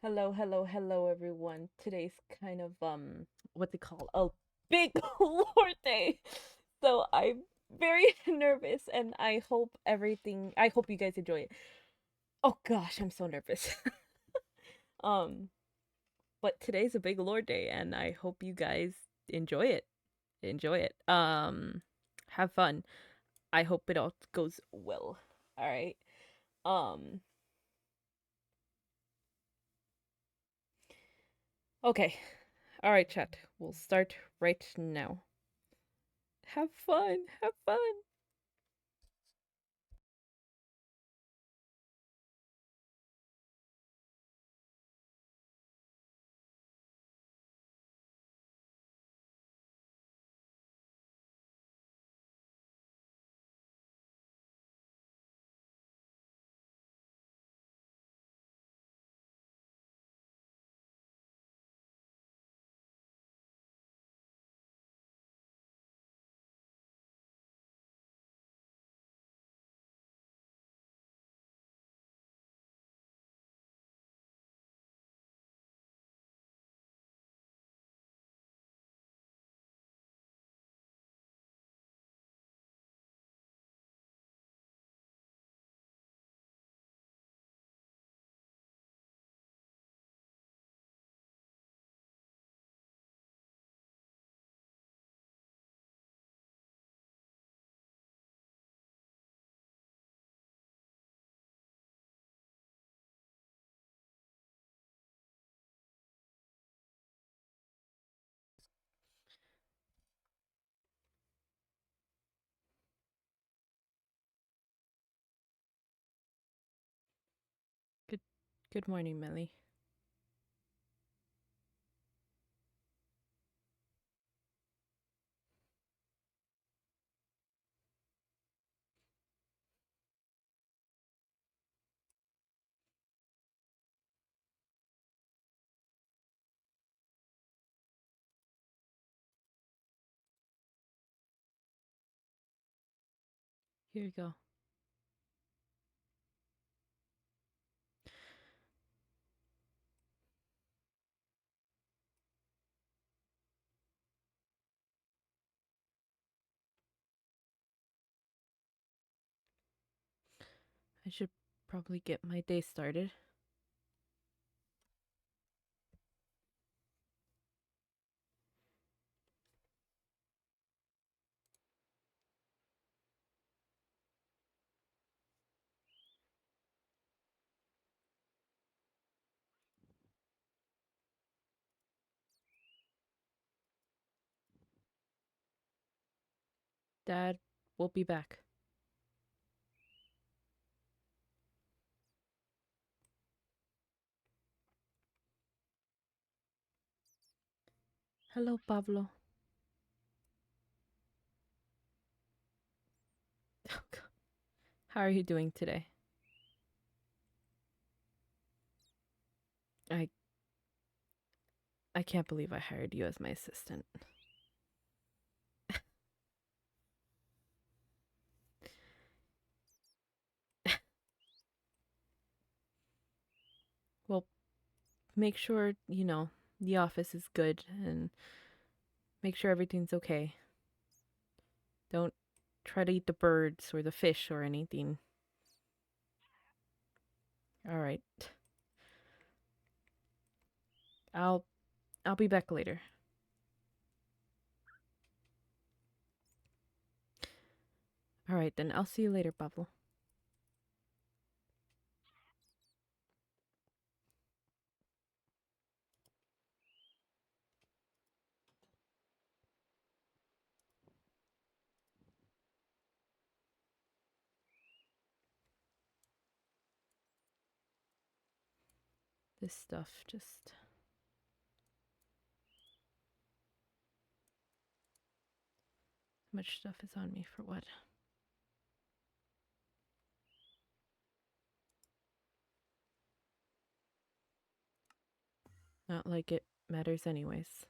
Hello, hello, hello, everyone. Today's kind of what they call a big Lord Day. So I'm very nervous, and I hope you guys enjoy it. Oh gosh, I'm so nervous. um, but today's a big Lord Day, and I hope you guys enjoy it. Enjoy it. Have fun. I hope it all goes well. All right. Um. Okay. All right, chat. We'll start right now. Have fun. Have fun. Good good morning, Millie. Here you go. I should probably get my day started. Dad will be back. Hello, Pablo. How are you doing today? I I can't believe I hired you as my assistant. Well, make sure, the office is good and make sure everything's okay. Don't try to eat the birds or the fish or anything. All right. I'll I'll be back later. All right, then I'll see you later, Pablo. This stuff just much stuff is on me for what? Not like it matters anyways.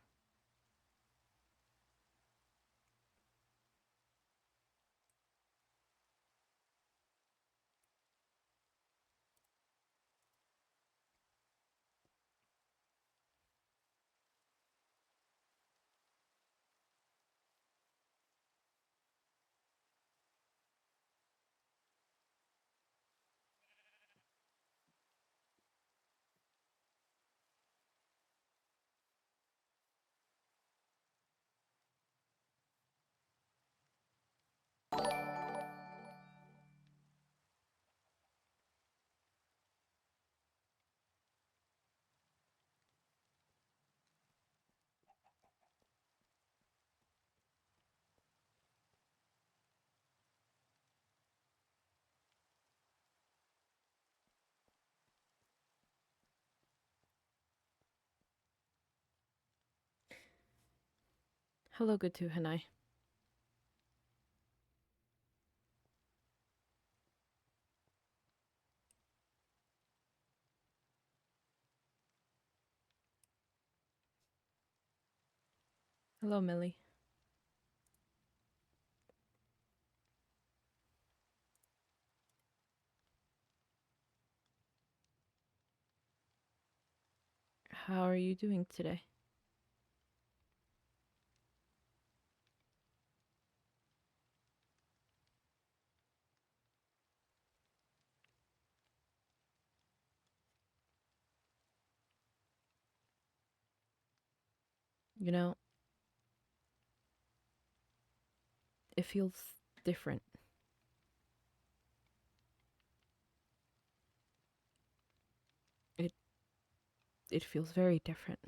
Hello, good to Hanai. Hello, Millie. How are you doing today? You know, it feels different. It it feels very different.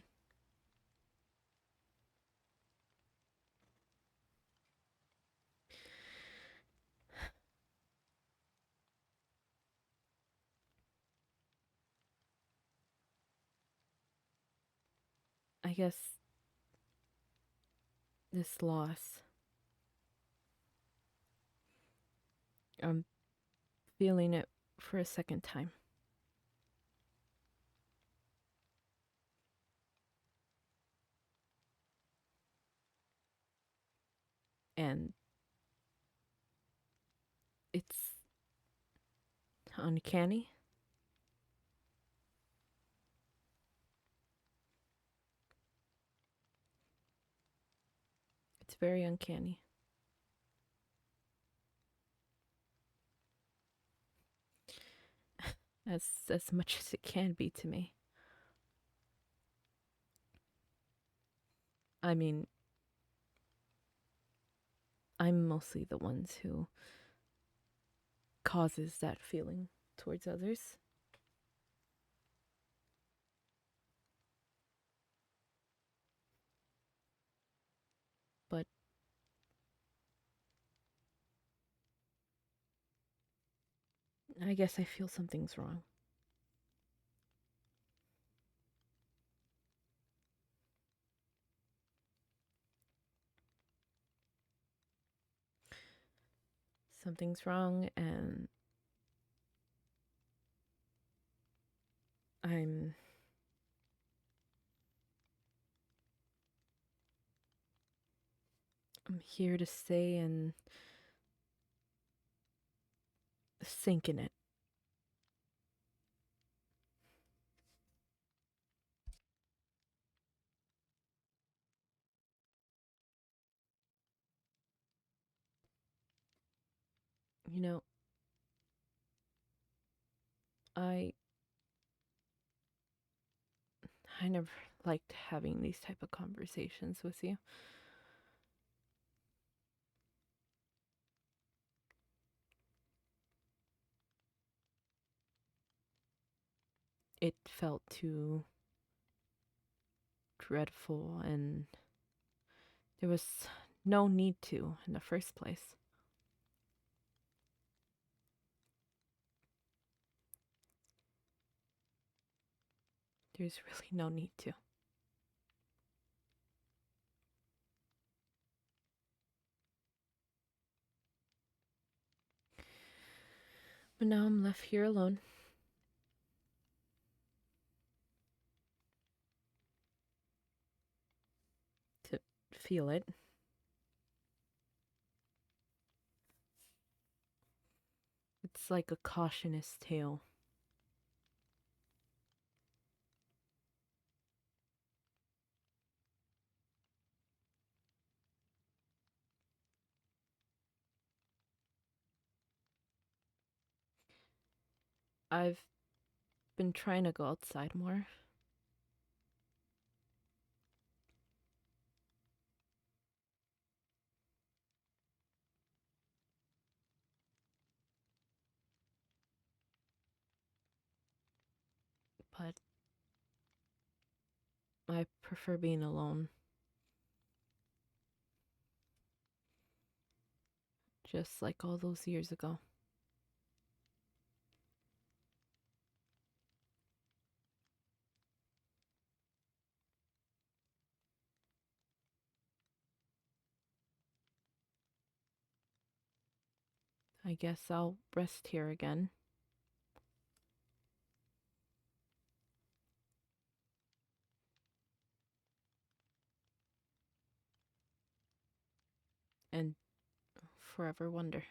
I guess this loss, I'm feeling it for a second time. And it's uncanny. It's very uncanny. As much as it can be to me. I mean, I'm mostly the ones who causes that feeling towards others. But I guess I feel something's wrong. Something's wrong, and I'm here to stay and sink in it. You know, I I never liked having these type of conversations with you. It felt too dreadful, and there was no need to in the first place. There's really no need to. But now I'm left here alone. To feel it. It's like a cautionist tale. I've been trying to go outside more. But I prefer being alone. Just like all those years ago. I guess I'll rest here again. And forever wonder.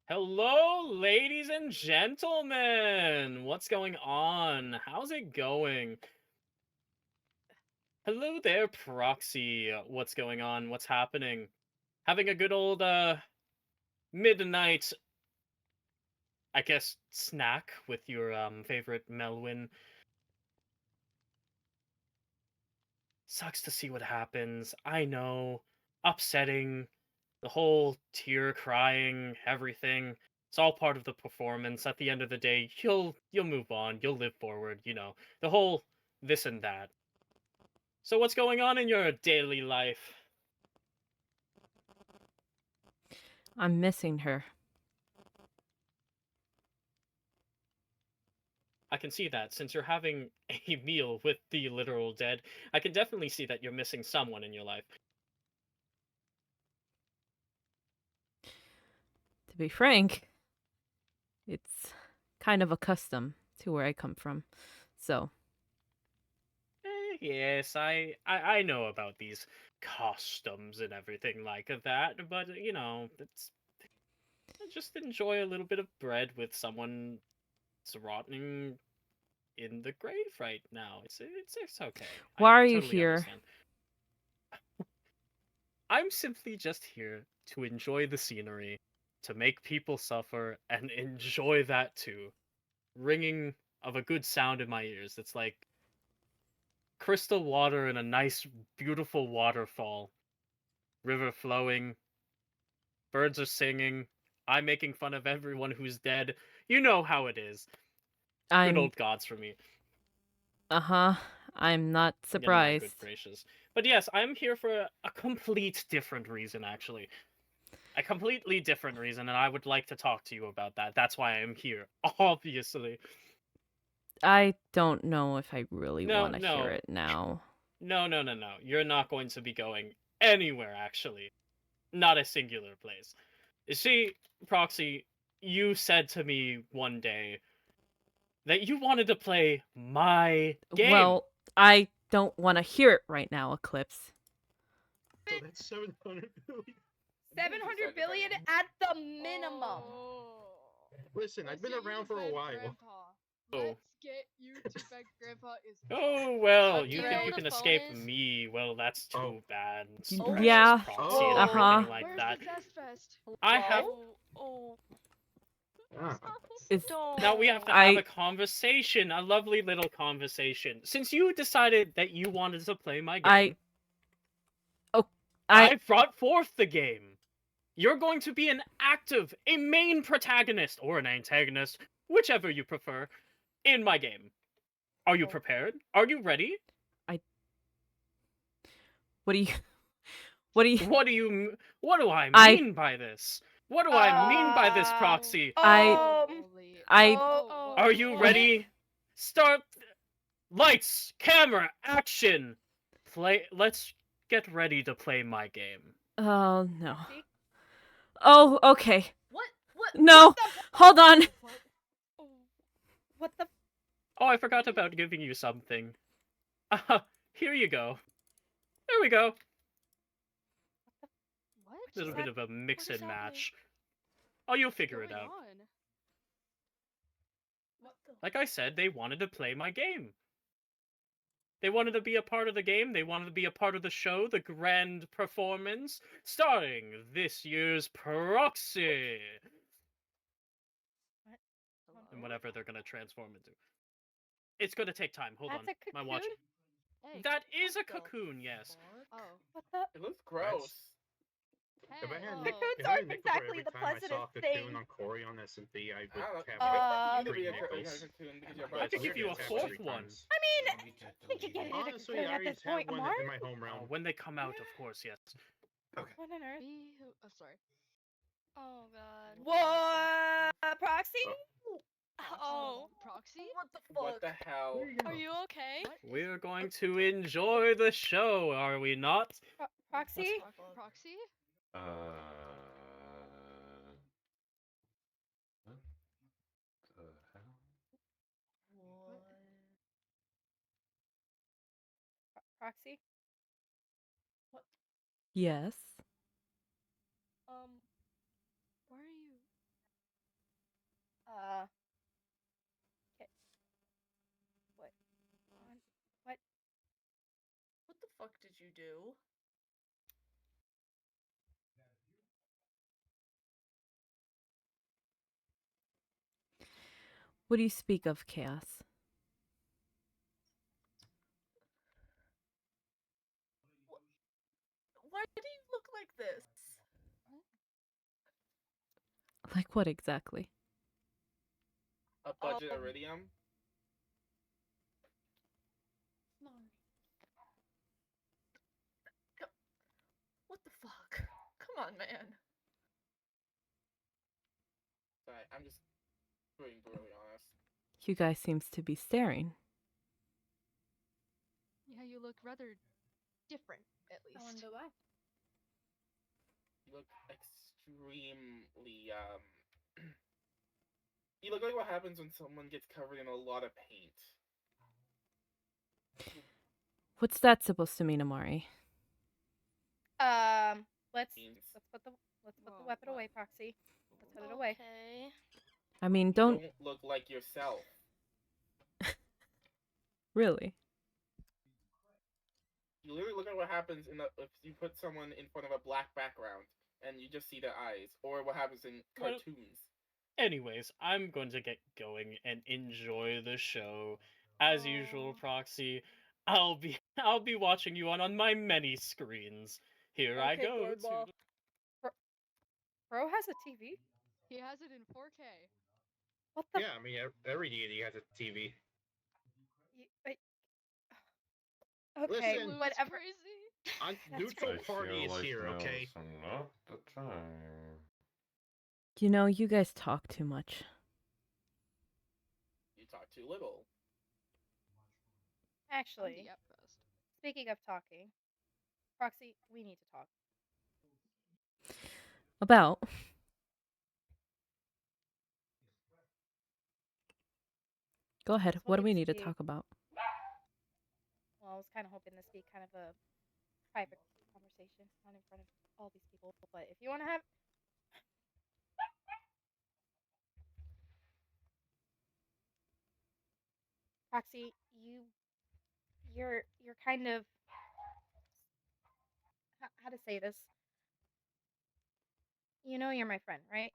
Hello, ladies and gentlemen! What's going on? How's it going? Hello there, Proxy. What's going on? What's happening? Having a good old, midnight, I guess, snack with your, favorite Melwin. Sucks to see what happens. I know. Upsetting. The whole tear crying, everything. It's all part of the performance. At the end of the day, you'll move on, you'll live forward, you know. The whole this and that. So what's going on in your daily life? I'm missing her. I can see that since you're having a meal with the literal dead. I can definitely see that you're missing someone in your life. To be frank, it's kind of a custom to where I come from. So, Yes, I know about these customs and everything like that, but you know, it's just enjoy a little bit of bread with someone that's rotting in the grave right now. It's okay. why I are you totally here? understand. I'm simply just here to enjoy the scenery, to make people suffer, and enjoy that too. Ringing of a good sound in my ears. It's like crystal water in a nice, beautiful waterfall. River flowing, birds are singing, I'm making fun of everyone who's dead. You know how it is. Good I'm old gods for me. uh-huh. I'm not In my good surprised. gracious. But yes, I'm here for a complete different reason, actually. A completely different reason, and I would like to talk to you about that. That's why I'm here, obviously. I don't know if I really No, want to hear no, it now. no. You're not going to be going anywhere, actually. Not a singular place. You see, Proxy, you said to me one day that you wanted to play my game. Well, I don't want to hear it right now, Eclipse. So that's 700 billion. 700 billion at the minimum. Listen, I've been around for a while. Oh. Let's get you to bed, Grandpa is. Oh, well, Do you you know think where you the can phone escape is? me. Well, that's too Oh. bad. Oh. Precious Yeah. Proxy and Oh. everything like Where's that. the Zest Fest? I have. Oh. Ah. It's Now we have to have a conversation, a lovely little conversation. Since you decided that you wanted to play my game, I I brought forth the game. You're going to be an active, a main protagonist, or an antagonist, whichever you prefer, in my game. Are you Oh. prepared? Are you ready? What do you? What do you? What do I I- mean by this? What do I mean by this, Proxy? I- Are you ready? Start. Lights, camera, action. Let's get ready to play my game. Oh no. See? Oh, okay. What? No, What the? hold on. What the? Oh, I forgot about giving you something. Here you go. There we go. What? A little bit of a mix What is and happening? match. Oh, you'll figure it Going out. on? What the? Like I said, they wanted to play my game. They wanted to be a part of the game. They wanted to be a part of the show, the grand performance, starring this year's Proxy. And whatever they're gonna transform into. It's gonna take time. Hold That's on. a cocoon? My watch. Hey. That is a What the cocoon, yes. Oh. What the? It looks gross. Hey. If I had oh. Nick, Cocoons if I aren't had Nick over exactly every the time I saw a pleasantest cocoon thing. on ChorionSMP, I would I have don't- Um, three You nickels. have a cocoon because you're I could Proxy. give you a Yes, fourth three one. times. I mean, I think you get it at a Honestly, cocoon I at already this point, have one Mark. in my home realm. When they come out, of course, yes. What on earth? Be who? Oh, sorry. Oh god. What? Proxy? Oh. Proxy? What the fuck? What the hell? Are you okay? What? We're going to enjoy the show, are we not? Proxy? Proxy? What the hell? Proxy? Yes. Where are you? Okay. What? What? What the fuck did you do? What do you speak of, Chaos? Why do you look like this? Like what exactly? A budget iridium? No. What the fuck? Come on, man. Sorry, I'm just being brutally honest. You guys seems to be staring. Yeah, you look rather different, at least. why. You look extremely, You look like what happens when someone gets covered in a lot of paint. What's that supposed to mean, Amari? Let's Means put the Whoa, weapon what? away, Proxy. Let's put it away. Okay. I mean, you don't look like yourself. really. You literally look at what happens if you put someone in front of a black background and you just see their eyes, or what happens in Well- cartoons. Anyways, I'm going to get going and enjoy the show. As usual, Proxy, I'll be watching you on my many screens. Here I Okay, go. Gorball. Bro has a TV? He has it in 4K. What the? Yeah, I mean, every deity has a TV. Wait. Okay, Listen. Blue's whatever. crazy. That's Neutral right. party feel is like here, now's okay? not the time. You know, you guys talk too much. You talk too little. I'm Actually, the outcast. speaking of talking, Proxy, we need to talk. About. Go ahead. This What do will we need need to to be- talk about? Well, I was kind of hoping this be kind of a private conversation, not in front of all these people. But if you want to have, Proxy, you're kind of how to say this. You know, you're my friend, right?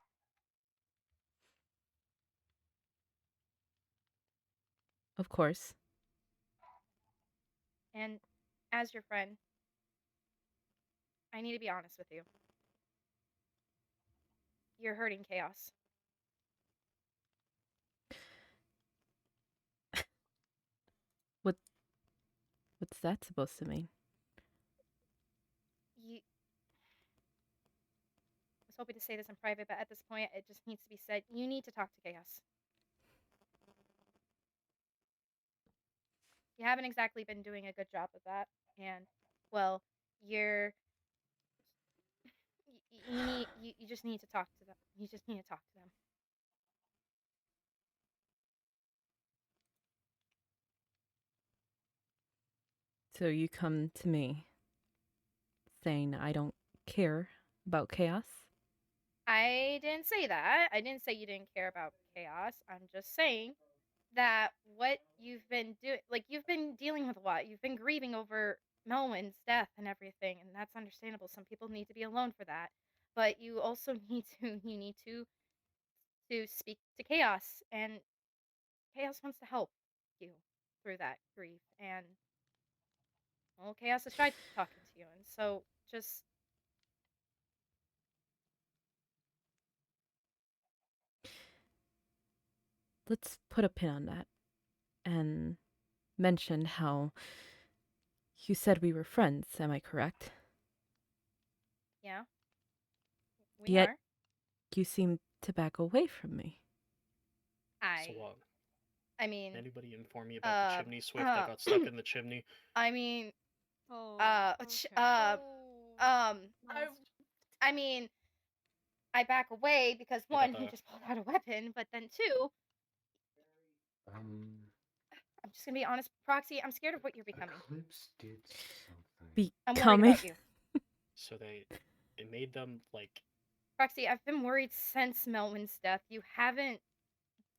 Of course. And as your friend, I need to be honest with you. you're hurting Chaos. What's that supposed to mean? You. I was hoping to say this in private, but at this point, it just needs to be said. You need to talk to Chaos. You haven't exactly been doing a good job of that, and well, you're. You just need to talk to them. You just need to talk to them. So you come to me saying I don't care about chaos? I didn't say that. I didn't say you didn't care about Chaos. I'm just saying that what you've been doing, like, you've been dealing with a lot. You've been grieving over Melwyn's death and everything, and that's understandable. Some people need to be alone for that. But you also need to speak to Chaos, and Chaos wants to help you through that grief. And well, Chaos has tried talking to you, and so just Let's put a pin on that and mention how you said we were friends, am I correct? yeah, we Yet are. you seem to back away from me. So what? I mean, Anybody inform me about the chimney swift that got stuck in the chimney? I mean, Oh. I mean, I back away because I got one, he the- just pulled out a weapon, but then two, Um, I'm just gonna be honest, Proxy, I'm scared of what you're becoming. Eclipse did something. I'm worried Becoming? about you. So it made them like Proxy, I've been worried since Melwyn's death. You haven't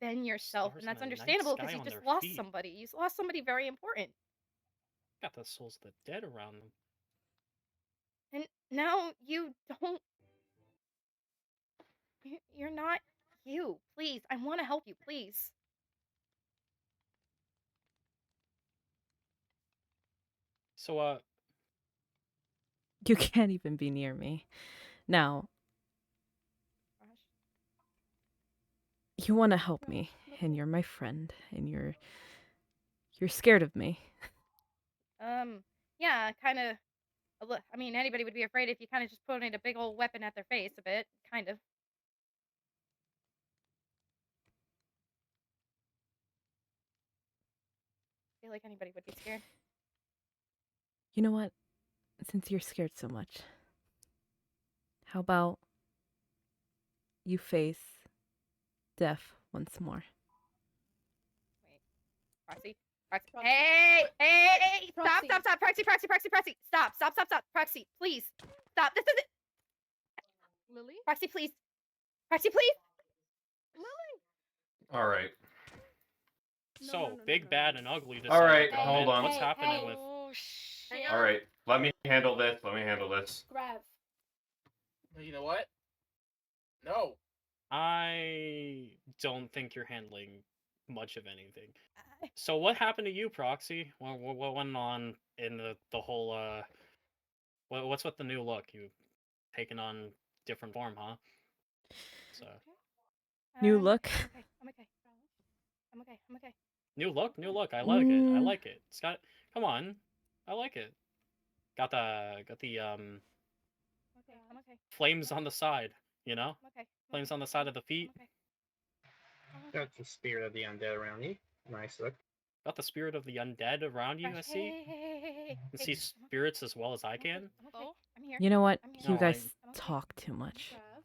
been yourself, Stars and that's in the night understandable sky because you on just their lost feet. somebody. You lost somebody very important. got the souls of the dead around them. And now you don't. You're not you. Please, I want to help you. Please. So You can't even be near me. Now, Gosh. you want to help me, and you're my friend, and you're scared of me. Yeah, kind of. I mean, anybody would be afraid if you kind of just pointed a big old weapon at their face a bit. Kind of. I feel like anybody would be scared. You know what? Since you're scared so much, how about you face death once more? Wait. Proxy? Proxy. Hey! Hey! Stop, Proxy. stop, stop! Proxy, Proxy, Proxy, Proxy! Stop, stop, stop, stop! Proxy, please! Stop! This is it! Lily? Proxy, please! Proxy, please! Lily! All right. so big, bad, and ugly. All right, decided to come hold in. on. What's happening with? Oh shit. All right. Let me handle this. Let me handle this. Grav. You know what? No. I don't think you're handling much of anything. So what happened to you, Proxy? What went on in the whole what's with the new look? You taken on different form, huh? So New look? I'm okay. I'm okay. I'm okay. I'm okay. new look. I like it. I Mm. like it. It's got. Come on, I like it. Got the Okay. I'm okay. flames on the side. You know, I'm okay. flames on the side of the feet. I'm okay. I'm okay. Got the spirit of the undead around you. Nice look. Got the spirit of the undead around you. I Gosh, see. Hey. I see spirits as well as I can. I'm okay. I'm here. You know what? I'm here. You No, guys I'm okay. talk too much. Grav.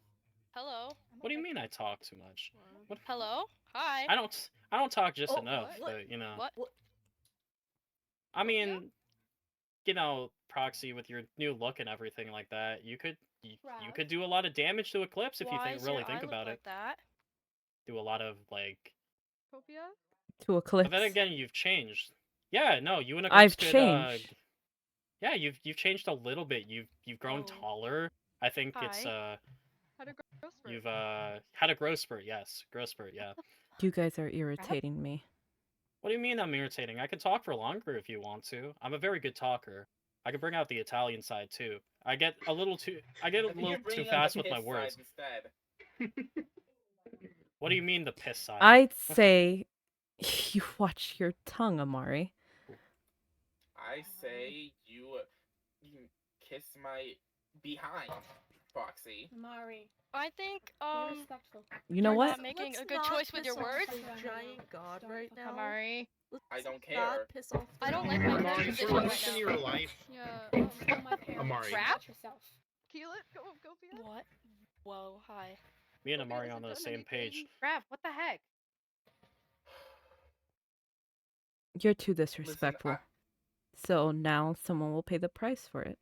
Hello. I'm What do you okay. mean I talk too much? What? Hello. Hi. I don't talk just Oh, enough, what? but you know. What? I mean, you know, Proxy, with your new look and everything like that, you Rav? could do a lot of damage to Eclipse if you Why think does really your think eye look about like it. that? Do a lot of like. Copia? To But Eclipse. then again, you've changed. Yeah, no, you and I've Eclipse could. changed. Yeah, you've changed a little bit. You've grown Oh. taller. I think it's Hi. Had a growth spurt. you've had a growth spurt. Yes, growth spurt. Yeah. You guys are irritating me. What do you mean I'm irritating? I could talk for longer if you want to. I'm a very good talker. I could bring out the Italian side too. I get a little too I think you're too bringing fast up with my his words. side instead. What do you mean the piss side? I'd say you watch your tongue, Amari. I say you kiss my behind, Foxy. Mari, I think be respectful. You know you're what? not making Let's a good not choice with your piss off words. the giant god Start right with now. Amari. Let's I don't not care. piss off the I don't giant like my god. Amari, position for right once in now. your life, Yeah, tell my parents. Amari. Watch yourself. Keelan, go Pia. What? Whoa, hi. Me and Sophia Amari on hasn't the done same page. anything. Raph, what the heck? You're too disrespectful. So now someone will pay the price for it.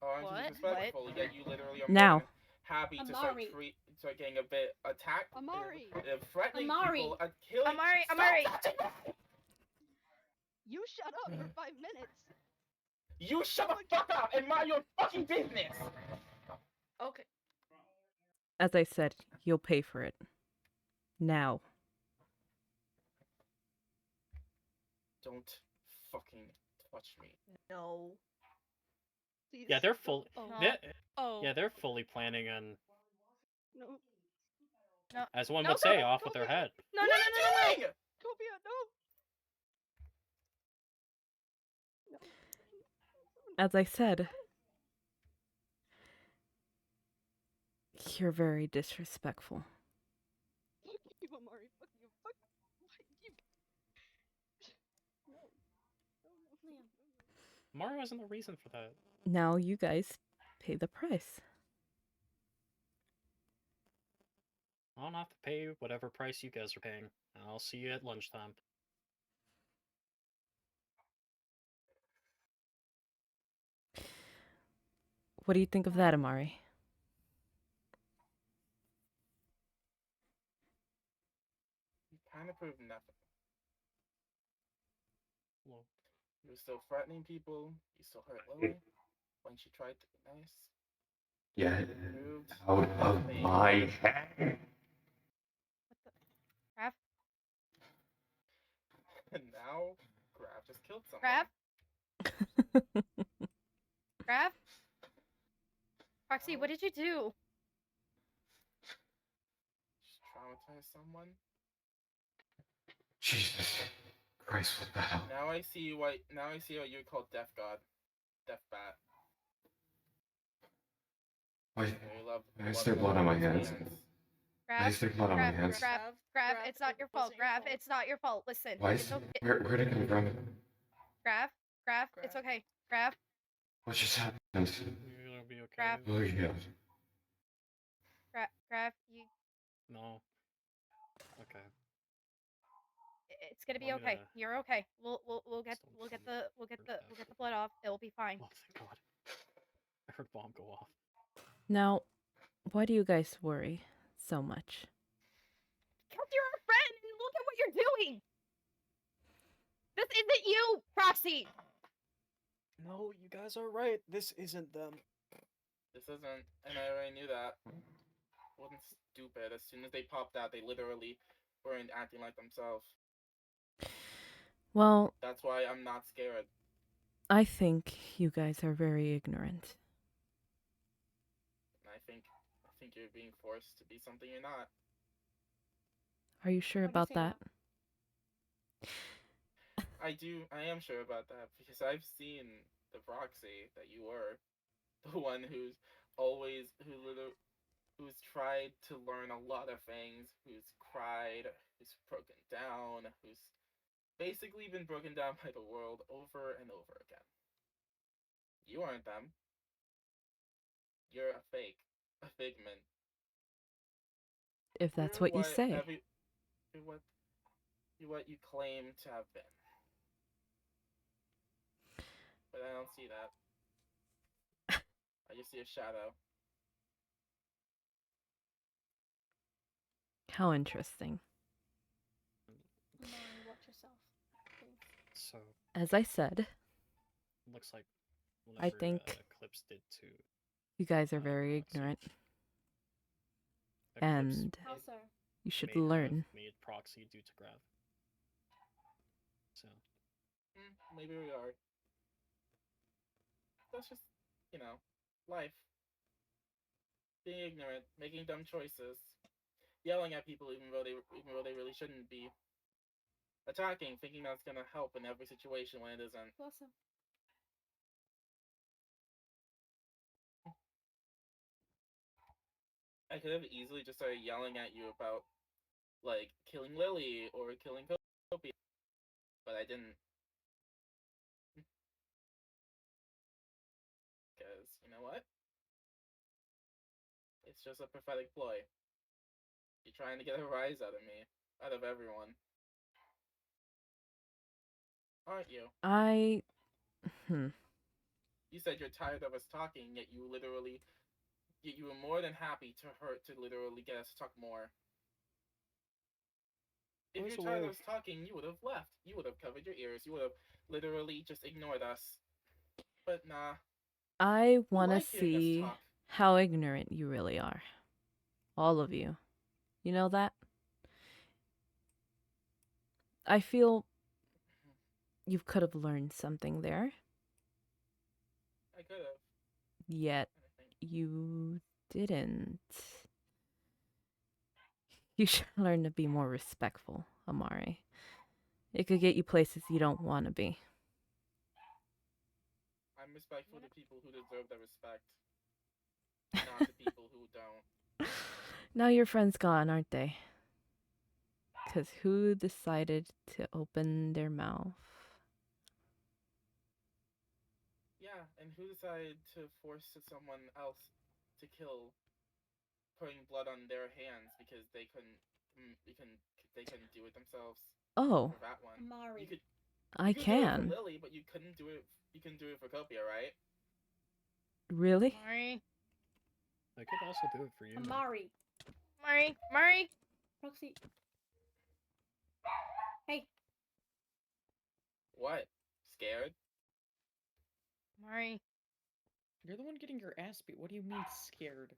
Oh, I'm What? disrespectful. Yet you literally are Now. more than happy to Amari. start getting a bit attacked, Amari. threatening Amari. people, killing. Amari, Stop Amari. touching me! You shut up for 5 minutes. You shut the fuck up and mind your fucking business. Okay. As I said, you'll pay for it. Now. Don't fucking touch me. No. Please. Yeah, they're full. Oh. Yeah, yeah, they're fully planning on, No. as one No, would say, go- off with their head. No, What no, are no, you no, no, no. doing? Copia, no. As I said, you're very disrespectful. Fuck you, Amari. Fuck you. Fuck you. No. Amari wasn't the reason for that. Now you guys pay the price. I don't have to pay whatever price you guys are paying. I'll see you at lunchtime. What do you think of that, Amari? You kind of proved nothing. Well, You were still threatening people. You still hurt Lily when she tried to be nice. Get Proved out of nothing. my head. Raph, And now, Graf just killed someone. Raph, Raph. Foxy, what did you do? Just traumatize someone. Jesus Christ, what the hell? Now I see what you would call Death God. Death Bat. Why You love is there blood on my hands? Why is Raph, there blood on my Raph, hands? Raph, it's not your fault. Raph, it's not your fault. Listen, Why is it's okay. where did it come from? Raph, it's okay. Raph, What just happened? you'll be okay. Raph. Oh yeah. Raph, you. No. Okay. It's gonna be Want me okay. to- You're okay. We'll get Still we'll get feel the blood off. It'll be fine. Oh, thank God. I heard bomb go off. Now, why do you guys worry so much? Because you're our friend, and look at what you're doing. This isn't you, Proxy. No, you guys are right. This isn't them. This isn't, and I already knew that. Wasn't stupid. As soon as they popped out, they literally weren't acting like themselves. Well, That's why I'm not scared. I think you guys are very ignorant. And I think you're being forced to be something you're not. Are you sure Why do you about say that? I am sure about that because I've seen the Proxy that you were, the one who's tried to learn a lot of things, who's cried, who's broken down, who's basically been broken down by the world over and over again. You aren't them. You're a figment. If that's You're what you say. You're what you claim to have been. But I don't see that. I just see a shadow. How interesting. Mari, watch yourself. Please. So, As I said, looks like I whatever think Eclipse did to you guys are very ignorant, Eclipse and How so? you should may have learn. made Proxy do to Grav. So, Maybe we are. That's just, life. being ignorant, making dumb choices, yelling at people even though they really shouldn't be, attacking, thinking that's gonna help in every situation when it isn't. Awesome. I could have easily just started yelling at you about like killing Lily or killing Copia, but I didn't. Because you know what? It's just a pathetic ploy. You're trying to get a rise out of me, out of everyone, aren't you? You said you're tired of us talking, yet you were more than happy to literally get us to talk more. If you're tired of us talking, you would have left. You would have covered your ears. You would have literally just ignored us. But nah. I want to like hearing us see talk. how ignorant you really are. All of you. You know that? I feel you could have learned something there, I could have. yet you didn't. You should learn to be more respectful, Amari. It could get you places you don't want to be. I'm respectful to people who deserve the respect, not to people who don't. Now your friend's gone, aren't they? Because who decided to open their mouth? Yeah, and who decided to force someone else to kill, putting blood on their hands because they couldn't do it themselves? Oh, For that one, Amari. I you could do it can. for Lily, but you couldn't do it. You couldn't do it for Copia, right? Really? Mari. I could also do it for you. Amari. Mari. Roxy. Hey. What? Scared? Mari. You're the one getting your ass beat. What do you mean scared?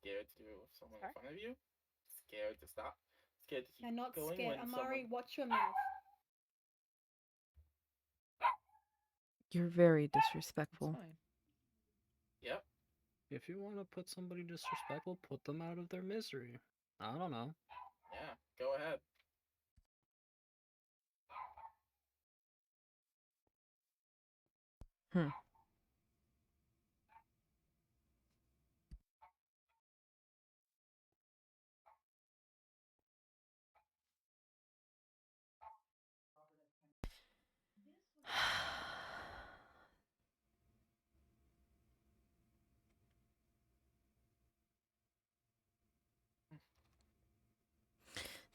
Scared to do it with someone in front of you? Scared to stop? Scared to keep You're not going scared. when Amari, someone... watch your mouth. You're very disrespectful. It's fine. Yep. If you want to put somebody disrespectful, put them out of their misery. I don't know. Yeah, go ahead.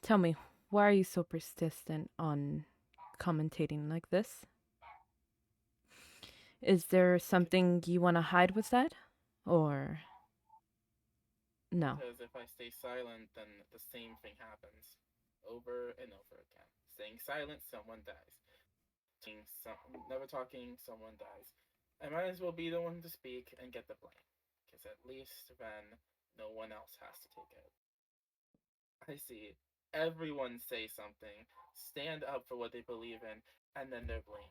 Tell me, why are you so persistent on commentating like this? Is there something you want to hide with that? Or no? Because if I stay silent, then the same thing happens. Over and over again. Staying silent, someone dies. Never talking, someone dies. I might as well be the one to speak and get the blame. Because at least then, no one else has to take it. I see everyone say something, stand up for what they believe in, and then they're blamed.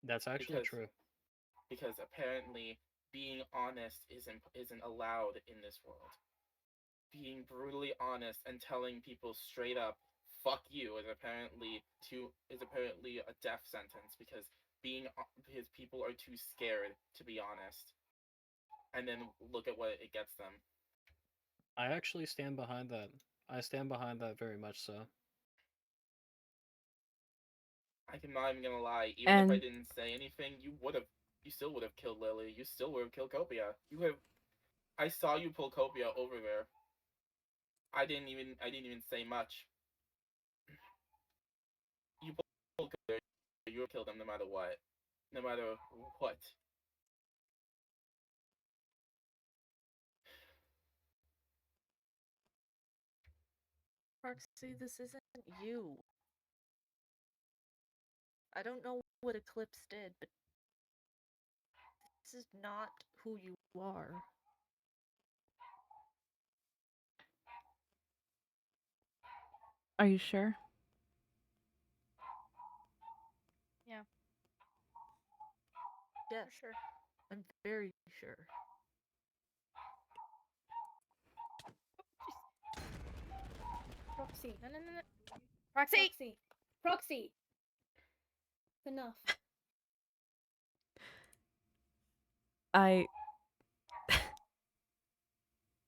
That's actually true. Because apparently being honest isn't allowed in this world. Being brutally honest and telling people straight up "fuck you" is apparently a death sentence because people are too scared to be honest. And then look at what it gets them. I actually stand behind that. I stand behind that very much so. I'm not even gonna lie. Even if I didn't say anything, you still would have killed Lily. You still would have killed Copia. I saw you pull Copia over there. I didn't even say much. You pulled Copia. You would kill them no matter what. No matter what. Roxy, this isn't you. I don't know what Eclipse did, but this is not who you are. Are you sure? Yeah. Yes, For sure. I'm very sure. Proxy. No. Proxy. Proxy. Proxy. Enough. I.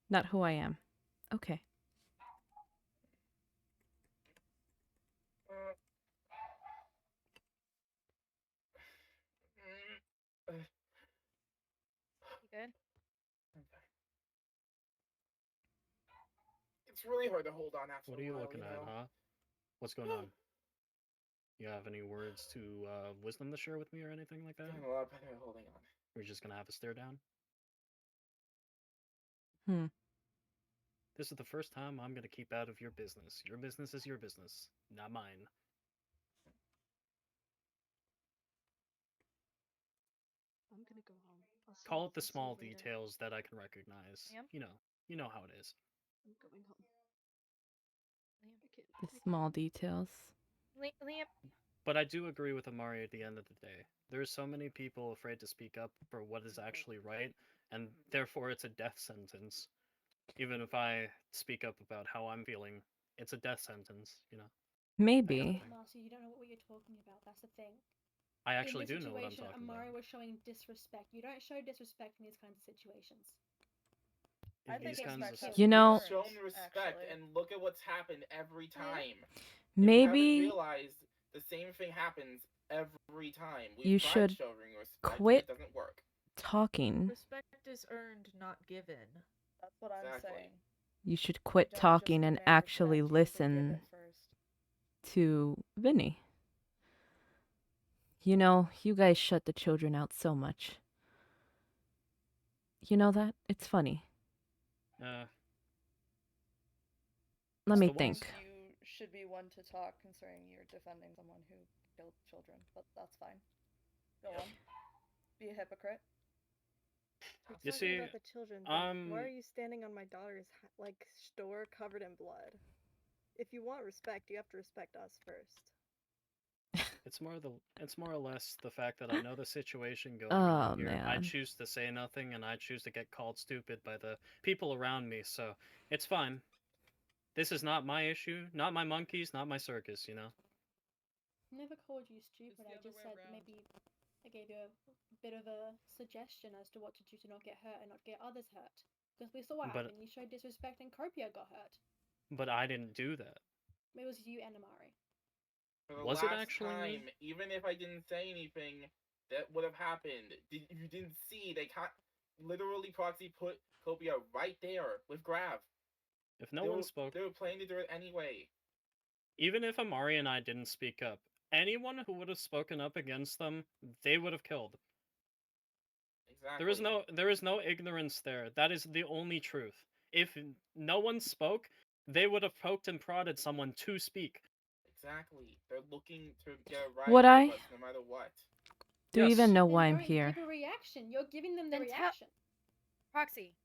Not who I am. Okay. You good? It's really hard to hold on after What are a you while, looking you at, know? huh? What's going on? You have any words to wisdom to share with me or anything like that? Doing a lot better at holding on. We're just gonna have a stare down. Hmm. This is the first time I'm gonna keep out of your business. Your business is your business, not mine. I'm gonna go home. I'll see Call it the see you small later. details that I can recognize. Yep. You know how it is. I'm going home. I can't. The I can't. small details. Liam. But I do agree with Amari at the end of the day. There's so many people afraid to speak up for what is actually right, and therefore it's a death sentence. Even if I speak up about how I'm feeling, it's a death sentence, you know? Maybe. Marcy, you don't know what you're talking about. That's the thing. I actually in this do know what I'm situation, talking Amari about. was showing disrespect. You don't show disrespect in these kinds of situations. In I think these kinds respect of has You know- been Shown earned, respect, actually. and look at what's happened every time. If Maybe you haven't realized, the same thing happens every time. We've you tried should showing respect, quit and it doesn't work. talking. Respect is earned, not given. That's what I'm Exactly. saying. You should You quit don't just talking and demand actually respect, you have to give listen it first. to Vinny. You know, you guys shut the children out so much. You know that? It's funny. Let It's me the ones- think. You should be one to talk concerning you're defending someone who killed children, but that's fine. Go on. Be a hypocrite. You're You talking see, about the children. Why are you standing on my daughter's store covered in blood? If you want respect, you have to respect us first. It's more or less the fact that I know the situation going Oh, on here. I man. choose to say nothing, and I choose to get called stupid by the people around me, so it's fine. This is not my issue, not my monkeys, not my circus, you know? I never called you stupid. I just said maybe I gave you a bit of a suggestion as to what to do to not get hurt and not get others hurt. Because we saw what But- happened. You showed disrespect and Copia got hurt. But I didn't do that. It was you and Amari. For the Was it last actually me? time, even if I didn't say anything, that would have happened. If you didn't see, they literally proxy put Copia right there with Grav. If no one spoke, They were planning to do it anyway. even if Amari and I didn't speak up, anyone who would have spoken up against them, they would have killed. Exactly. There is no ignorance there. That is the only truth. If no one spoke, they would have poked and prodded someone to speak. Exactly. They're looking to get it right Would with I? us no matter what. Do you Yes. even know Then why I'm don't here? give a reaction. You're giving them the Then tell- reaction. Proxy.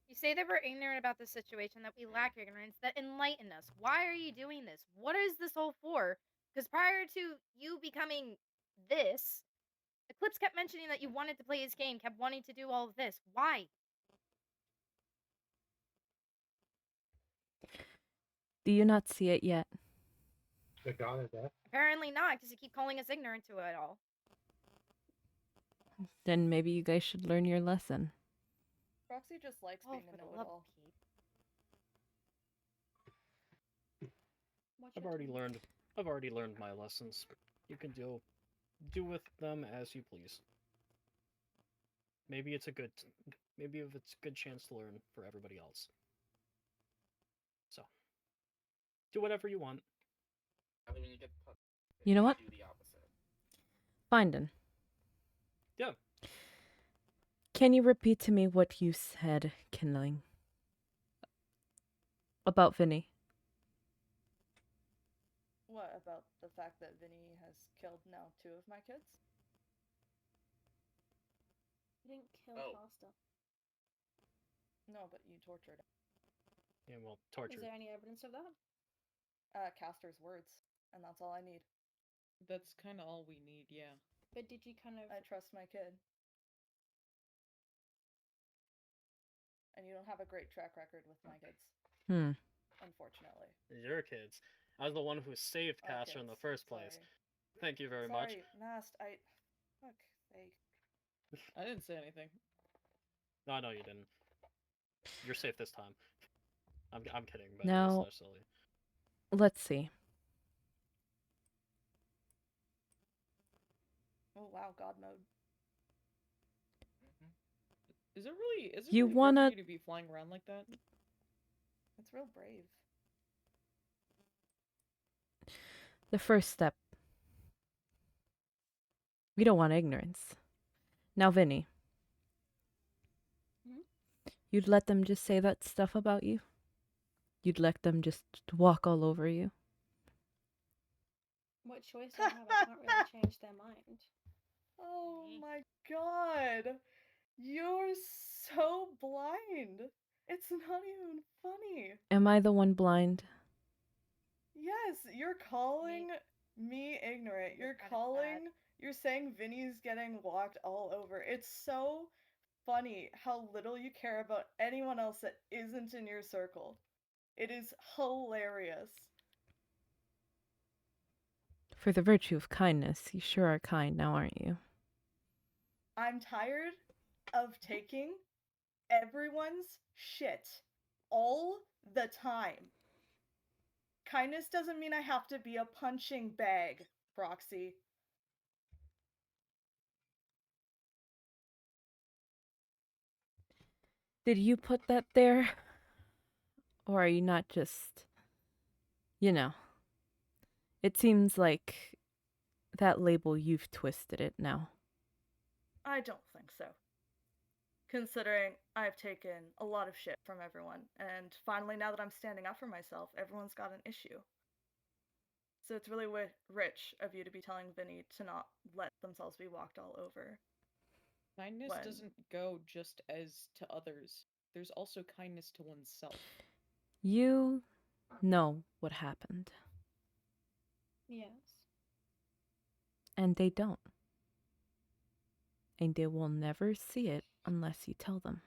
You say that we're ignorant about the situation, that we lack ignorance, that enlighten us. Why are you doing this? What is this all for? Because prior to you becoming this, Eclipse kept mentioning that you wanted to play his game, kept wanting to do all of this. Why? Do you not see it yet? The god of death. Apparently not, because you keep calling us ignorant to it all. Then maybe you guys should learn your lesson. Proxy just likes Oh, being for a the love know-it-all. of Pete. Watch I've your already tongue. learned my lessons. You can do with them as you please. Maybe it's a good chance to learn for everybody else. So, do whatever you want. When you get You know what? do the opposite. Fine then. Yeah. Can you repeat to me what you said, Kindling? About Vinny? What about the fact that Vinny has killed now 2 of my kids? You didn't kill Oh. Pastor. No, but you tortured him. Yeah, well, Is torture. there any evidence of that? Caster's words, and that's all I need. That's kind of all we need, yeah. But did you kind of... I trust my kid. And you don't have a great track record with my kids. unfortunately. Your kids. I was the one who saved Our Castor in the kids, first place. sorry. Thank you very much. Sorry, Mast, fuck sake. I didn't say anything. No, I know you didn't. You're safe this time. I'm kidding, but Now- it's so silly. Let's see. Oh wow, God mode. Is it really? Is it You really fair wanna- for you to be flying around like that? It's real brave. The first step. We don't want ignorance. Now, Vinny. Mhm. You'd let them just say that stuff about you? You'd let them just walk all over you? What choice do I have? I can't really change their mind. Oh my god! You're so blind! It's not even funny! Am I the one blind? Yes, you're calling me ignorant. You're calling. You're saying Vinny's getting walked all over. It's so funny how little you care about anyone else that isn't in your circle. It is hilarious. For the virtue of kindness, you sure are kind now, aren't you? I'm tired of taking everyone's shit all the time. Kindness doesn't mean I have to be a punching bag, Proxy. Did you put that there? Or are you not just... You know. It seems like that label, you've twisted it now. I don't think so. Considering I've taken a lot of shit from everyone, and finally, now that I'm standing up for myself, everyone's got an issue. So it's really rich of you to be telling Vinny to not let themselves be walked all over. Kindness When- doesn't go just as to others. There's also kindness to oneself. You know what happened. Yes. And they don't. And they will never see it unless you tell them.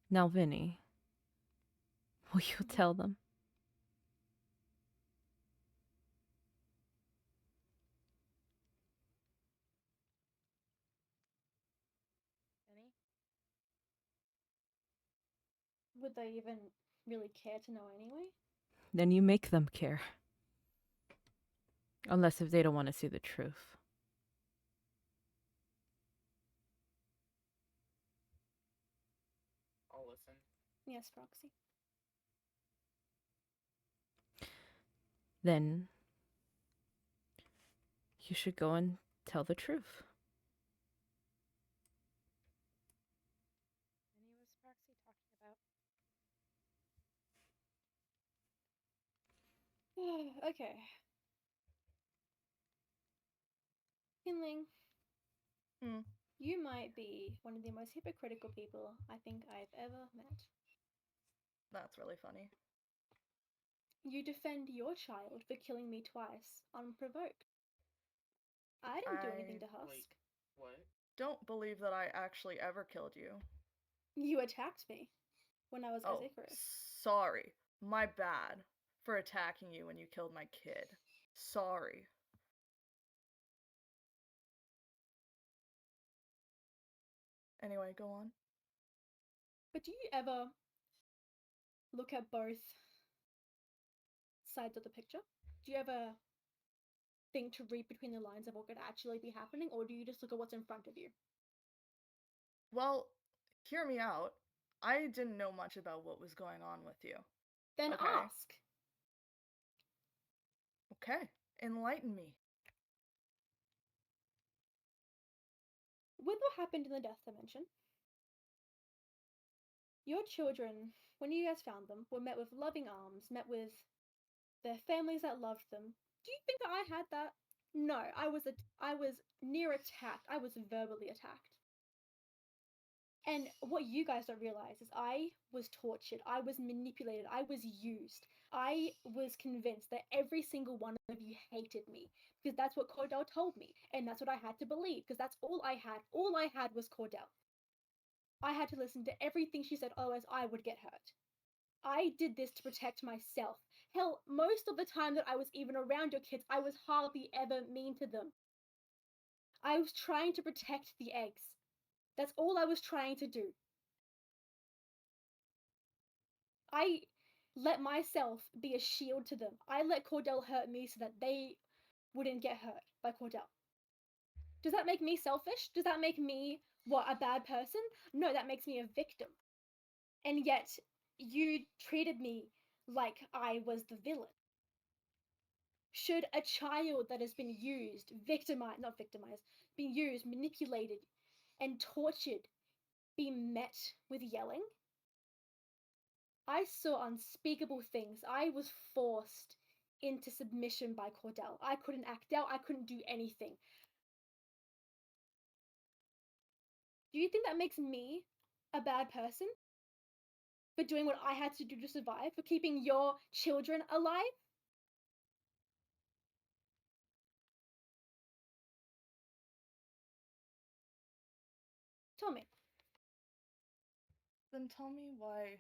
Now, Vinny, will you tell them? Vinny? Would they even really care to know anyway? Then you make them care. Unless if they don't want to see the truth. I'll listen. Yes, Proxy. Then you should go and tell the truth. Vinny was Proxy talking about. Okay. Kinling, you might be one of the most hypocritical people I think I've ever met. That's really funny. You defend your child for killing me twice, unprovoked. I didn't do anything to Husk. Wait, what? Don't believe that I actually ever killed you. You attacked me when I was Oh, Icarus. sorry. My bad for attacking you when you killed my kid. Sorry. Anyway, go on. But do you ever look at both sides of the picture? Do you ever think to read between the lines of what could actually be happening, or do you just look at what's in front of you? Well, hear me out. I didn't know much about what was going on with you. Then Okay. ask. Okay, enlighten me. With what happened in the death dimension, your children, when you guys found them, were met with loving arms, met with their families that loved them. Do you think that I had that? No, I was near attacked. I was verbally attacked. And what you guys don't realize is I was tortured, I was manipulated, I was used. I was convinced that every single one of you hated me because that's what Cordell told me, and that's what I had to believe because that's all I had. All I had was Cordell. I had to listen to everything she said, otherwise I would get hurt. I did this to protect myself. Hell, most of the time that I was even around your kids, I was hardly ever mean to them. I was trying to protect the eggs. That's all I was trying to do. I let myself be a shield to them. I let Cordell hurt me so that they wouldn't get hurt by Cordell. Does that make me selfish? Does that make me, what, a bad person? No, that makes me a victim. And yet, you treated me like I was the villain. Should a child that has been used, not victimized, been used, manipulated, and tortured be met with yelling? I saw unspeakable things. I was forced into submission by Cordell. I couldn't act out, I couldn't do anything. Do you think that makes me a bad person? For doing what I had to do to survive? For keeping your children alive? Tell me. Then tell me why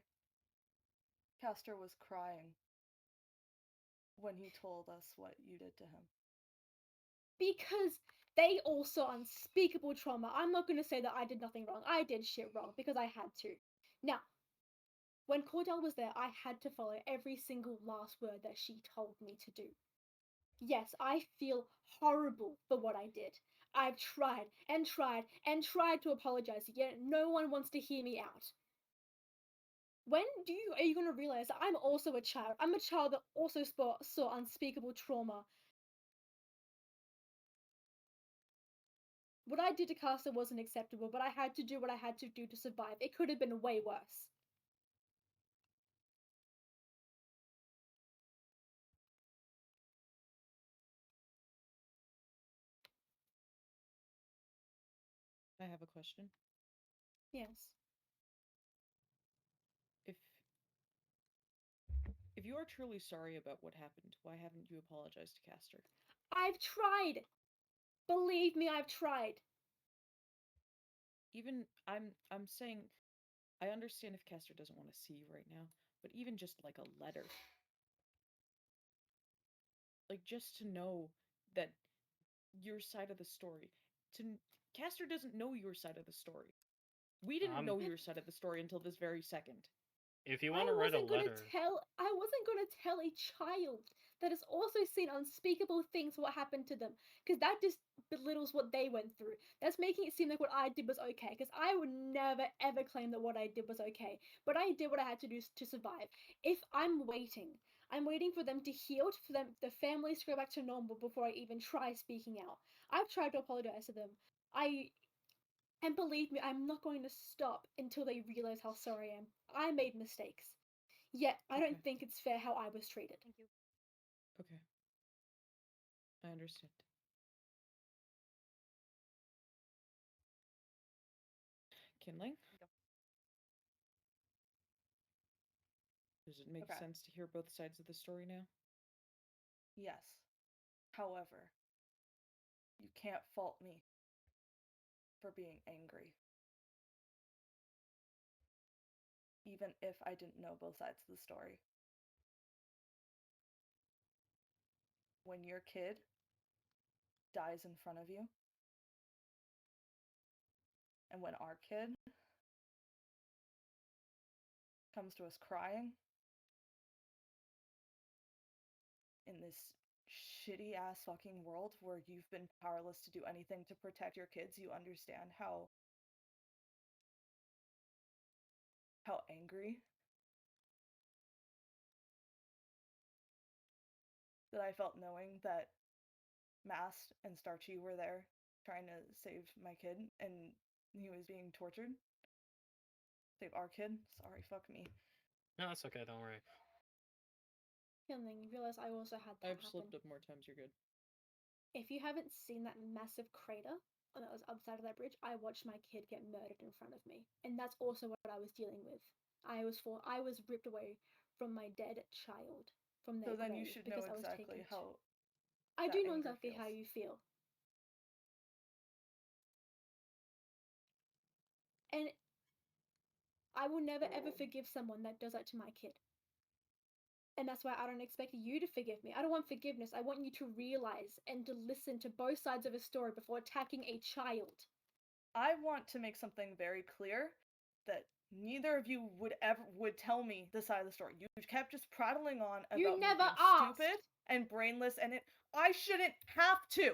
Castor was crying when he told us what you did to him. Because they all saw unspeakable trauma. I'm not going to say that I did nothing wrong. I did shit wrong because I had to. Now, when Cordell was there, I had to follow every single last word that she told me to do. Yes, I feel horrible for what I did. I've tried and tried and tried to apologize, yet no one wants to hear me out. When are you going to realize that I'm also a child? I'm a child that also saw unspeakable trauma. What I did to Castor wasn't acceptable, but I had to do what I had to do to survive. It could have been way worse. I have a question. Yes. If you are truly sorry about what happened, why haven't you apologized to Castor? I've tried. Believe me, I've tried. Even I'm saying I understand if Castor doesn't want to see you right now, but even just like a letter. Like just to know that your side of the story. Castor doesn't know your side of the story. We didn't know your side of the story until this very second. If you want to write a letter, I wasn't going to tell a child that has also seen unspeakable things what happened to them, because that just belittles what they went through. That's making it seem like what I did was okay, because I would never ever claim that what I did was okay, but I did what I had to do to survive. If I'm waiting for them to heal, for them, the families to go back to normal before I even try speaking out. I've tried to apologize to them. And believe me, I'm not going to stop until they realize how sorry I am. I made mistakes. Yet, I don't think it's fair how I was treated. Thank you. Okay. I understand. Kinley? Does it make sense to hear both sides of the story now? Yes. However, you can't fault me for being angry. Even if I didn't know both sides of the story. When your kid dies in front of you, and when our kid comes to us crying in this shitty ass fucking world where you've been powerless to do anything to protect your kids, you understand how angry that I felt knowing that Mast and Starchy were there trying to save my kid and he was being tortured. Save our kid? Sorry, fuck me. No, that's okay, don't worry. And then you realize I also had that I've slipped up more times, you're good. If you haven't seen that massive crater that was upside of that bridge, I watched my kid get murdered in front of me. And that's also what I was dealing with. I was ripped away from my dead child from their So then grave you should because know I was exactly taken how I do know anger exactly how feels. you feel. And I will never ever forgive someone that does that to my kid. And that's why I don't expect you to forgive me. I don't want forgiveness. I want you to realize and to listen to both sides of a story before attacking a child. I want to make something very clear that neither of you would tell me the side of the story. You kept just prattling on about You me never being asked. stupid and brainless, and I shouldn't have to.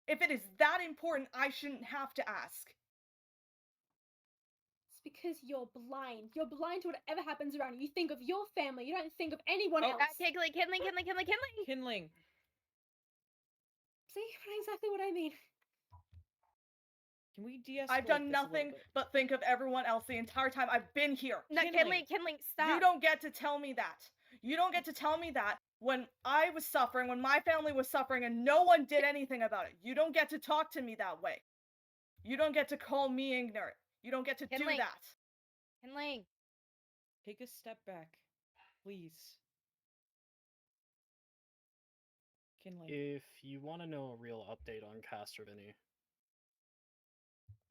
If it is that important, I shouldn't have to ask. It's because you're blind. You're blind to whatever happens around you. You think of your family. You don't think of anyone else. Kindling. Kindling. See, exactly what I mean. Can we de-escalate I've done this nothing but think of everyone else the entire time I've been here. No, Kindling, stop. You don't get to tell me that. You don't get to tell me that when I was suffering, when my family was suffering, and no one did anything about it. You don't get to talk to me that way. You don't get to call me ignorant. You don't get to do that. Kindling. Take a step back, please. Kindling. If you want to know a real update on Castor, Vinny,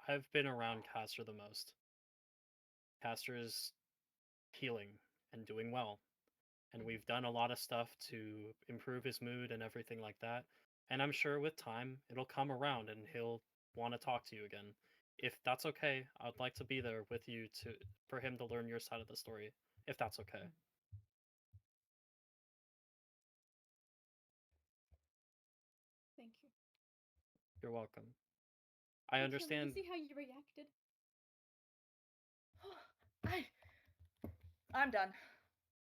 I've been around Castor the most. Castor is healing and doing well. And we've done a lot of stuff to improve his mood and everything like that. And I'm sure with time, it'll come around and he'll want to talk to you again. If that's okay, I'd like to be there with you for him to learn your side of the story, if that's okay. Thank you. You're welcome. I understand. You see how you reacted? I'm done.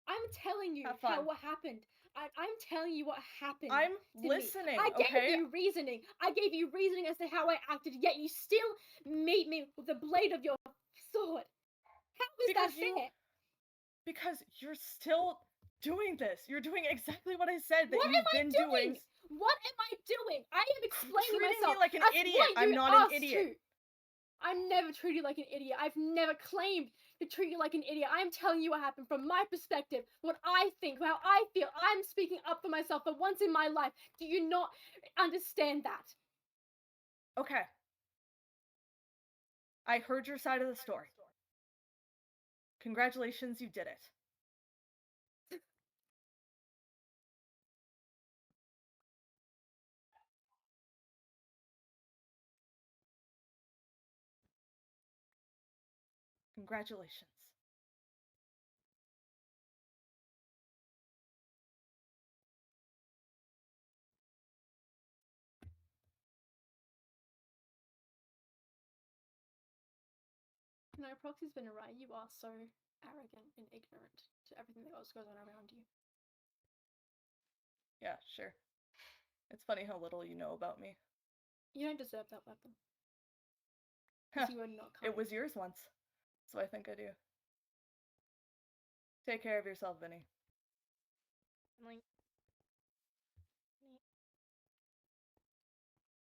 I'm telling you what happened. I'm telling you what happened. I'm to listening. Me. I gave okay? you reasoning. I gave you reasoning as to how I acted, yet you still meet me with the blade of your sword. How is that fair? Because you're still doing this. You're doing exactly what I said that what you've been doing. What am I doing? I am explaining treating myself. me like an idiot. I'm not an idiot. I've never treated you like an idiot. I've never claimed to treat you like an idiot. I'm telling you what happened from my perspective, what I think, how I feel. I'm speaking up for myself for once in my life. Do you not understand that? Okay. I heard your side of the story. Congratulations, you did it. Congratulations. No, Proxy's been right. You are so arrogant and ignorant to everything that else goes on around you. Yeah, sure. It's funny how little you know about me. You don't deserve that weapon. Huh. You are not kind. It was yours once, so I think I do. Take care of yourself, Vinny.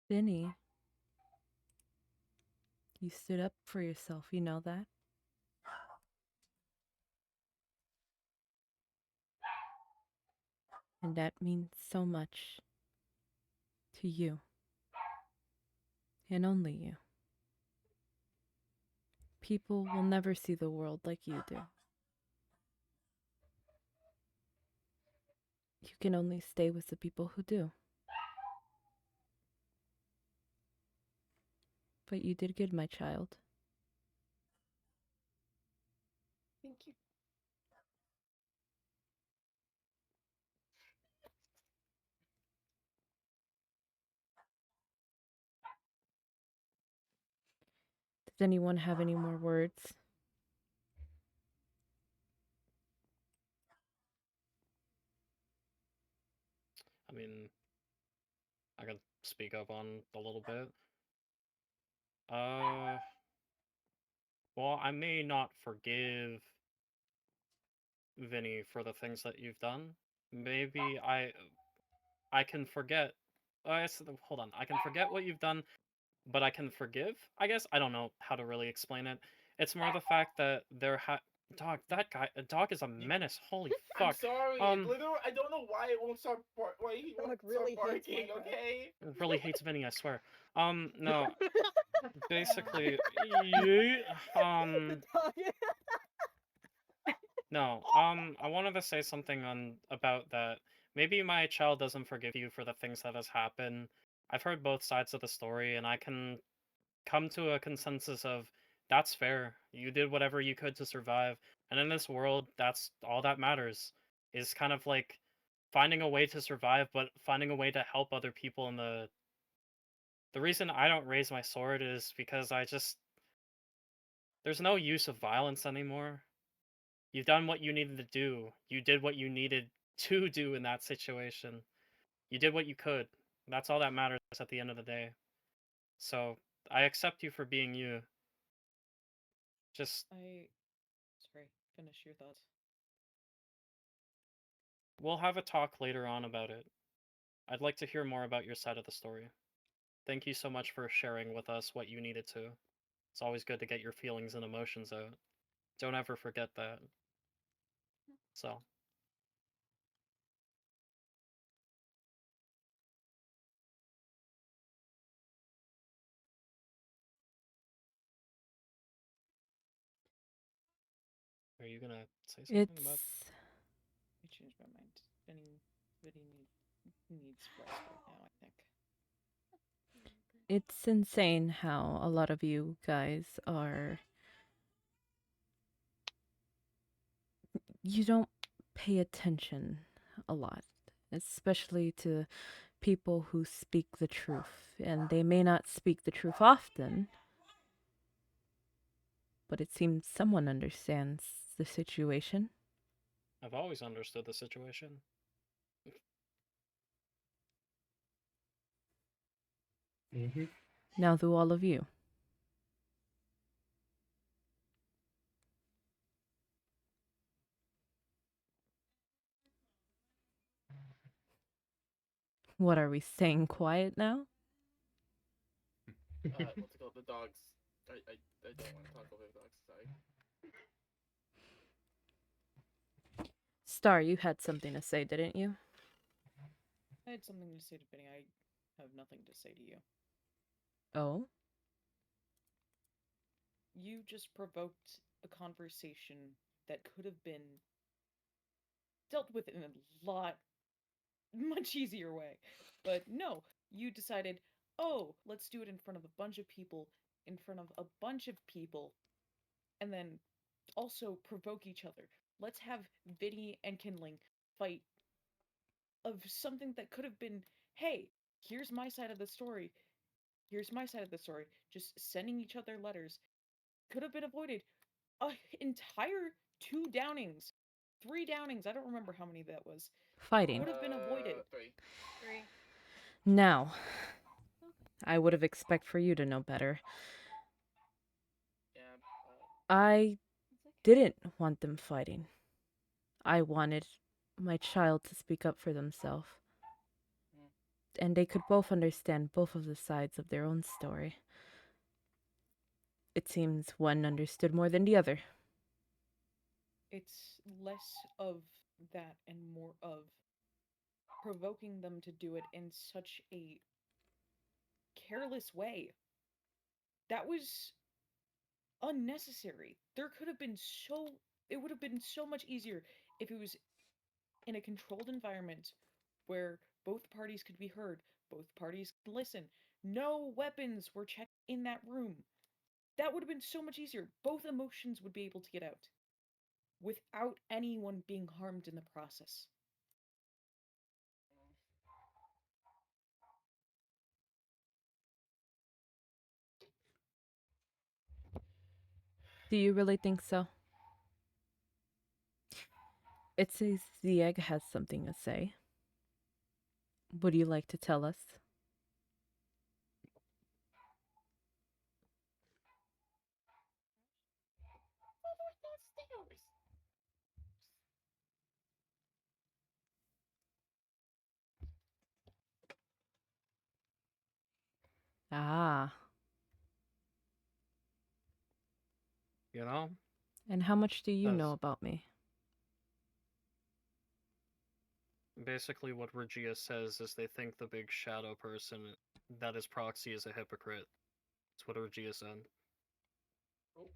Vinny, you stood up for yourself, you know that? And that means so much to you. And only you. People will never see the world like you do. You can only stay with the people who do. But you did good, my child. Thank you. Does anyone have any more words? I mean, I can speak up on a little bit. Well, I may not forgive Vinny for the things that you've done. Maybe I can forget. Hold on. I can forget what you've done, but I can forgive. I guess I don't know how to really explain it. It's more the fact that dog. Dog is a menace. Holy fuck. I'm sorry. Literally, I don't know why it won't stop. Why he won't really stop barking? Okay. Really hates Vinny. I swear. No. Basically, No, I wanted to say something on about that. Maybe my child doesn't forgive you for the things that has happened. I've heard both sides of the story, and I can come to a consensus of that's fair. You did whatever you could to survive, and in this world, that's all that matters. Is kind of like finding a way to survive, but finding a way to help other people. In the reason I don't raise my sword is because there's no use of violence anymore. You've done what you needed to do. You did what you needed to do in that situation. You did what you could. That's all that matters at the end of the day. So, I accept you for being you. Just Sorry, finish your thoughts. we'll have a talk later on about it. I'd like to hear more about your side of the story. Thank you so much for sharing with us what you needed to. It's always good to get your feelings and emotions out. Don't ever forget that. So, are you gonna say something about? I changed my mind. Vinny needs rest right now, I think. It's insane how a lot of you guys are. You don't pay attention a lot, especially to people who speak the truth. And they may not speak the truth often, but it seems someone understands the situation. I've always understood the situation. Mm-hmm. Now, do all of you? What are we staying quiet now? What's it called? The dogs. I don't want to talk over the dogs. Sorry. Star, you had something to say, didn't you? I had something to say to Vinny. I have nothing to say to you. Oh? You just provoked a conversation that could have been dealt with in a much easier way. But no, you decided, oh, let's do it in front of a bunch of people, and then also provoke each other. Let's have Vinny and Kinling fight of something that could have been, hey, here's my side of the story. Here's my side of the story. Just sending each other letters could have been avoided. A entire 2 downings, 3 downings. I don't remember how many that was. Fighting. Would have been avoided. 3. Now, I would have expected for you to know better. Yeah. I didn't want them fighting. I wanted my child to speak up for themselves. And they could both understand both of the sides of their own story. It seems one understood more than the other. It's less of that and more of provoking them to do it in such a careless way. That was unnecessary. There could have been it would have been so much easier if it was in a controlled environment where both parties could be heard, both parties could listen. No weapons were checked in that room. That would have been so much easier. Both emotions would be able to get out without anyone being harmed in the process. Do you really think so? It says the egg has something to say. Would you like to tell us? Ah. You know? And how much do you know about me? Basically, what Regia says is they think the big shadow person that is Proxy is a hypocrite. That's what Regia said. Oh.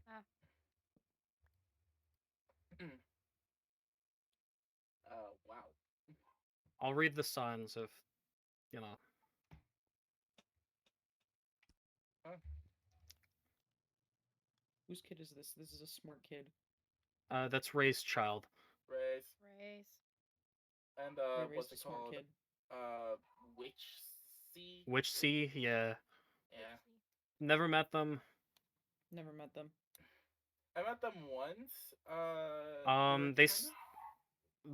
I'll read the signs if, you know. Whose kid is this? This is a smart kid. That's Ray's child. Raise. And Ray what's raised a it smart called? kid. Witch C? Witch C? Yeah. Yeah. Never met them. Never met them. I met them once.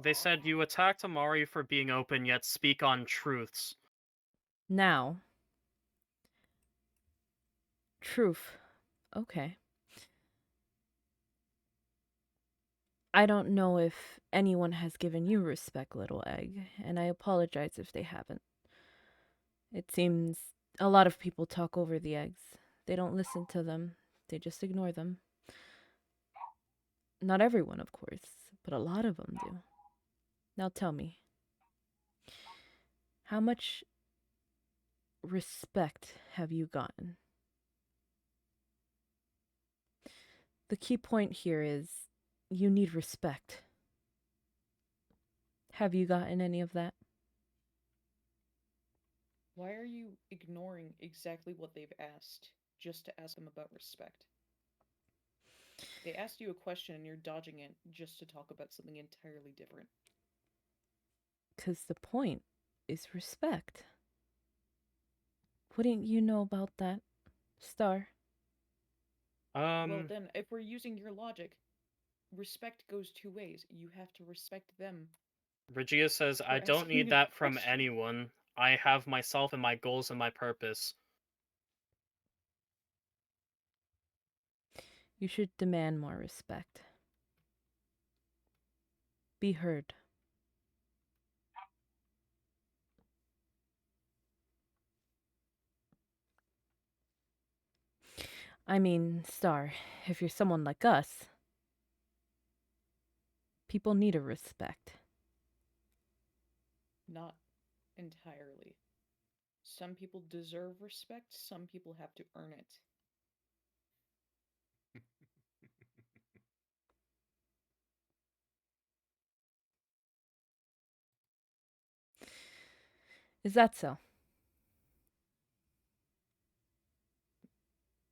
They said you attacked Amari for being open, yet speak on truths. Now. Truth. Okay. I don't know if anyone has given you respect, little egg, and I apologize if they haven't. It seems a lot of people talk over the eggs. They don't listen to them, they just ignore them. Not everyone, of course, but a lot of them do. Now tell me, how much respect have you gotten? The key point here is you need respect. Have you gotten any of that? Why are you ignoring exactly what they've asked just to ask them about respect? They asked you a question and you're dodging it just to talk about something entirely different. 'Cause the point is respect. Wouldn't you know about that, Star? Well then, if we're using your logic, respect goes two ways. You have to respect them. Regia says, I don't need that from anyone. I have myself and my goals and my purpose. You should demand more respect. Be heard. I mean, Star, if you're someone like us, people need a respect. Not entirely. Some people deserve respect, some people have to earn it. Is that so?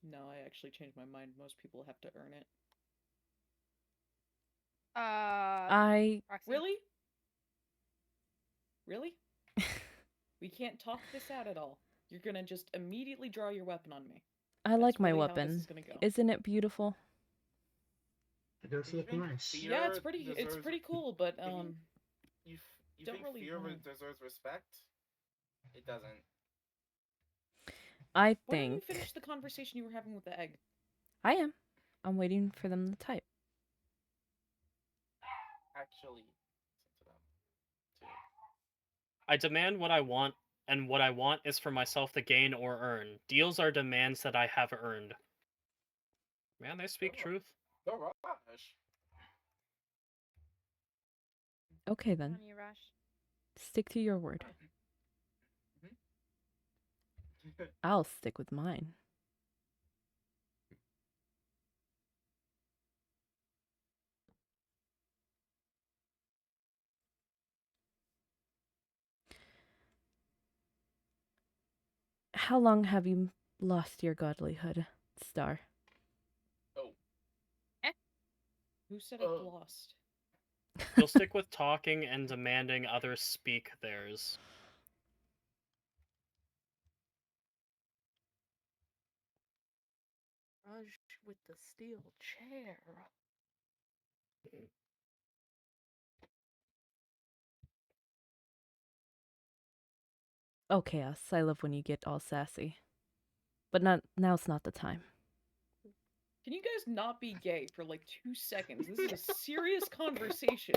No, I actually changed my mind. Most people have to earn it. Really? Really? We can't talk this out at all. You're gonna just immediately draw your weapon on me. I like my really how this weapon. is gonna go. Isn't it beautiful? It does look nice. Yeah, it's pretty cool, but You don't think really fear wanna... deserves respect? It doesn't. I Why don't you think... finish the conversation you were having with the egg? I am. I'm waiting for them to type. Actually, listen to them too. I demand what I want, and what I want is for myself to gain or earn. Deals are demands that I have earned. Man, they speak truth. Rush. Okay then. Stick to your word. I'll stick with mine. How long have you lost your godlyhood, Star? Oh. Who said I've lost? You'll stick with talking and demanding others speak theirs. Rush with the steel chair. Oh, Chaos, I love when you get all sassy. But now's not the time. Can you guys not be gay for like 2 seconds? This is a serious conversation.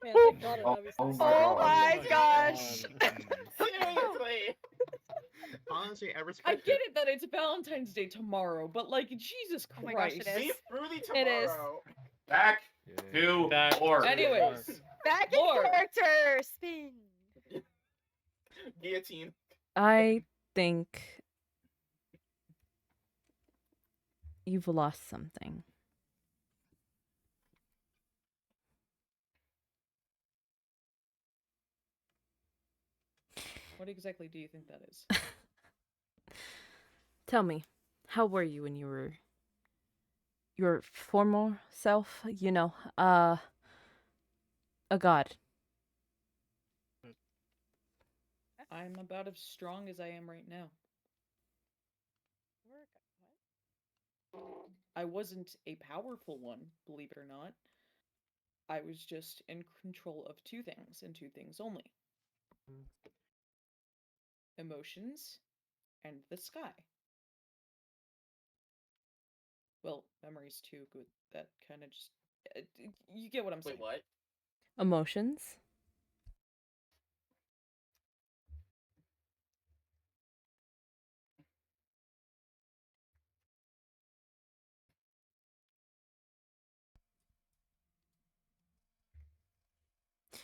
Man, thank God Oh my gosh! Seriously! Honestly, I I respect get it that it's Valentine's Day tomorrow, but like, Jesus Christ. Oh my gosh, it is. Beef Fruity It is. tomorrow. Back to Lord. Anyways, Back in Lord. character! Spin! Guillotine. I think you've lost something. What exactly do you think that is? Tell me, how were you when you were your former self? You know, a god. I'm about as strong as I am right now. I wasn't a powerful one, believe it or not. I was just in control of two things, and two things only: emotions and the sky. Well, memories too. Good. That kind of just. You get what I'm saying. Wait, what? Emotions.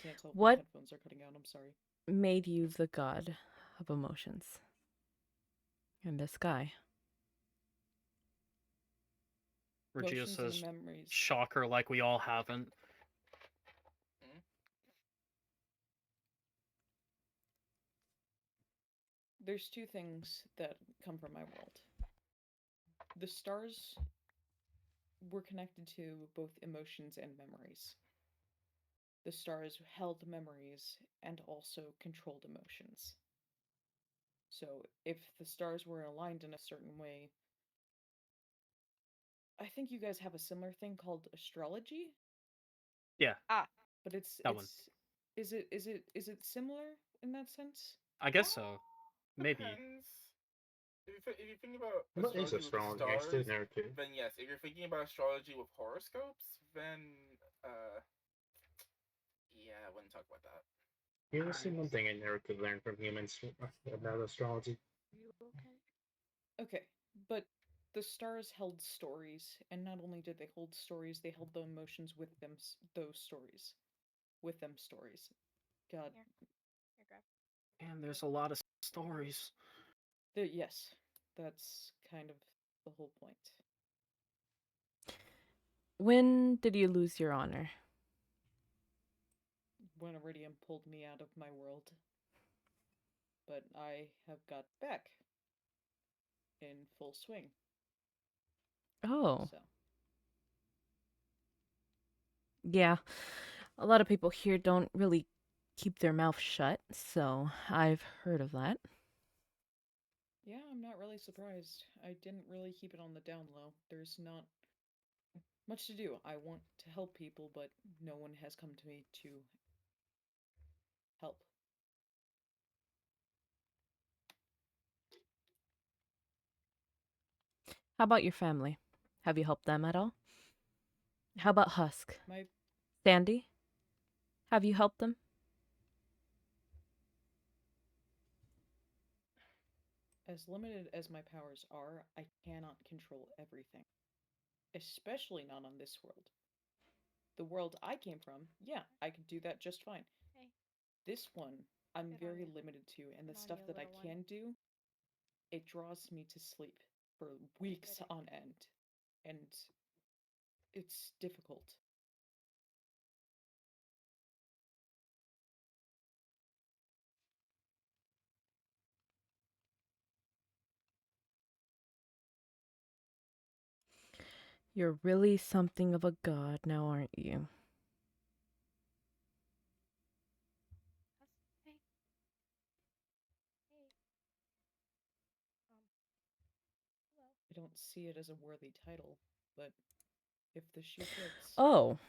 Can't tell if my What headphones are cutting out. I'm sorry. made you the god of emotions in the sky? Regina Emotions and says, memories. shocker, like we all haven't. There's two things that come from my world. The stars were connected to both emotions and memories. The stars held memories and also controlled emotions. So if the stars were aligned in a certain way, I think you guys have a similar thing called astrology. Yeah. But it's that one. Is it similar in that sense? I guess so. Maybe. Depends. If you think about What is astrology with astrology? I still stars, never do. then yes. If you're thinking about astrology with horoscopes, then yeah, I wouldn't talk about that. You know, see one thing I never could learn from humans about astrology. Okay, but the stars held stories, and not only did they hold stories, they held the emotions with them. Those stories, with them stories. God. Here, grab. And there's a lot of stories. Yes, that's kind of the whole point. When did you lose your honor? When Iridium pulled me out of my world. But I have got back in full swing. Oh. So. Yeah. A lot of people here don't really keep their mouth shut, so I've heard of that. Yeah, I'm not really surprised. I didn't really keep it on the down low. There's not much to do. I want to help people, but no one has come to me to help. How about your family? Have you helped them at all? How about Husk? My Sandy? Have you helped them? As limited as my powers are, I cannot control everything. Especially not on this world. The world I came from, yeah, I could do that just fine. Hey. This one, I'm Good very on you. limited to, and the Good on stuff you, that I little one. can do, it draws me to sleep for weeks on end. And it's difficult. You're really something of a god now, aren't you? Hey. Hey. Hello. I don't see it as a worthy title, but if the shoe fits. Oh.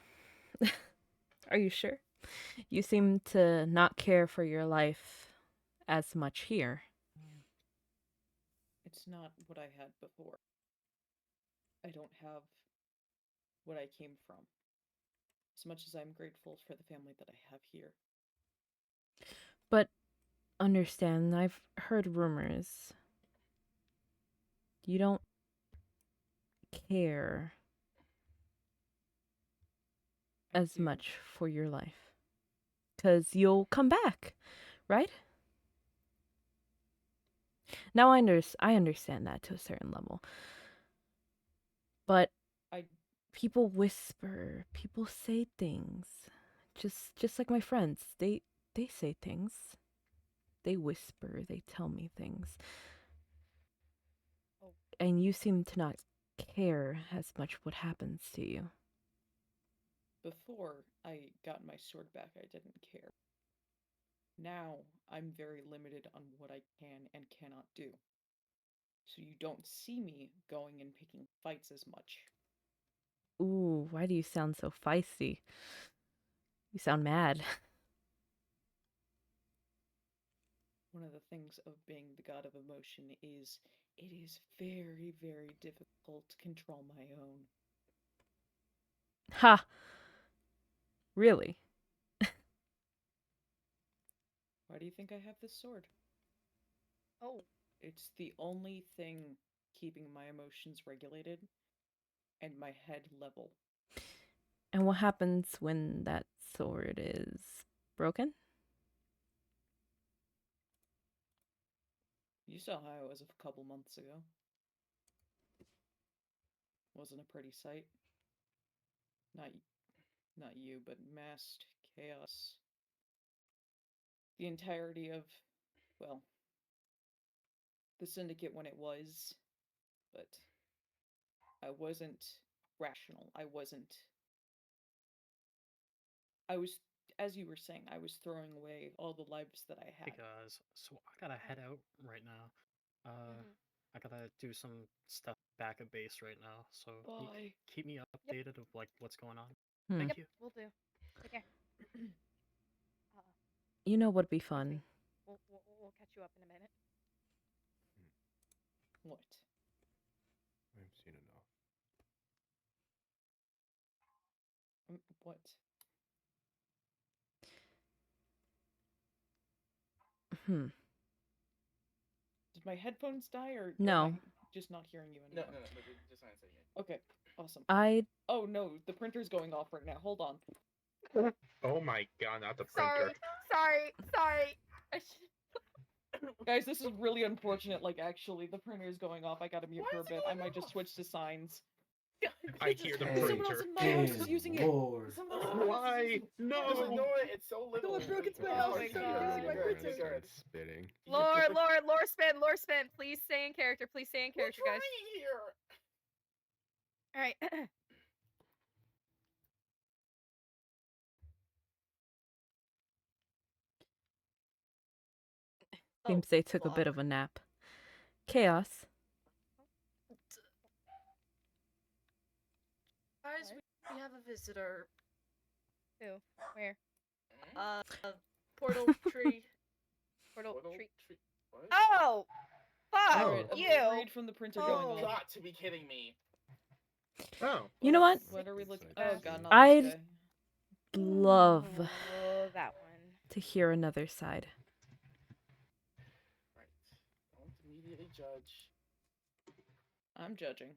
Are you sure? You seem to not care for your life as much here. It's not what I had before. I don't have what I came from. As much as I'm grateful for the family that I have here. But understand, I've heard rumors. You don't care as much for your life. 'Cause you'll come back, right? Now I understand that to a certain level. But people whisper, people say things. Just like my friends. They say things. They whisper, they tell me things. Oh. And you seem to not care as much what happens to you. Before I got my sword back, I didn't care. Now, I'm very limited on what I can and cannot do. So you don't see me going and picking fights as much. Ooh, why do you sound so feisty? You sound mad. One of the things of being the god of emotion is it is very, very difficult to control my own. Ha! Really? Why do you think I have this sword? Oh. It's the only thing keeping my emotions regulated and my head level. And what happens when that sword is broken? You saw how I was a couple months ago. Wasn't a pretty sight. Not you, but masked chaos. The entirety of, well, the syndicate when it was, but I wasn't rational. I was, as you were saying, I was throwing away all the lives that I Hey had. guys, so I gotta head out right now. I gotta do some stuff back at base right now. So can you Bye. keep me updated of like what's going on? Hmm. Thank Yep, you. we'll do. Take care. You know what'd be Excuse fun? me. We'll catch you up in a minute. What? I've seen enough. What? Hmm. Did my headphones die, or No. am I just not hearing you No, anymore? no, we're just not saying it. Okay, awesome. Oh no, the printer's going off right now. Hold on. Oh my god, not the printer. Sorry. Guys, this is really unfortunate. Like, actually, the printer is going off. I gotta mute Why for a is it bit. I going might just off? switch to signs. I hear the Someone else printer. in my house is using it. Lord. Someone else in my house is Why? using it. No! Just ignore it. It's so little. Someone broke into my It's house Oh and my started God. using my You're good, printer. you're good. Spitting. Lore spin. Please stay in character. Please stay in We're character, guys. trying here. All right. Seems they took a bit of a nap. Chaos. Guys, we have a visitor. Who? Where? Portal tree. Portal Portal tree. What? Oh! Fuck Alright, you! read from the printer going You've on. got to be kidding me. Oh. You know what? What are we looking? Oh god, not I'd this guy. love Oh, that one. to hear another side. Right. Don't immediately judge. I'm judging.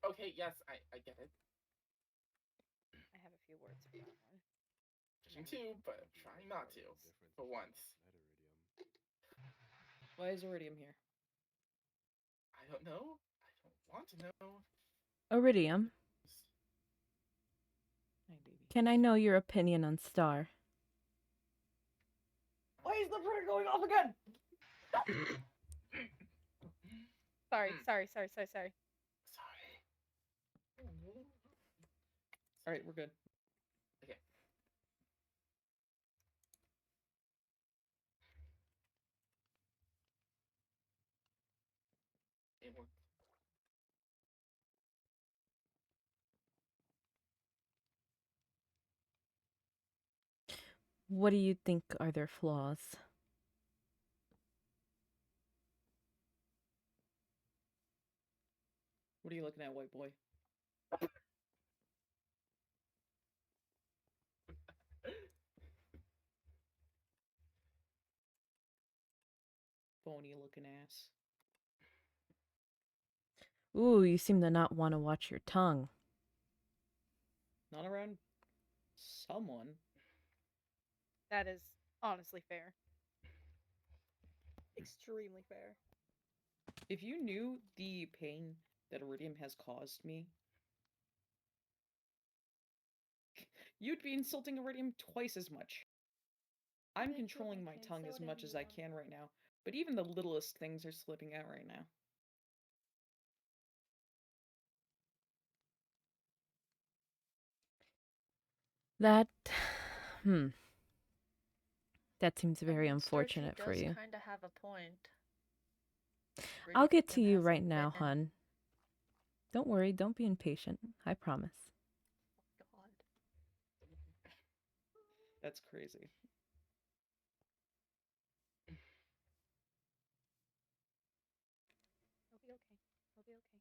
Okay, yes, I get it. I have a few words for that one. Judging too, but I'm trying not to. For once. Why is Iridium here? I don't know. I don't want to know. Iridium, Hi, baby. can I know your opinion on Star? Why is the printer going off again? Sorry. Sorry. Alright, we're good. Okay. It worked. What do you think are their flaws? What are you looking at, white boy? Phony looking ass. Ooh, you seem to not want to watch your tongue. Not around someone. That is honestly fair. Extremely fair. If you knew the pain that Iridium has caused me, you'd be insulting Iridium twice as much. I'm controlling my tongue as much as I can right now, but even the littlest things are slipping out right now. That, that seems I very mean, Star, she unfortunate for does you. kind of have a point. I'll get to Grieving you right hasn't now, been. hun. Don't worry, don't be impatient. I promise. God. That's crazy. I'll be okay. I'll be okay.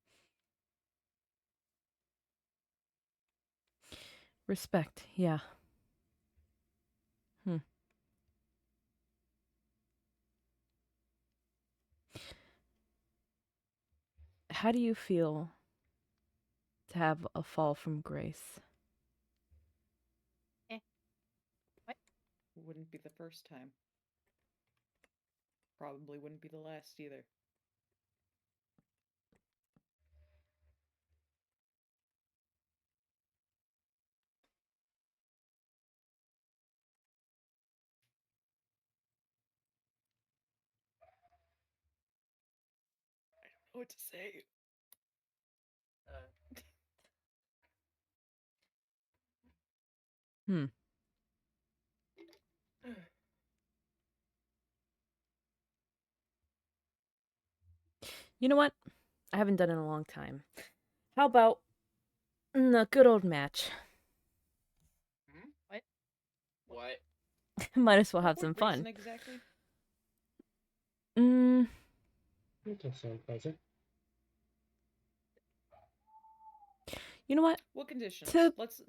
Respect, yeah. How do you feel to have a fall from grace? What? Wouldn't be the first time. Probably wouldn't be the last either. I don't know what to say. You know what? I haven't done it in a long time. How about a good old match? What? What? Might as well have What some reason fun. exactly? That sounds pleasant. You know what? What conditions? To Let's.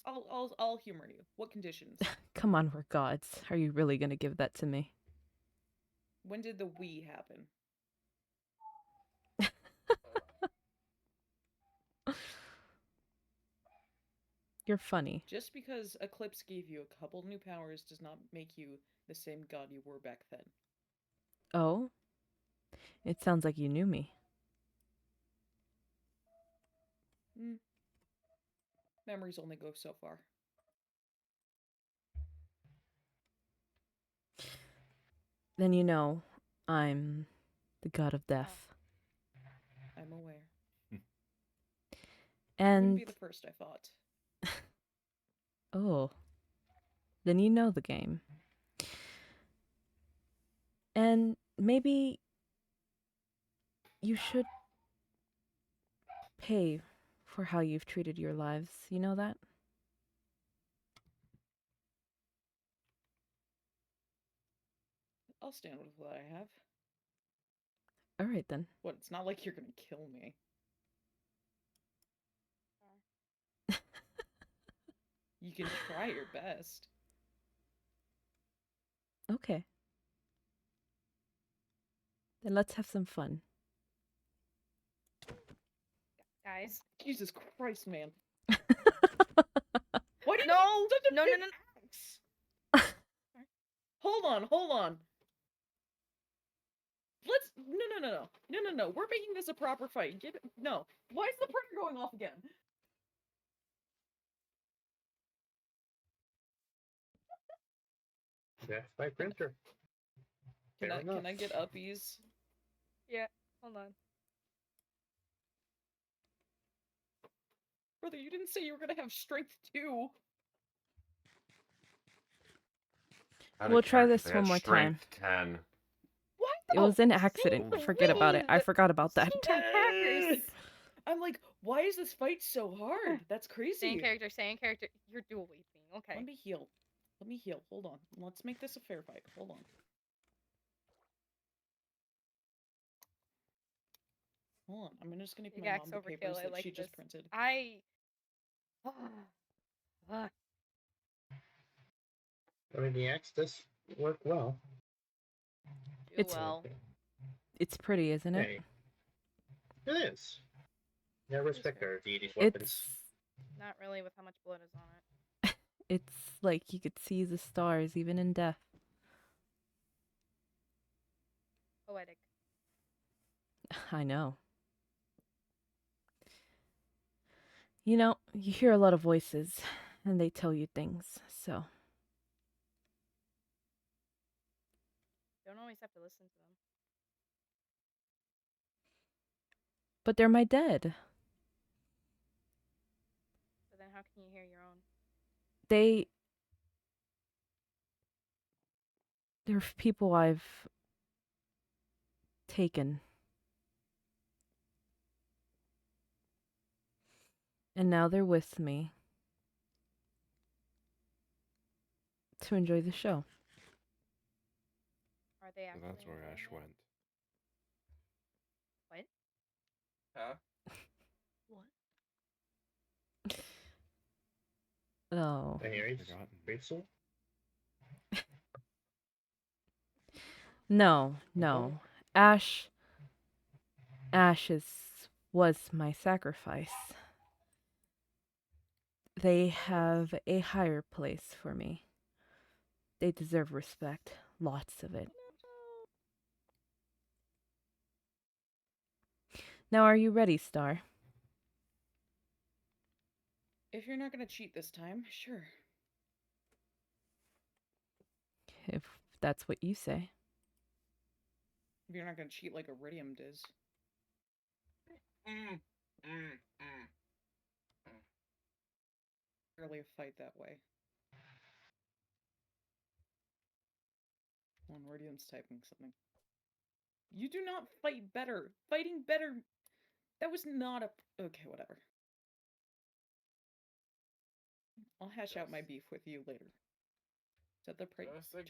I'll humor you. What conditions? come on, we're gods. Are you really gonna give that to me? When did the we happen? You're funny. Just because Eclipse gave you a couple new powers does not make you the same god you were back then. Oh? It sounds like you knew me. Memories only go so far. Then you know I'm the god of death. I'm aware. And wouldn't be the first, I thought. Oh. Then you know the game. And maybe you should pay for how you've treated your lives. You know that? I'll stand with what I have. All right, then. What, it's not like you're gonna kill me. You can try your best. Okay. Then let's have some fun. Guys. Jesus Christ, man. What? Why No! such a No, big no, no, axe? Hold on. Let's no. We're making this a proper fight. No. Why is the printer going off again? That's my printer. Can I get uppies? Yeah, hold on. Brother, you didn't say you were gonna have strength too. We'll try this one more time. 10. What? It was an accident. Forget about it. I forgot about that. I'm like, why is this fight so hard? That's crazy. Same character. You're dual weeping. Okay. Let me heal. Hold on. Let's make this a fair fight. Hold on. I'm just gonna Big my axe mom the papers overkill. I that like she this. just printed. I mean, the axe does work well. It's pretty, isn't it? Hey. It is. Yeah, respect our deity's weapons. Not really with how much blood is on it. It's like you could see the stars even in death. Poetic. I know. You know, you hear a lot of voices, and they tell you things, so always have to listen to them. But they're my dead. So then how can you hear your own? They're people I've taken. And now they're with me to enjoy the show. Are they So actually that's where enjoying Ash it? went. What? Huh? What? Oh. Anyways, Forgotten. Rachel? No. Ash was my sacrifice. They have a higher place for me. They deserve respect. Lots of it. Now, are you ready, Star? If you're not gonna cheat this time, sure. If that's what you say. If you're not gonna cheat like Iridium does. Rarely a fight that way. One Iridium's typing something. You do not fight better. Fighting better. That was not a. Okay, whatever. I'll hash out my beef with you later. Is that the right terms?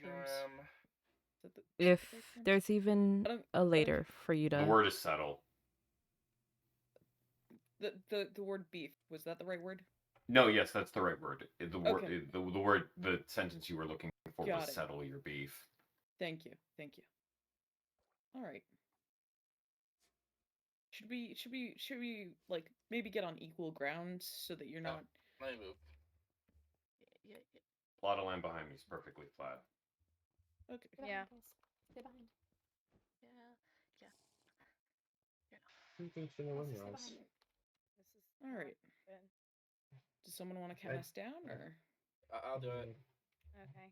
If there's even a later for you to. The word is settle. The word beef, was that the right word? No, yes, that's the right word. The word, Okay. the sentence you were looking for Got was it. settle your beef. Thank you. All right. Should we like maybe get on equal ground so that you're not? Let me move. Yeah. Plot of land behind me is perfectly flat. Okay. Yeah. Stay behind. Yeah. Who thinks in the Stay windmills? behind me. This is All right. good. Does someone want to count us down or? I'll do it. Okay.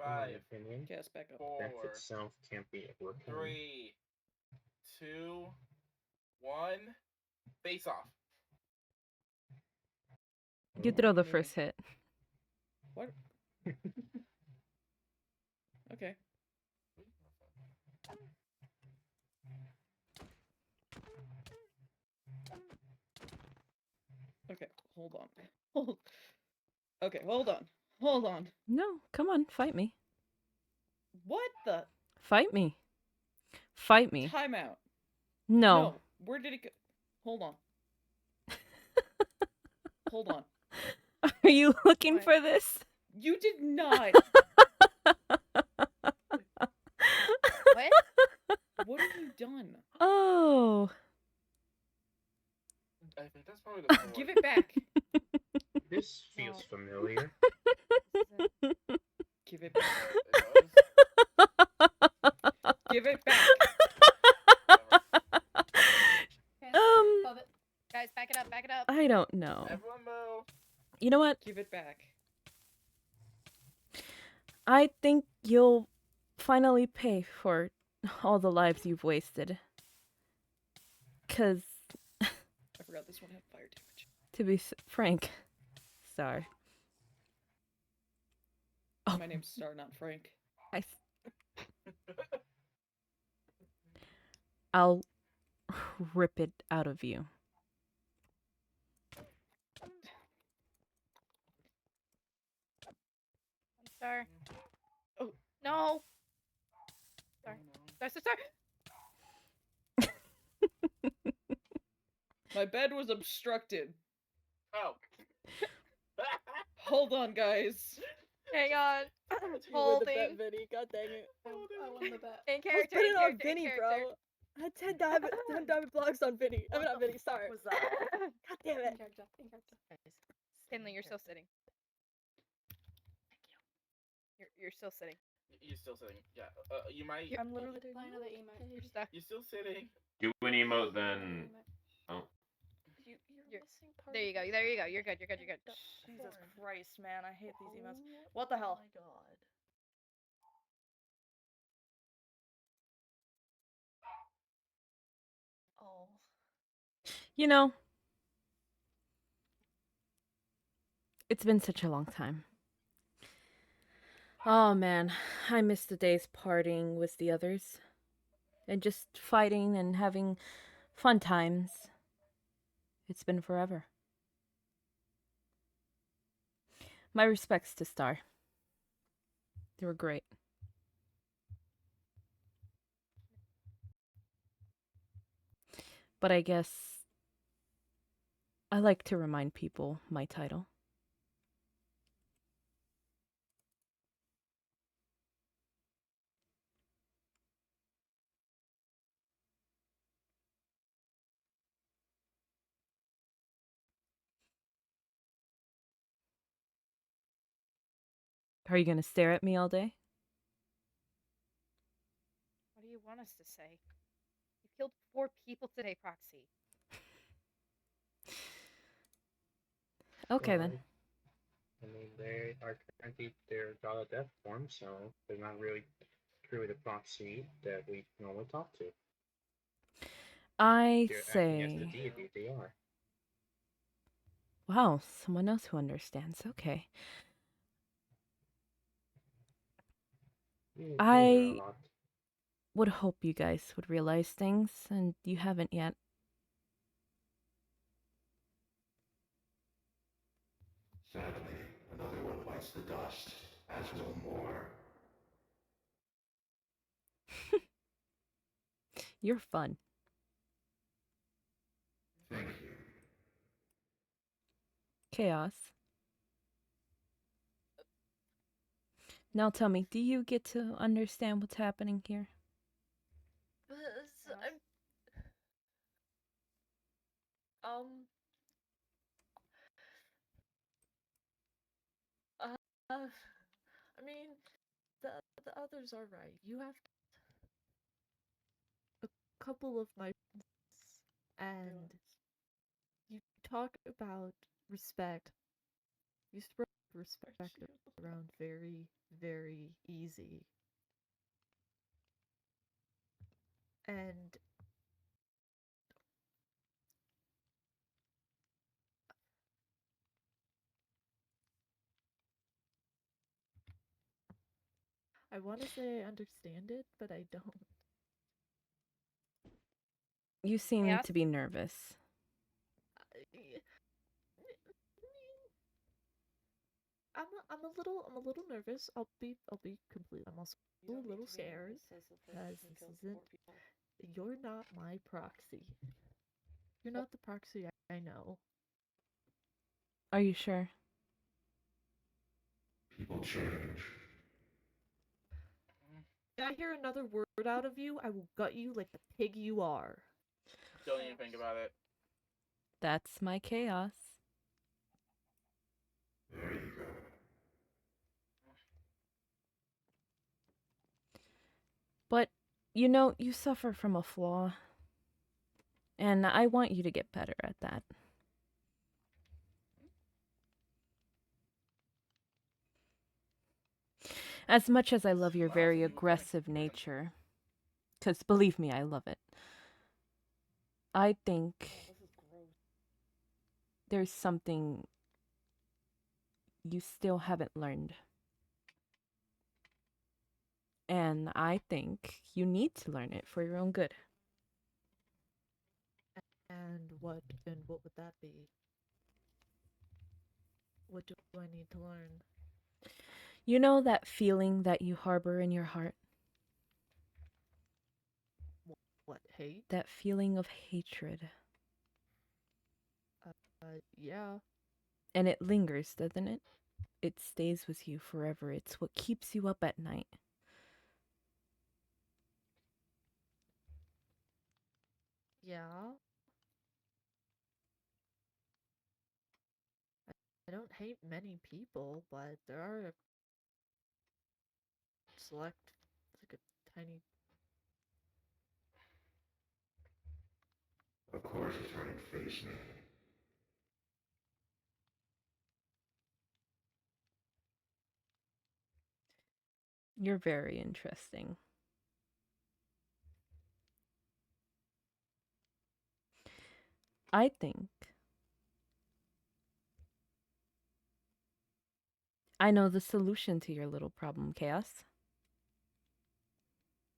In my 5, opinion, Guess back up. 4, death itself can't be a work. 3, 2, 1. Face off. You throw the first hit. What? Okay. Okay, hold on. Okay, hold on. No, come on, fight me. What the? Fight me. Fight me. Time out. No. Where did it go? Hold on. Hold on. Are you looking for this? You did not. What? What have you done? Oh. I think that's probably the Give it back. This feels familiar. Give it back. It does. Give it back. Above it. Guys, back it up. I don't know. Everyone move. You know what? Give it back. I think you'll finally pay for all the lives you've wasted. 'Cause I forgot this one had fire damage. to be frank, Star. Oh. My name's Star, not Frank. I'll rip it out of you. Star. Oh no. Star. My bed was obstructed. Oh. Hold on, guys. Hang on. You win the Holding. bet, Vinny. God dang it. I won the bet. In I was character. betting In on character. Vinny, in bro. character. I had 10 diamond blocks on Vinny. I mean, not Vinny, sorry. Was that? God damn In it. character. Finley, you're still sitting. You're still sitting. You're still sitting. Yeah. You might. I'm literally playing another emote. You're stuck. You're still sitting. Do an emote then. Oh. You're missing part. There you go. You're good. Jesus Christ, man, I hate these emotes. What the hell? Oh my god. You know, it's been such a long time. Oh man, I miss the days partying with the others and just fighting and having fun times. It's been forever. My respects to Star. They were great. But I guess I like to remind people my title. Are you going to stare at me all day? What do you want us to say? You killed 4 people today, Proxy. Okay, Well, then. I mean, they are currently their god of death form, so they're not really truly the proxy that we normally talk to. I They're acting as the say. deity they are. Wow, someone else who understands. Okay. You hear a I lot. would hope you guys would realize things, and you haven't yet. Sadly, another one bites the dust, as will more. You're fun. Thank you. Chaos. Now tell me, do you get to understand what's happening here? But um uh, I mean the others are right. You have a couple of my friends, and you talk about respect. You spread respect around very, very easy. And I want to say I understand it, but I don't. You seem Chaos? to be nervous. I'm a little nervous. I'll be complete. I'm also a little scared because this isn't. You're not my proxy. You're not the proxy I know. Are you sure? People change. If I hear another word out of you, I will gut you like the pig you are. Don't even think about it. That's my chaos. There you go. But, you know, you suffer from a flaw. And I want you to get better at that. As much as I love your very aggressive nature, because believe me, I love it, I think there's something you still haven't learned. And I think you need to learn it for your own good. And what would that be? What do I need to learn? You know that feeling that you harbor in your heart? What, hate? That feeling of hatred. Yeah. And it lingers, doesn't it? It stays with you forever. It's what keeps you up at night. Yeah. I don't hate many people, but there are a select, like a tiny. Of course, it's ready to face me. You're very interesting. I think I know the solution to your little problem, Chaos.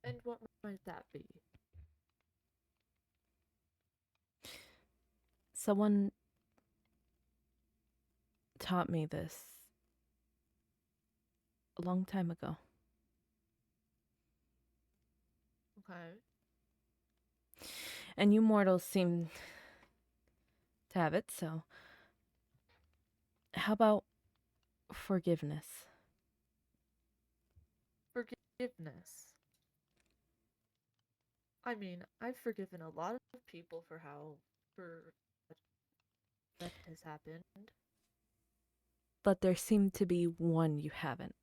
And what might that be? Someone taught me this a long time ago. Okay. And you mortals seem to have it, so how about forgiveness? Forgiveness. I mean, I've forgiven a lot of people for what that has happened. But there seemed to be one you haven't.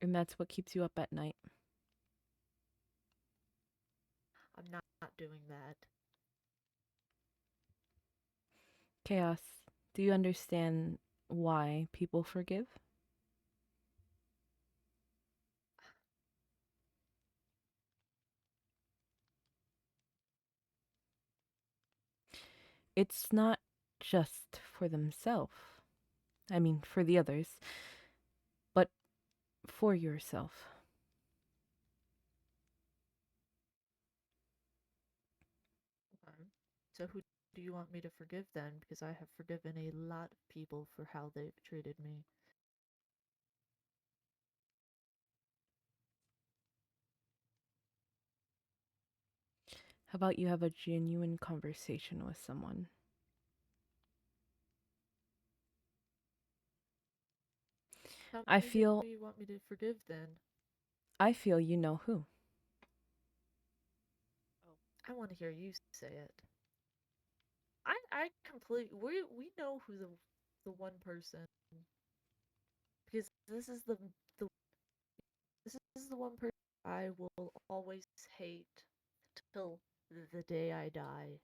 And that's what keeps you up at night. I'm not doing that. Chaos, do you understand why people forgive? It's not just for themselves. I mean, for the others, but for yourself. Okay. So who do you want me to forgive then? Because I have forgiven a lot of people for how they've treated me. How about you have a genuine conversation with someone? How I many feel do you want me to forgive then? you know who. Oh, I want to hear you say it. I completely we know who the one person, because the this is the one person I will always hate till the day I die.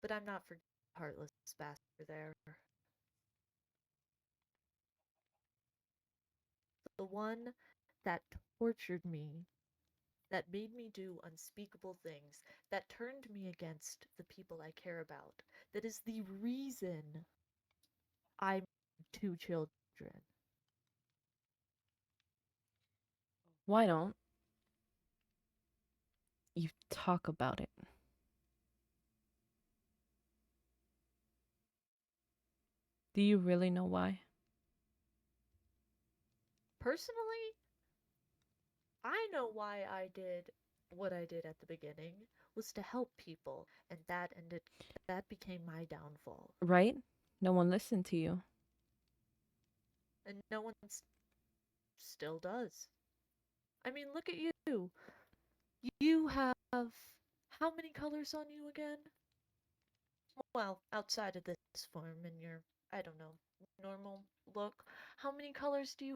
But I'm not for heartless bastard there. The one that tortured me, that made me do unspeakable things, that turned me against the people I care about, that is the reason I'm 2 children. Why don't you talk about it? Do you really know why? Personally, I know why I did what I did at the beginning was to help people, and that became my downfall. Right? No one listened to you. And no one still does. I mean, look at you. You have how many colors on you again? Well, outside of this form and your, I don't know, normal look, how many colors do you?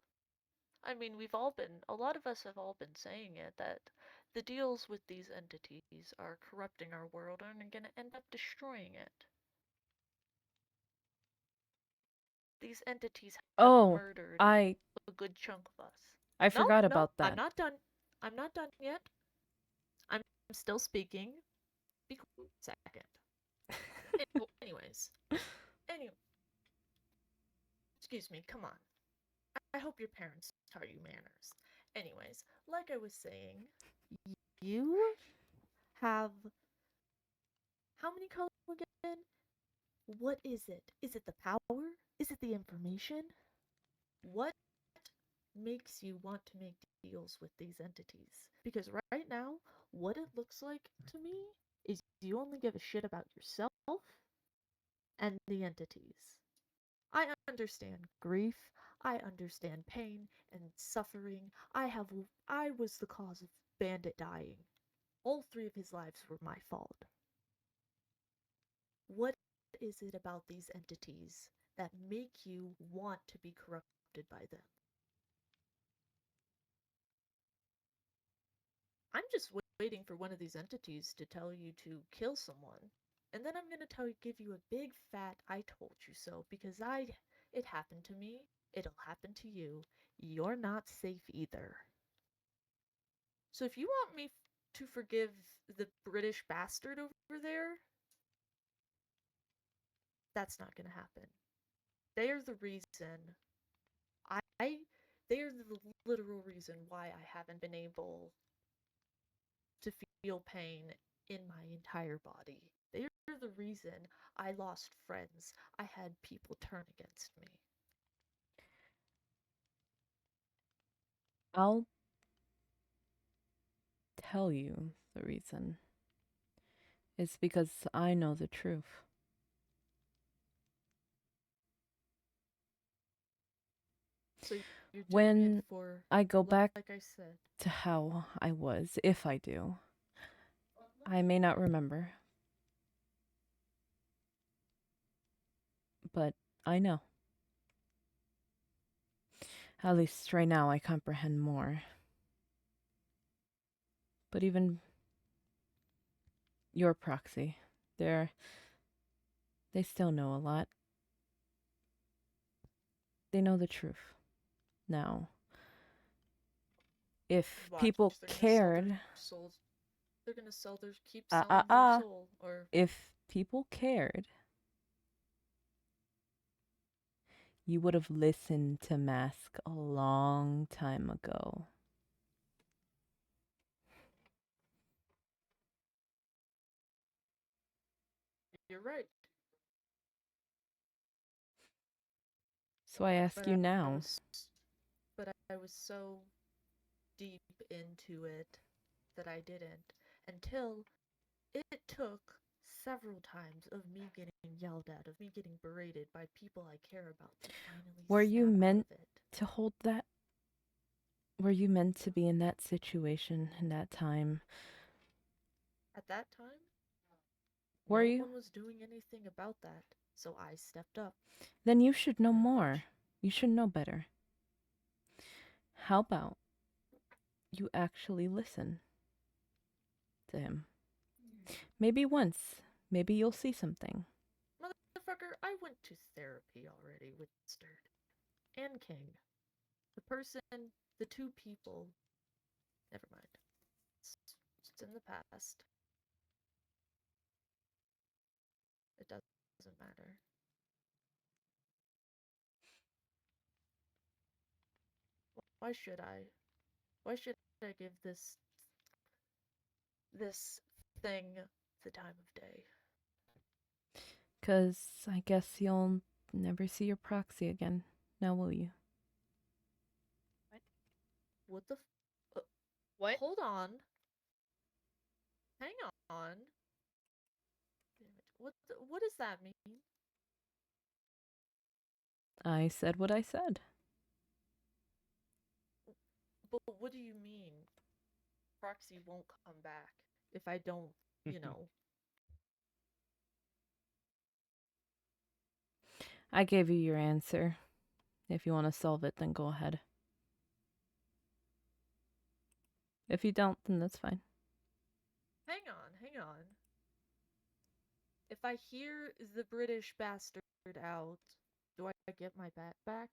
I mean, a lot of us have all been saying it, that the deals with these entities are corrupting our world and are going to end up destroying it. These entities have Oh, murdered I a good chunk of us. No, forgot no, about I'm that. not done. I'm not done yet. I'm still speaking. Be quiet a second. Anyways, anyway, excuse me. Come on. I hope your parents taught you manners. Anyways, like I was saying, you have how many colors again? What is it? Is it the power? Is it the information? What makes you want to make deals with these entities? Because right now, what it looks like to me is you only give a shit about yourself and the entities. I understand grief, I understand pain and suffering. I was the cause of Bandit dying. All 3 of his lives were my fault. What is it about these entities that make you want to be corrupted by them? I'm just waiting for one of these entities to tell you to kill someone. And then I'm gonna give you a big fat I told you so, because it happened to me, it'll happen to you. You're not safe either. So if you want me to forgive the British bastard over there, that's not gonna happen. They are the reason they are the literal reason why I haven't been able to feel pain in my entire body. They are the reason I lost friends. I had people turn against me. I'll tell you the reason. It's because I know the truth. So you're doing When it for, I go back like I said, to how I was, if I do, I may not remember. But I know. At least right now I comprehend more. But even your proxy, they still know a lot. They know the truth. Now, if watch, people they're gonna cared, sell their souls. They're gonna keep selling their soul, or if people cared, you would have listened to Mask a long time ago. you're right. So I ask you now. But I was so deep into it that I didn't until it took several times of me getting yelled at, of me getting berated by people I care about to finally Were you snap out meant of it. to hold that? Were you meant to be in that situation in that time? At that time, Were no you? one was doing anything about that, so I stepped up. Then you should know more. You should know better. How about you actually listen to him? Maybe once. Maybe you'll see something. Motherfucker, I went to therapy already with Sturt and King. The person, the two people. Never mind. It's in the past. It doesn't matter. Why should I? Why should I give this thing the time of day? 'Cause I guess you'll never see your proxy again. Now will you? What the What? Hold on. Hang on. Damn it. What does that mean? I said what I said. But what do you mean? Proxy won't come back if I don't, you know. I gave you your answer. If you want to solve it, then go ahead. If you don't, then that's fine. Hang on. If I hear the British bastard out, do I get my bat back?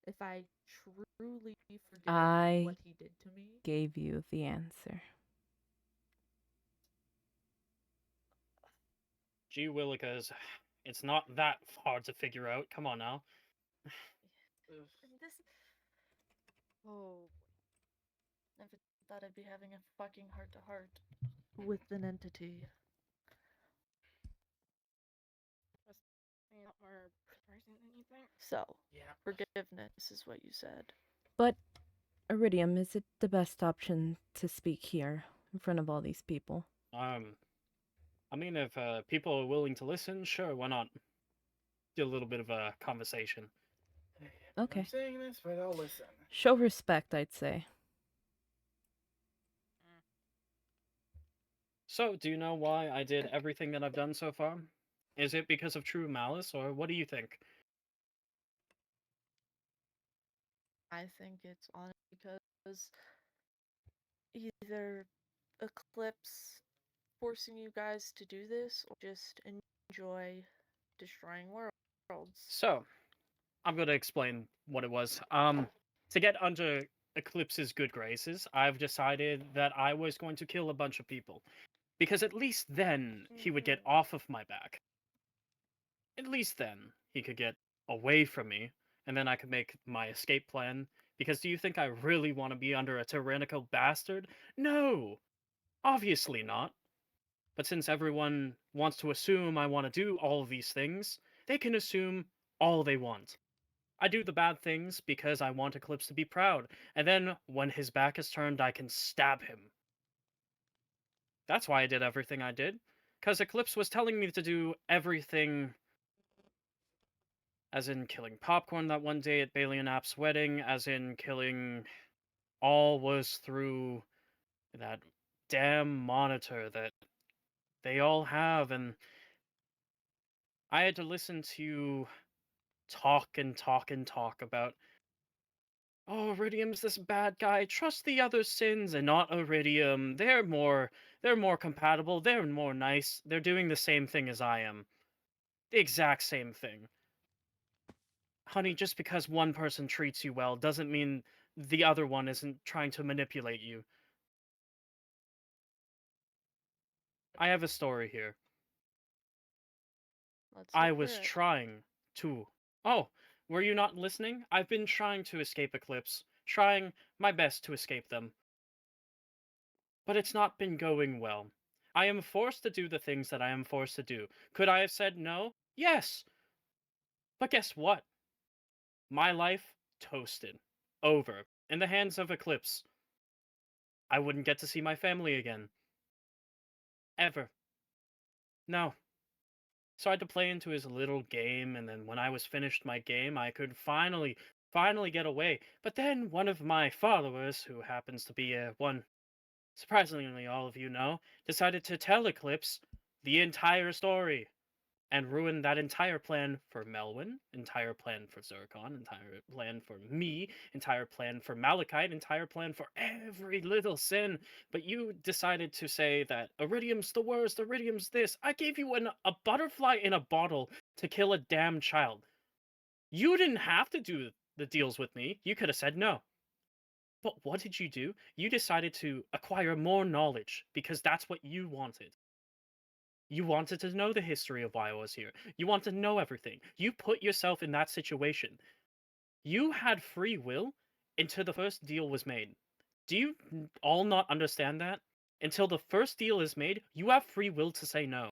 If I truly forgive what he did to me? Gave you the answer. Gee Willikers, it's not that hard to figure out. Come on now. This. Oh. Never thought I'd be having a fucking heart to heart with an entity. Not more surprising than you think. So, forgiveness is what you said. But, Iridium, is it the best option to speak here in front of all these people? I mean, if people are willing to listen, sure, why not? Do a little bit of a conversation. Okay. I'm saying this, but I'll listen. Show respect, I'd say. So, do you know why I did everything that I've done so far? Is it because of true malice, or what do you think? I think it's on because either Eclipse forcing you guys to do this, or just enjoy destroying worlds. So, I'm going to explain what it was. To get under Eclipse's good graces, I've decided that I was going to kill a bunch of people. Because at least then he would get off of my back. At least then he could get away from me, and then I could make my escape plan. Because do you think I really want to be under a tyrannical bastard? No! Obviously not. But since everyone wants to assume I want to do all of these things, they can assume all they want. I do the bad things because I want Eclipse to be proud, and then when his back is turned, I can stab him. That's why I did everything I did, because Eclipse was telling me to do everything, as in killing Popcorn that one day at Bailey and App's wedding, as in killing all was through that damn monitor that they all have, and I had to listen to talk and talk and talk about, oh, Iridium's this bad guy, trust the other sins, and not Iridium, they're more compatible, they're more nice, they're doing the same thing as I am. The exact same thing. Honey, just because one person treats you well doesn't mean the other one isn't trying to manipulate you. I have a story here. I was trying to... Oh, were you not listening? I've been trying to escape Eclipse. Trying my best to escape them. But it's not been going well. I am forced to do the things that I am forced to do. Could I have said no? Yes! But guess what? My life toasted. Over. In the hands of Eclipse. I wouldn't get to see my family again. Ever. No. So I had to play into his little game, and then when I was finished my game, I could finally get away. But then one of my followers, who happens to be one surprisingly all of you know, decided to tell Eclipse the entire story. And ruin that entire plan for Melwin, entire plan for Zircon, entire plan for me, entire plan for Malachite, entire plan for every little sin. But you decided to say that Iridium's the worst, Iridium's this. I gave you a butterfly in a bottle to kill a damn child. You didn't have to do the deals with me. You could have said no. But what did you do? You decided to acquire more knowledge because that's what you wanted. You wanted to know the history of why I was here. You want to know everything. You put yourself in that situation. You had free will until the first deal was made. Do you all not understand that? Until the first deal is made, you have free will to say no.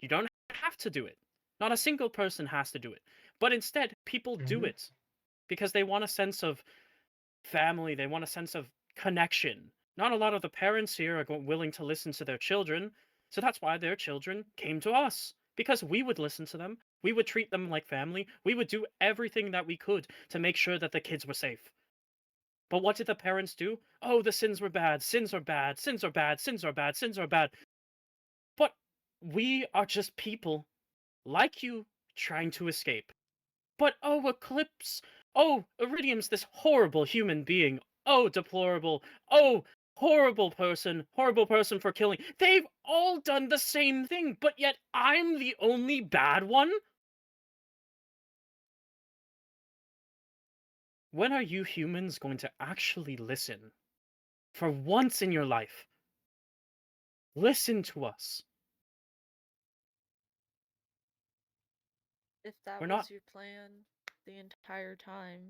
You don't have to do it. Not a single person has to do it. But instead, people do it. Because they want a sense of family, they want a sense of connection. Not a lot of the parents here are willing to listen to their children. So that's why their children came to us. Because we would listen to them. We would treat them like family. We would do everything that we could to make sure that the kids were safe. But what did the parents do? Oh, the sins were bad. Sins are bad. Sins are bad. Sins are bad. Sins are bad. But we are just people like you trying to escape. But oh, Eclipse. Oh, Iridium's this horrible human being. Oh, deplorable. Oh, horrible person for killing. They've all done the same thing, but yet I'm the only bad one? When are you humans going to actually listen? For once in your life. Listen to us. If that We're was not... your plan the entire time,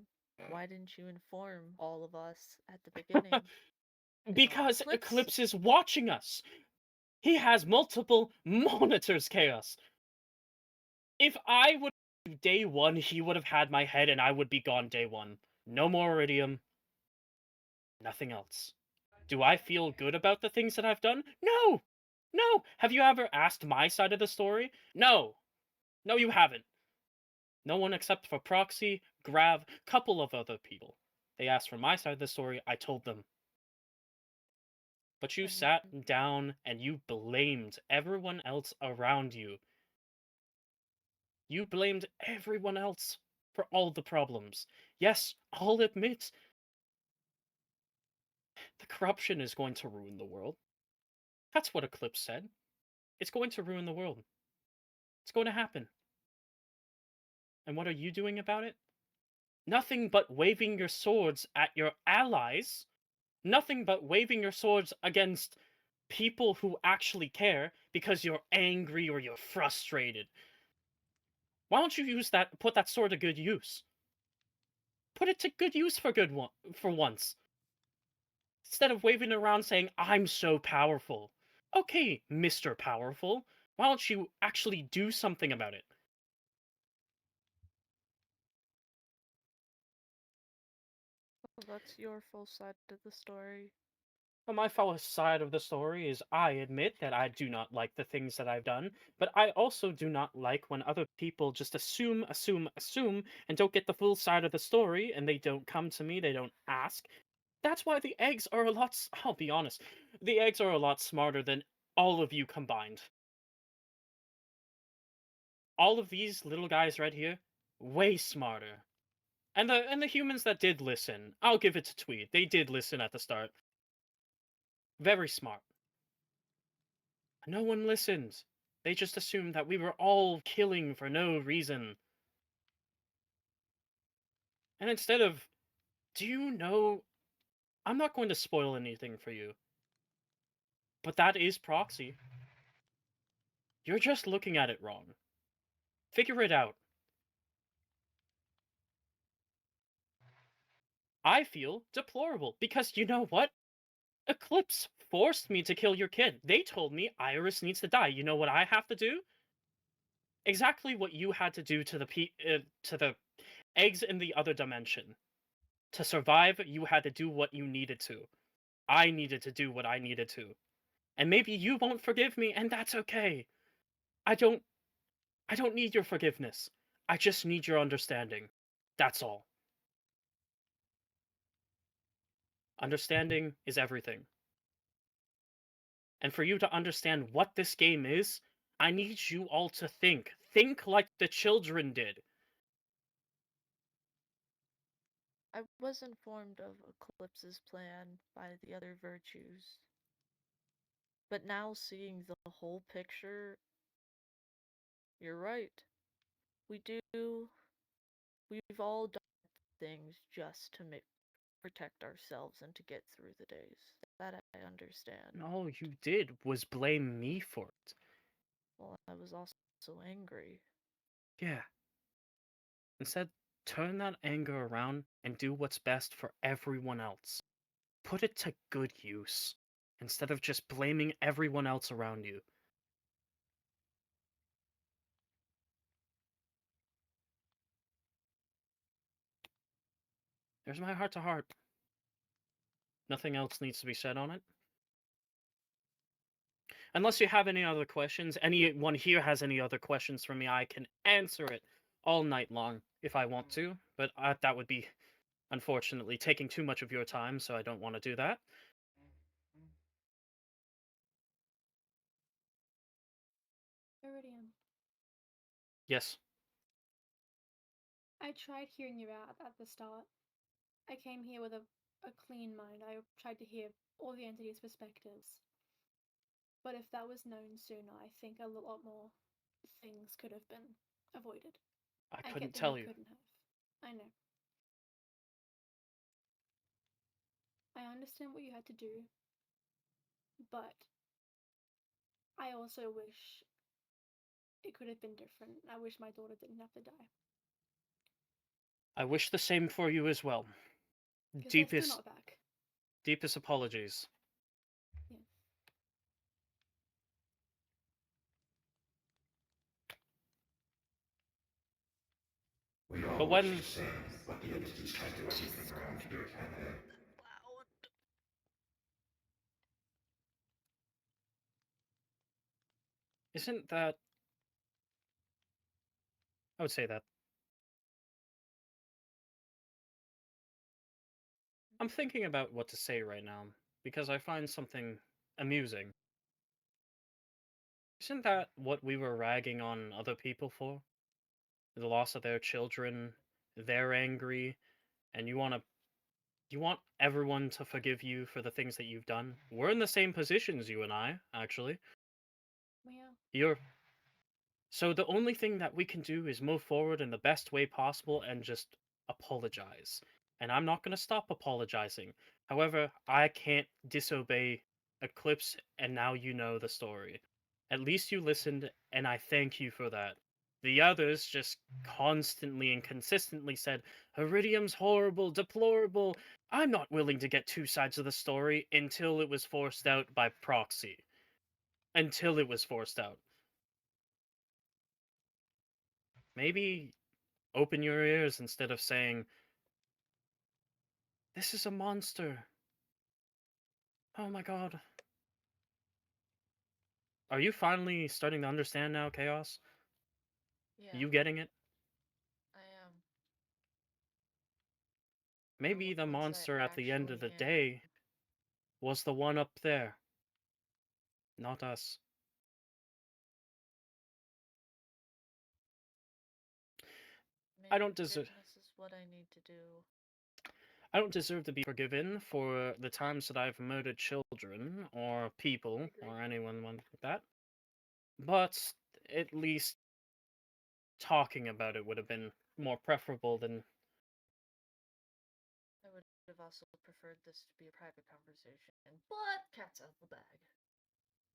why didn't you inform all of us at the beginning? Because Eclipse is watching us. He has multiple monitors, Chaos. If I would do day one, he would have had my head and I would be gone day one. No more Iridium. Nothing else. Do I feel good about the things that I've done? No! No! Have you ever asked my side of the story? No! No, you haven't. No one except for Proxy, Grav, couple of other people. They asked for my side of the story, I told them. But you sat down and you blamed everyone else around you. You blamed everyone else for all the problems. Yes, I'll admit, the corruption is going to ruin the world. That's what Eclipse said. It's going to ruin the world. It's going to happen. And what are you doing about it? Nothing but waving your swords at your allies. Nothing but waving your swords against people who actually care because you're angry or you're frustrated. Why don't you put that sword to good use? Put it to good use for once. Instead of waving it around saying, I'm so powerful. Okay, Mr. Powerful, why don't you actually do something about it? Well, that's your full side of the story. Well, my fellow side of the story is I admit that I do not like the things that I've done, but I also do not like when other people just assume, and don't get the full side of the story, and they don't come to me, they don't ask. That's why the eggs are I'll be honest, the eggs are a lot smarter than all of you combined. All of these little guys right here, way smarter. And the humans that did listen, I'll give it to Tweed. They did listen at the start. Very smart. No one listened. They just assumed that we were all killing for no reason. And instead of, do you know, I'm not going to spoil anything for you, but that is proxy. You're just looking at it wrong. Figure it out. I feel deplorable because you know what? Eclipse forced me to kill your kid. They told me Iris needs to die. You know what I have to do? Exactly what you had to do to the eggs in the other dimension. To survive, you had to do what you needed to. I needed to do what I needed to. And maybe you won't forgive me, and that's okay. I don't need your forgiveness. I just need your understanding. That's all. Understanding is everything. And for you to understand what this game is, I need you all to think. Think like the children did. I was informed of Eclipse's plan by the other virtues. But now seeing the whole picture, you're right. We've all done things just to protect ourselves and to get through the days. That I understand. And all you did was blame me for it. Well, I was also angry. Yeah. Instead, turn that anger around and do what's best for everyone else. Put it to good use, instead of just blaming everyone else around you. There's my heart to heart. Nothing else needs to be said on it. Unless you have any other questions, anyone here has any other questions for me, I can answer it all night long if I want to, but that would be, unfortunately, taking too much of your time, so I don't want to do that. Iridium. Yes. I tried hearing you out at the start. I came here with a clean mind. I tried to hear all the entities' perspectives. But if that was known sooner, I think a lot more things could have been avoided. I get couldn't that tell you. couldn't have. I know. I understand what you had to do, but I also wish it could have been different. I wish my daughter didn't have to die. I wish the same for you as well. Because they're still not back. Deepest apologies. Yeah. We all But wish when the same, but the entities can't do anything around here, can they? Isn't that... I would say that. I'm thinking about what to say right now, because I find something amusing. Isn't that what we were ragging on other people for? The loss of their children, they're angry, and you want everyone to forgive you for the things that you've done? We're in the same positions, you and I, actually. Yeah. So the only thing that we can do is move forward in the best way possible and just apologize. And I'm not going to stop apologizing. However, I can't disobey Eclipse, and now you know the story. At least you listened, and I thank you for that. The others just constantly and consistently said, Iridium's horrible, deplorable. I'm not willing to get two sides of the story until it was forced out by proxy. Until it was forced out. Maybe open your ears instead of saying, this is a monster. Oh my god. Are you finally starting to understand now, Chaos? Yeah, You getting it? I am. Maybe the Once I monster at the end of the actually am. day was the one up there, not us. I don't deserve. Forgiveness is what I need to do. I don't deserve to be forgiven for the times that I've murdered children or people or anyone like that. But at least talking about it would have been more preferable than. I would have also preferred this to be a private conversation, but cat's out of the bag.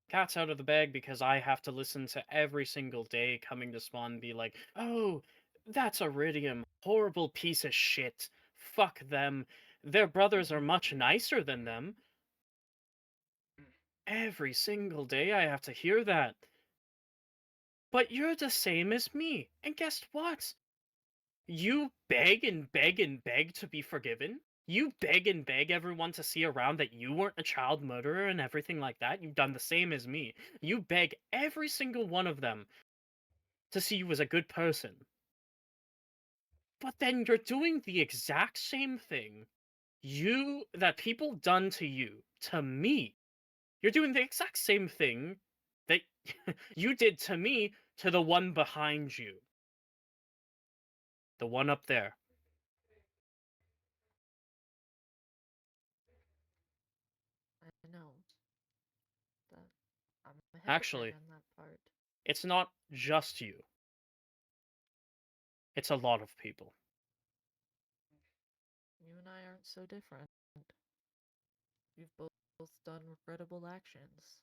Cat's out of the bag because I have to listen to every single day coming to spawn be like, oh, that's Iridium, horrible piece of shit. Fuck them. Their brothers are much nicer than them. Every single day I have to hear that. But you're the same as me, and guess what? You beg and beg and beg to be forgiven. You beg and beg everyone to see around that you weren't a child murderer and everything like that. You've done the same as me. You beg every single one of them to see you as a good person. But then you're doing the exact same thing that people done to you, to me. You're doing the exact same thing that you did to me to the one behind you. The one up there. I know that I'm a hypocrite Actually, on that part. it's not just you. It's a lot of people. You and I aren't so different. We've both done regrettable actions.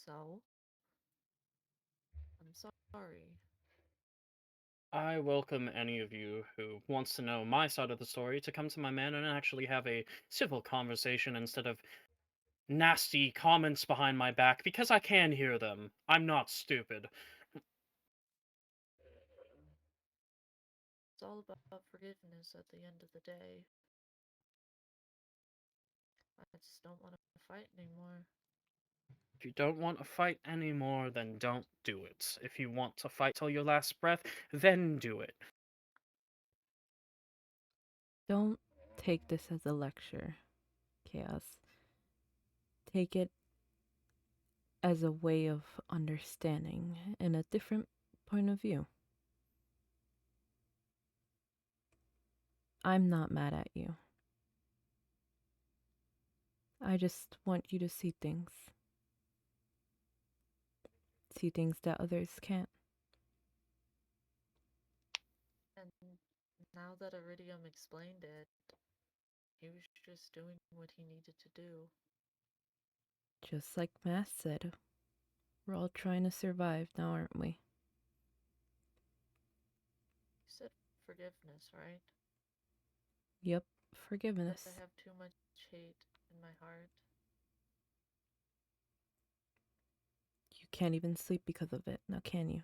So, I'm sorry. I welcome any of you who wants to know my side of the story to come to my man and actually have a civil conversation instead of nasty comments behind my back, because I can hear them. I'm not stupid. It's all about forgiveness at the end of the day. I just don't want to fight anymore. If you don't want to fight anymore, then don't do it. If you want to fight till your last breath, then do it. Don't take this as a lecture, Chaos. Take it as a way of understanding and a different point of view. I'm not mad at you. I just want you to see things. See things that others can't. And now that Iridium explained it, he was just doing what he needed to do. Just like Mass said, we're all trying to survive now, aren't we? You said forgiveness, right? Yep, forgiveness. That I have too much hate in my heart. You can't even sleep because of it, now can you?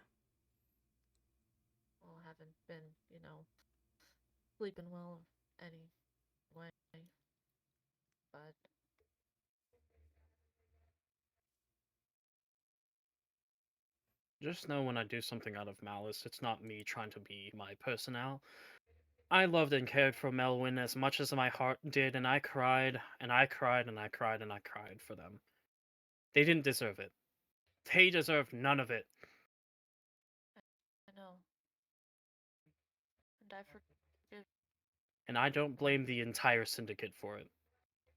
Well, I haven't been, sleeping well anyway. But Just know when I do something out of malice, it's not me trying to be my personnel. I loved and cared for Melwyn as much as my heart did, and I cried, and I cried, and I cried, and I cried for them. They didn't deserve it. They deserved none of it. I know. And I forgive. And I don't blame the entire syndicate for it.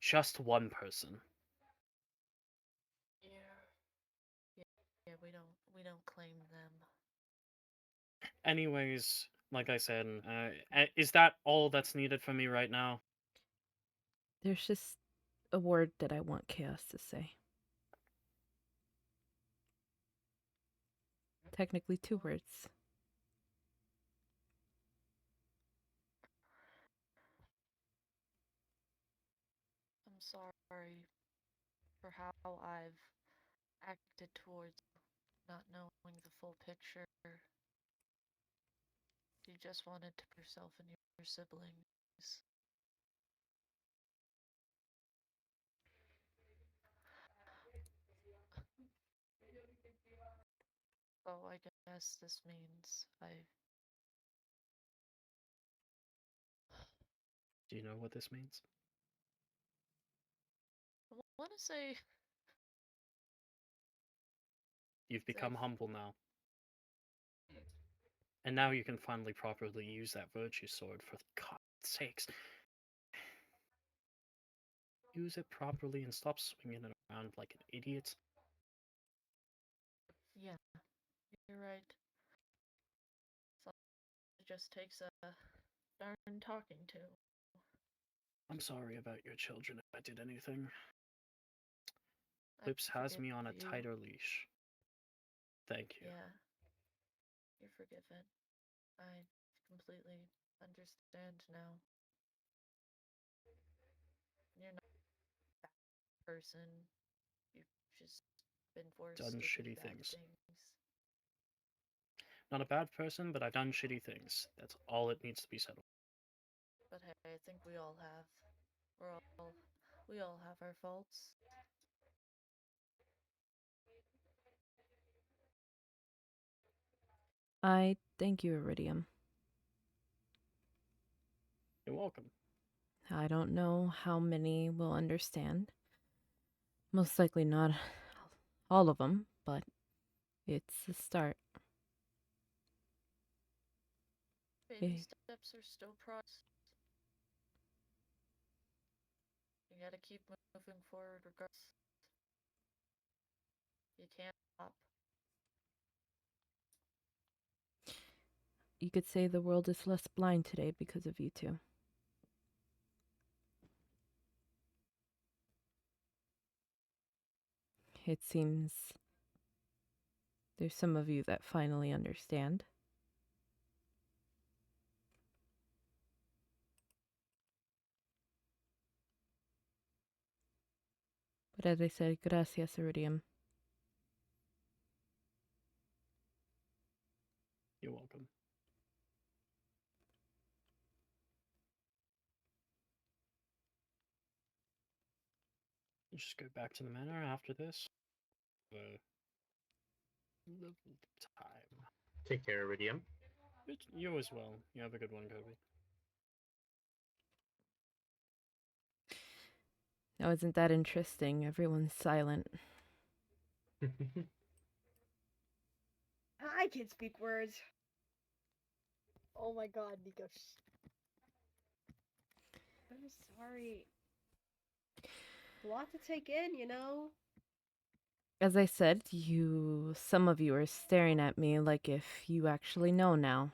Just one person. Yeah, we don't claim them. Anyways, like I said, is that all that's needed for me right now? There's just a word that I want Chaos to say. Technically, 2 words. I'm sorry for how I've acted towards not knowing the full picture. You just wanted to protect yourself and your siblings. So I guess this means Do you know what this means? I want to say You've become humble now. And now you can finally properly use that virtue sword, for God's sakes. Use it properly and stop swinging it around like an idiot. yeah, you're right. So it just takes a darn talking to. I'm sorry about your children if I did anything. Lips has me on a tighter leash. Thank you. Yeah, you're forgiven. I completely understand now. You're not a bad person. You've just been forced Done to do shitty bad things. things. Not a bad person, but I've done shitty things. That's all it needs to be said. But hey, I think we all have. We all have our faults. I thank you, Iridium. You're welcome. I don't know how many will understand. Most likely not all of them, but it's a start. Baby steps are still progress. You gotta keep moving forward regardless. You can't stop. You could say the world is less blind today because of you two. It seems there's some of you that finally understand. But as I said, gracias, Iridium. You're welcome. We'll just go back to the manor after this. Lovely time. Take care, Iridium. You as well. You have a good one, Kobe. Now, isn't that interesting? Everyone's silent. I can't speak words. Oh my god, Nico. I'm sorry. A lot to take in, you know? As I said, some of you are staring at me like if you actually know now.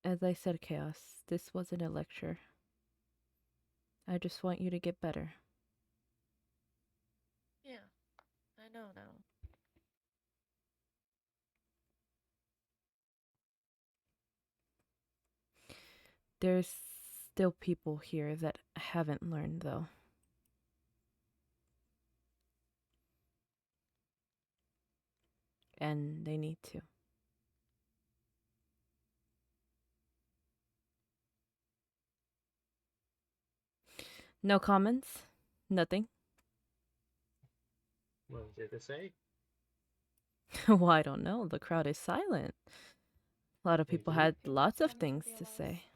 As I said, Chaos, this wasn't a lecture. I just want you to get better. Yeah, I know now. There's still people here that haven't learned, though. And they need to. No comments? Nothing? What was it to say? Well, I don't know. The crowd is silent. A lot of people Indeed. had People lots of starting things to say.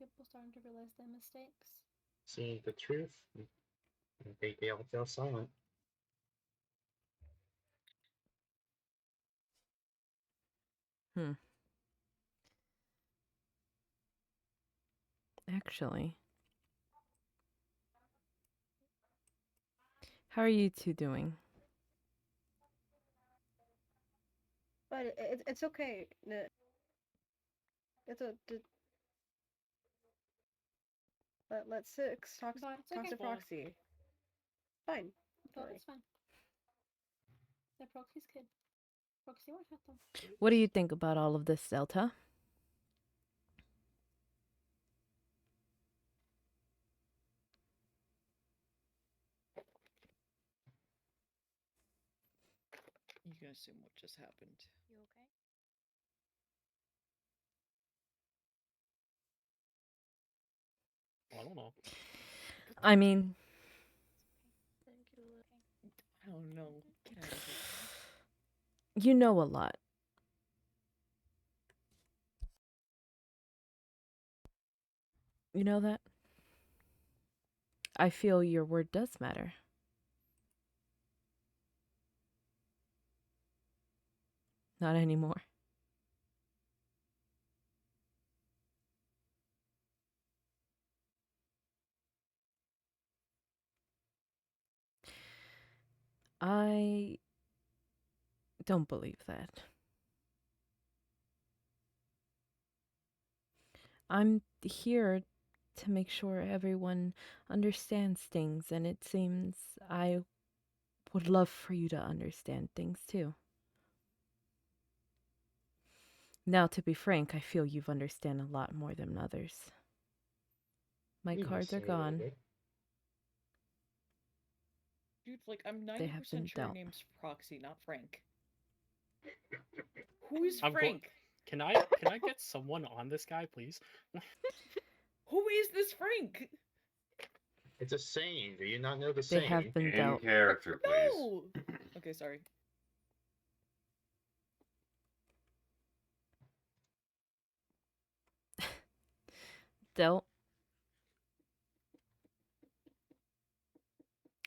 People starting to realize their mistakes. Seeing the truth, they all fell silent. Actually, How are you two doing? But it's okay. It's a. Let Six talk Fine, it's talk okay. to Proxy. Fine. Oh, it's fine. They're Proxy's kid. Proxy won't hurt them. What do you think about all of this, Delta? You can assume what just happened. You okay? I don't know. I mean, I don't know. Get out of here. you know a lot. You know that? I feel your word does matter. Not anymore. I don't believe that. I'm here to make sure everyone understands things, and it seems I would love for you to understand things too. Now, to be frank, I feel you've understand a lot more than others. My You cards must are say a little gone. bit. Dude, like, I'm They have 90% been sure your dealt. name's Proxy, not Frank. Who is I'm Frank? Can I get someone on this guy, please? Who is this Frank? It's a saying. Do you not know the They saying? have been In dealt. character, please. No! Okay, sorry. Dealt.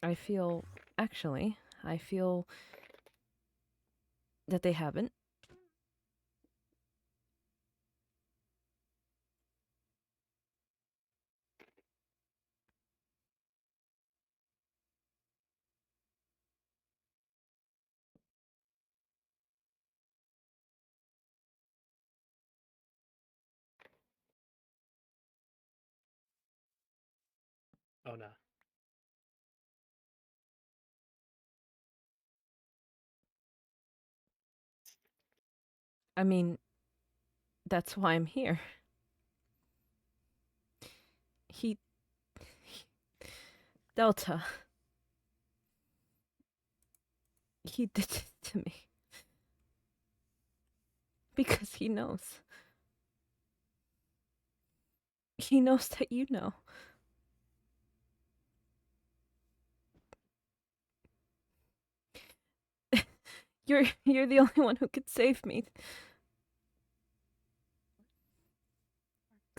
I feel that they haven't. Oh no. I mean, that's why I'm here. He Delta. He did it to me. Because he knows. He knows that you know. You're the only one who could save me.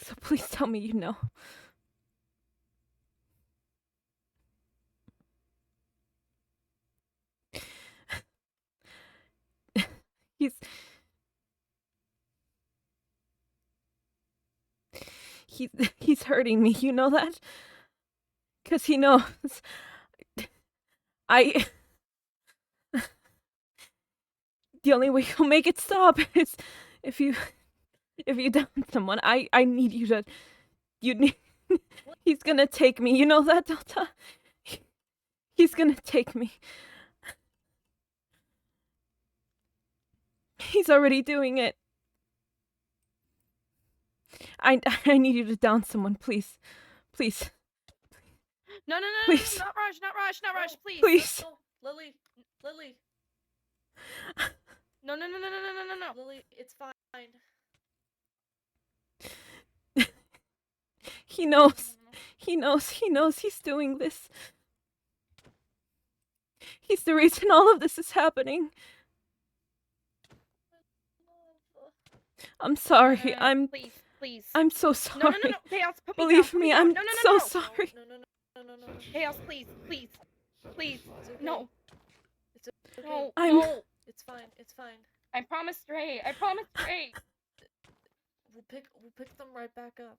So please tell me you know. He's he's hurting me. You know that? 'Cause he knows. I the only way he'll make it stop is if you down someone. I need you to you need he's gonna take me. You know that, Delta? He's gonna take me. He's already doing it. I need you to down someone, please. Please. No, no, no, no, Please. not rush, not rush, not rush, please. Please. No, Lily, Lily, No, no, no, no, no, no, no, no, no. Lily, it's fine. He knows. He knows. He knows he's doing this. He's the reason all of this is happening. I'm sorry. Please, please. I'm so sorry. No, no, no, no. Chaos, put me Believe down, me, put I'm me down. No, no, no, so no. sorry. No, no, no, no, no, no. Chaos, please, please, please. It's okay. No, It's okay. no, I'm- no. It's fine. It's fine. I promised Ray. I promised Ray. We'll pick them right back up.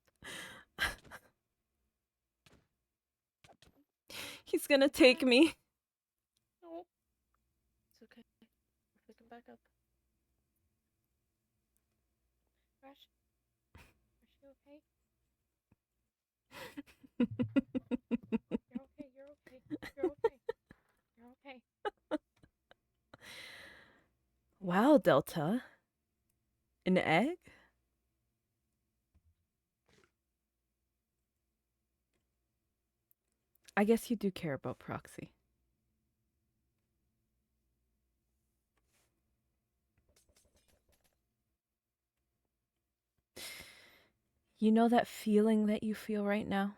He's gonna take me. come back up. Rush, you okay? You're okay. You're okay. You're okay. You're okay. Wow, Delta. An egg? I guess you do care about Proxy. You know that feeling that you feel right now?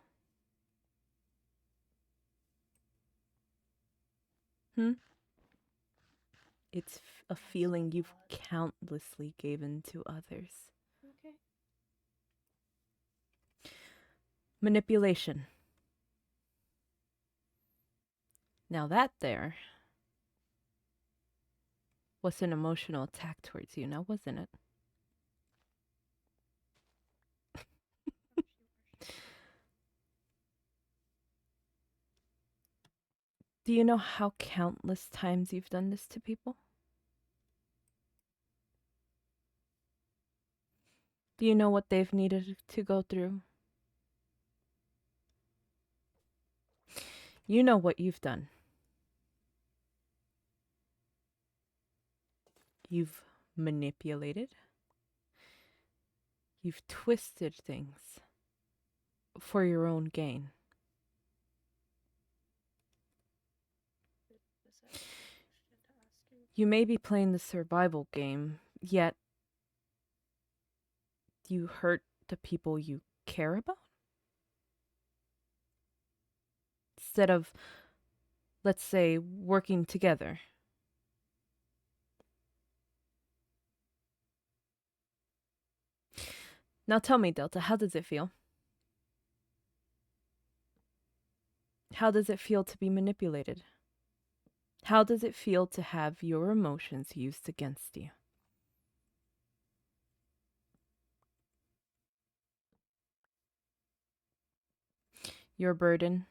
It's a feeling you've countlessly given to others. Okay. Manipulation. Now that there was an emotional attack towards you, now wasn't it? Do you know how countless times you've done this to people? Do you know what they've needed to go through? You know what you've done. You've manipulated. You've twisted things for your own gain. You may be playing the survival game, yet you hurt the people you care about? Instead of, let's say, working together. Now tell me, Delta, how does it feel? How does it feel to be manipulated? How does it feel to have your emotions used against you? Your burden?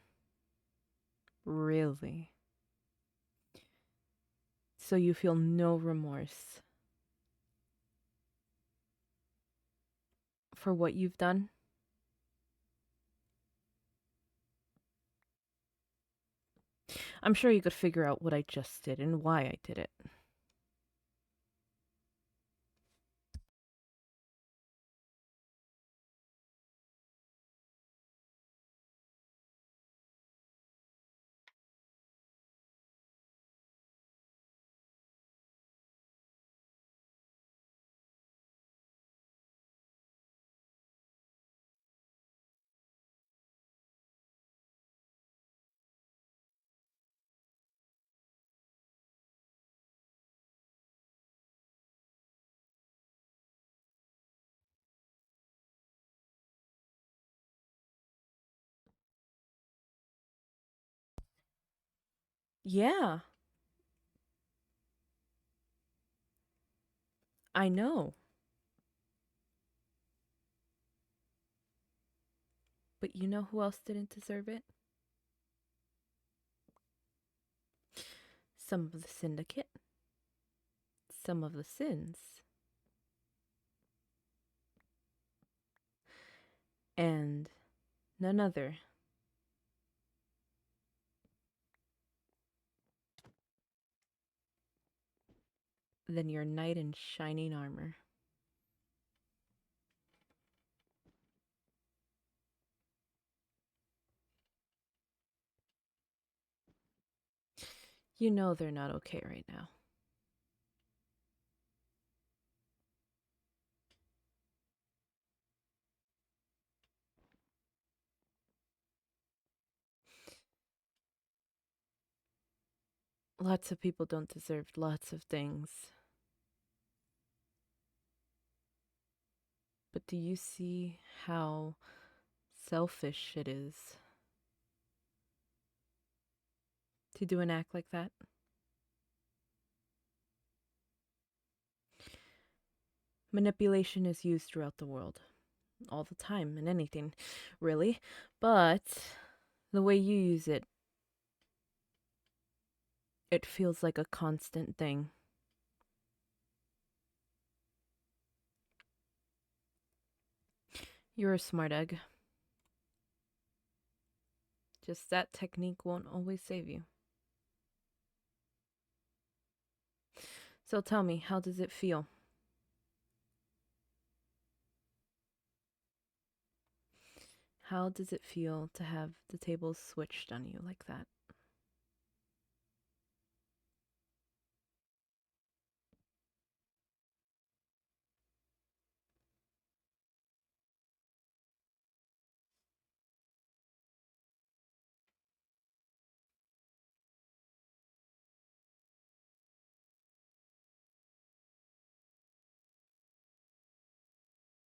Really? So you feel no remorse for what you've done? I'm sure you could figure out what I just did and why I did it. Yeah. I know. But you know who else didn't deserve it? Some of the syndicate. Some of the sins. And none other than your knight in shining armor. You know they're not okay right now. Lots of people don't deserve lots of things. But do you see how selfish it is to do an act like that? Manipulation is used throughout the world. All the time, in anything, really. But the way you use it, it feels like a constant thing. You're a smart egg. Just that technique won't always save you. So tell me, how does it feel? How does it feel to have the tables switched on you like that?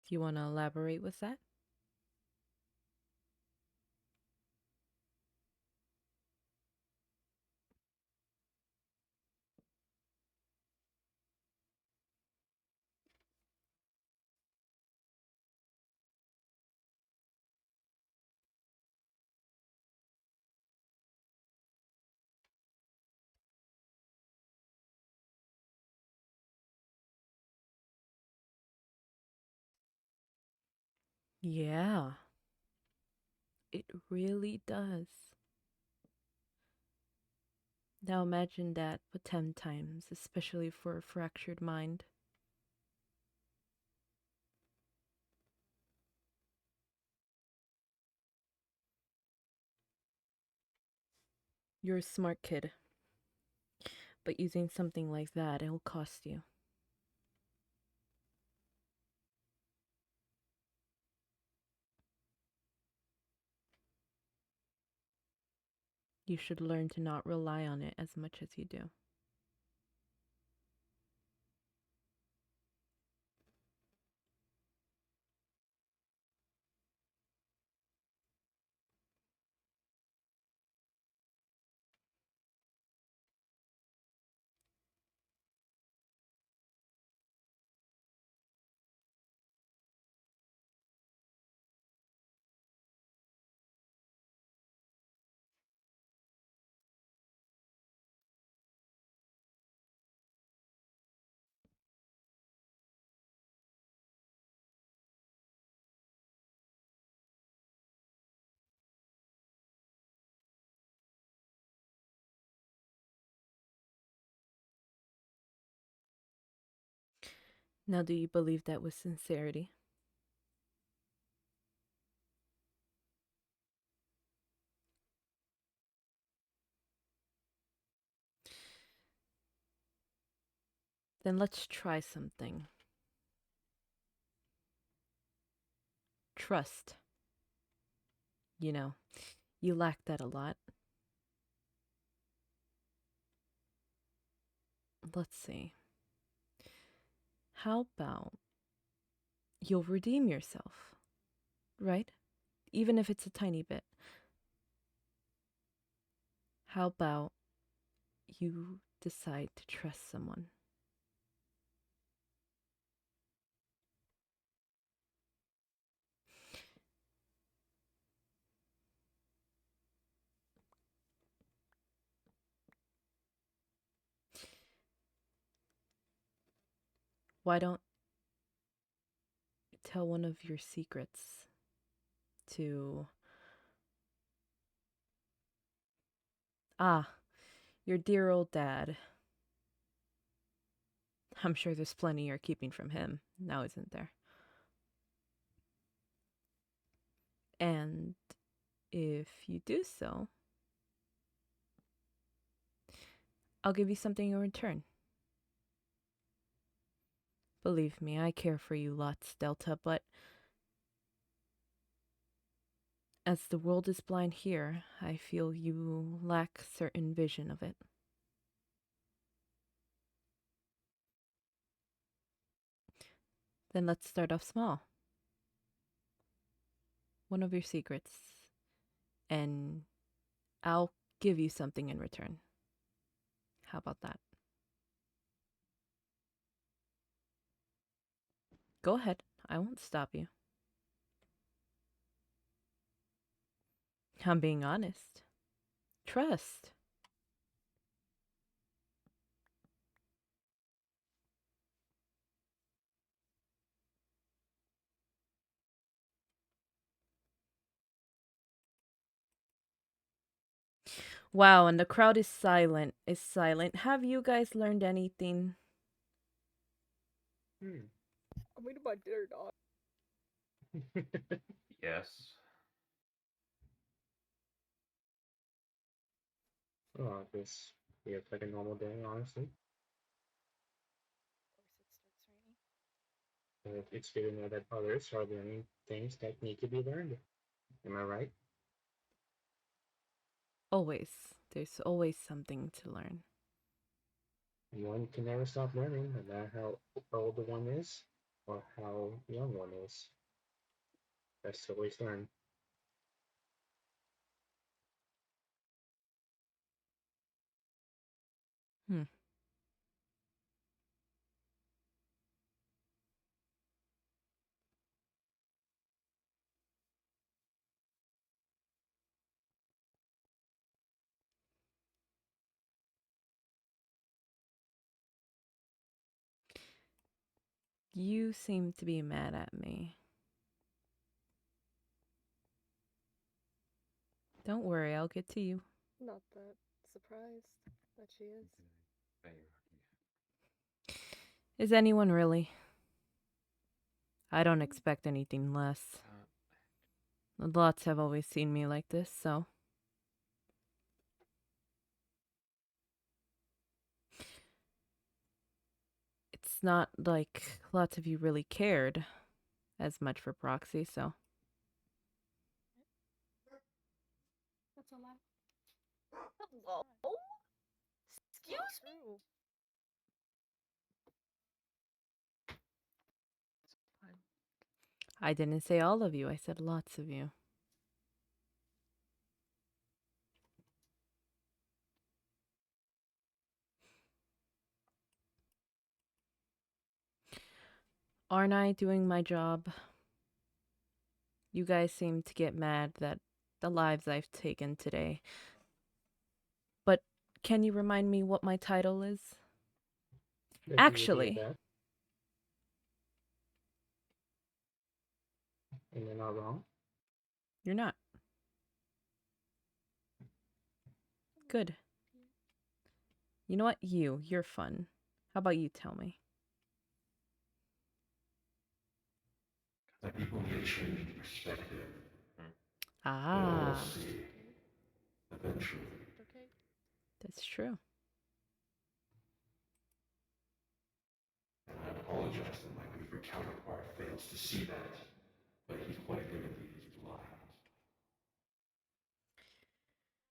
Do you want to elaborate with that? Yeah, it really does. Now imagine that but 10 times, especially for a fractured mind. You're a smart kid, but using something like that, it'll cost you. You should learn to not rely on it as much as you do. Now, do you believe that with sincerity? Then let's try something. Trust. You know, you lack that a lot. Let's see. How about you'll redeem yourself, right? Even if it's a tiny bit. How about you decide to trust someone? Why don't you tell one of your secrets to, your dear old dad? I'm sure there's plenty you're keeping from him, now isn't there? And if you do so, I'll give you something in return. Believe me, I care for you lots, Delta, but as the world is blind here, I feel you lack certain vision of it. Then let's start off small. One of your secrets, and I'll give you something in return. How about that? Go ahead, I won't stop you. I'm being honest. Trust. Wow, and the crowd is silent. Is silent. Have you guys learned anything? Hmm. I'm waiting my dinner, dog. Yes. Oh, this feels like a normal day, honestly. It's good to know that others are learning things that need to be learned. Am I right? Always. There's always something to learn. One can never stop learning, no matter how old the one is or how young one is. Best to always learn. Hmm. You seem to be mad at me. Don't worry, I'll get to you. Not that surprised that she is. Is anyone really? I don't expect anything less. Lots have always seen me like this, so. It's not like lots of you really cared as much for Proxy, so. That's a lie. Hello? Excuse me? I didn't say all of you, I said lots of you. Aren't I doing my job? You guys seem to get mad that the lives I've taken today. But can you remind me what my title is? The beauty of Actually, that, and you're not wrong. you're not. Good. You know what? You're fun. How about you tell me? That people may change perspective. They'll all Ah, see eventually. Okay. that's true. And I apologize that my weaker counterpart fails to see that, but he's quite literally blind.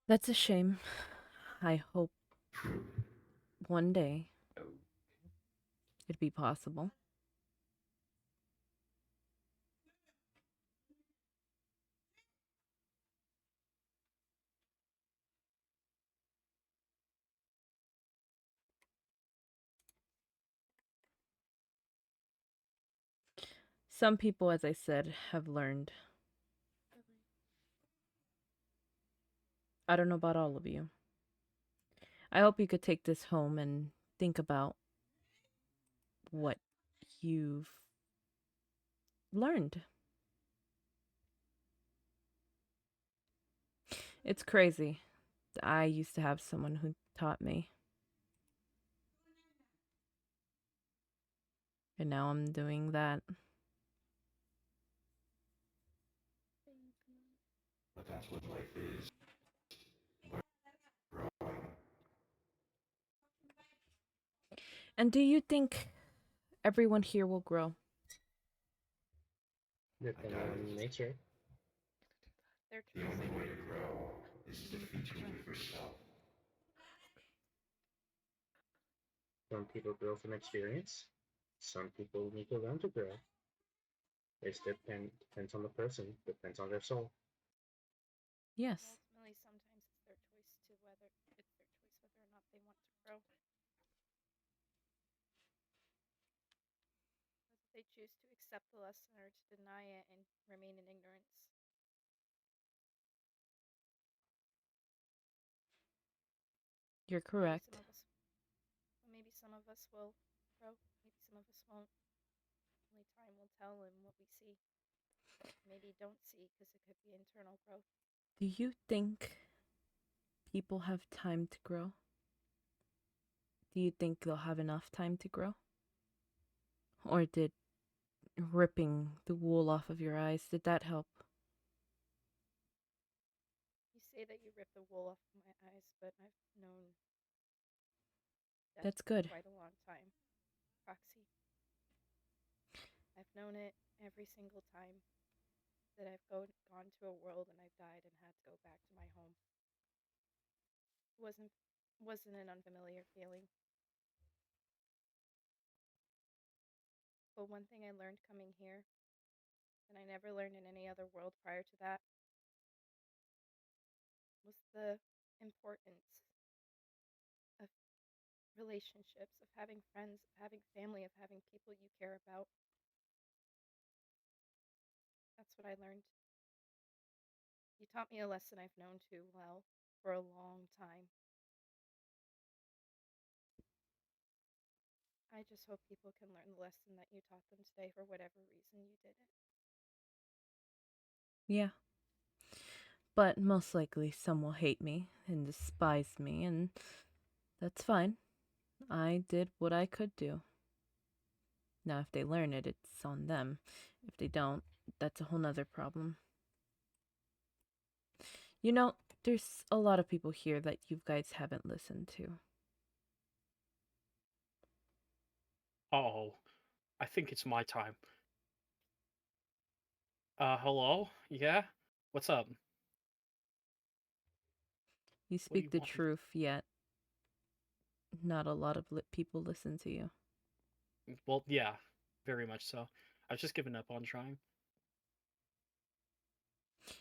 That's a shame. I hope True. one day it'd be possible. Some people, as I said, have learned. I don't know about all of you. I hope you could take this home and think about what you've learned. It's crazy. I used to have someone who taught me. And now I'm doing that. But that's what life is. Growing. And do you think everyone here will grow? Depending on nature. The only way to grow is to defeat your weaker self. Some people grow from experience. Some people need to learn to grow. Depends on the person, depends on their soul. Yes. Ultimately, sometimes it's their choice to whether or not they want to grow. Whether they choose to accept the lesson or to deny it and remain in ignorance. You're correct. Maybe some of us will grow. Maybe some of us won't. Only time will tell and what we see. Maybe don't see because it could be internal growth. Do you think people have time to grow? Do you think they'll have enough time to grow? Or did ripping the wool off of your eyes, did that help? You say that you rip the wool off of my eyes, but I've known That's for good. quite a long time, Roxy. I've known it every single time that I've gone to a world and I've died and had to go back to my home. It wasn't an unfamiliar feeling. But one thing I learned coming here, and I never learned in any other world prior to that, was the importance of relationships, of having friends, of having family, of having people you care about. That's what I learned. You taught me a lesson I've known too well for a long time. I just hope people can learn the lesson that you taught them today for whatever reason you did it. Yeah. But most likely some will hate me and despise me, and that's fine. I did what I could do. Now, if they learn it, it's on them. If they don't, that's a whole nother problem. You know, there's a lot of people here that you guys haven't listened to. Oh, I think it's my time. Hello? Yeah? What's up? You What do speak you the want? truth, yet not a lot of people listen to you. Well, yeah, very much so. I've just given up on trying.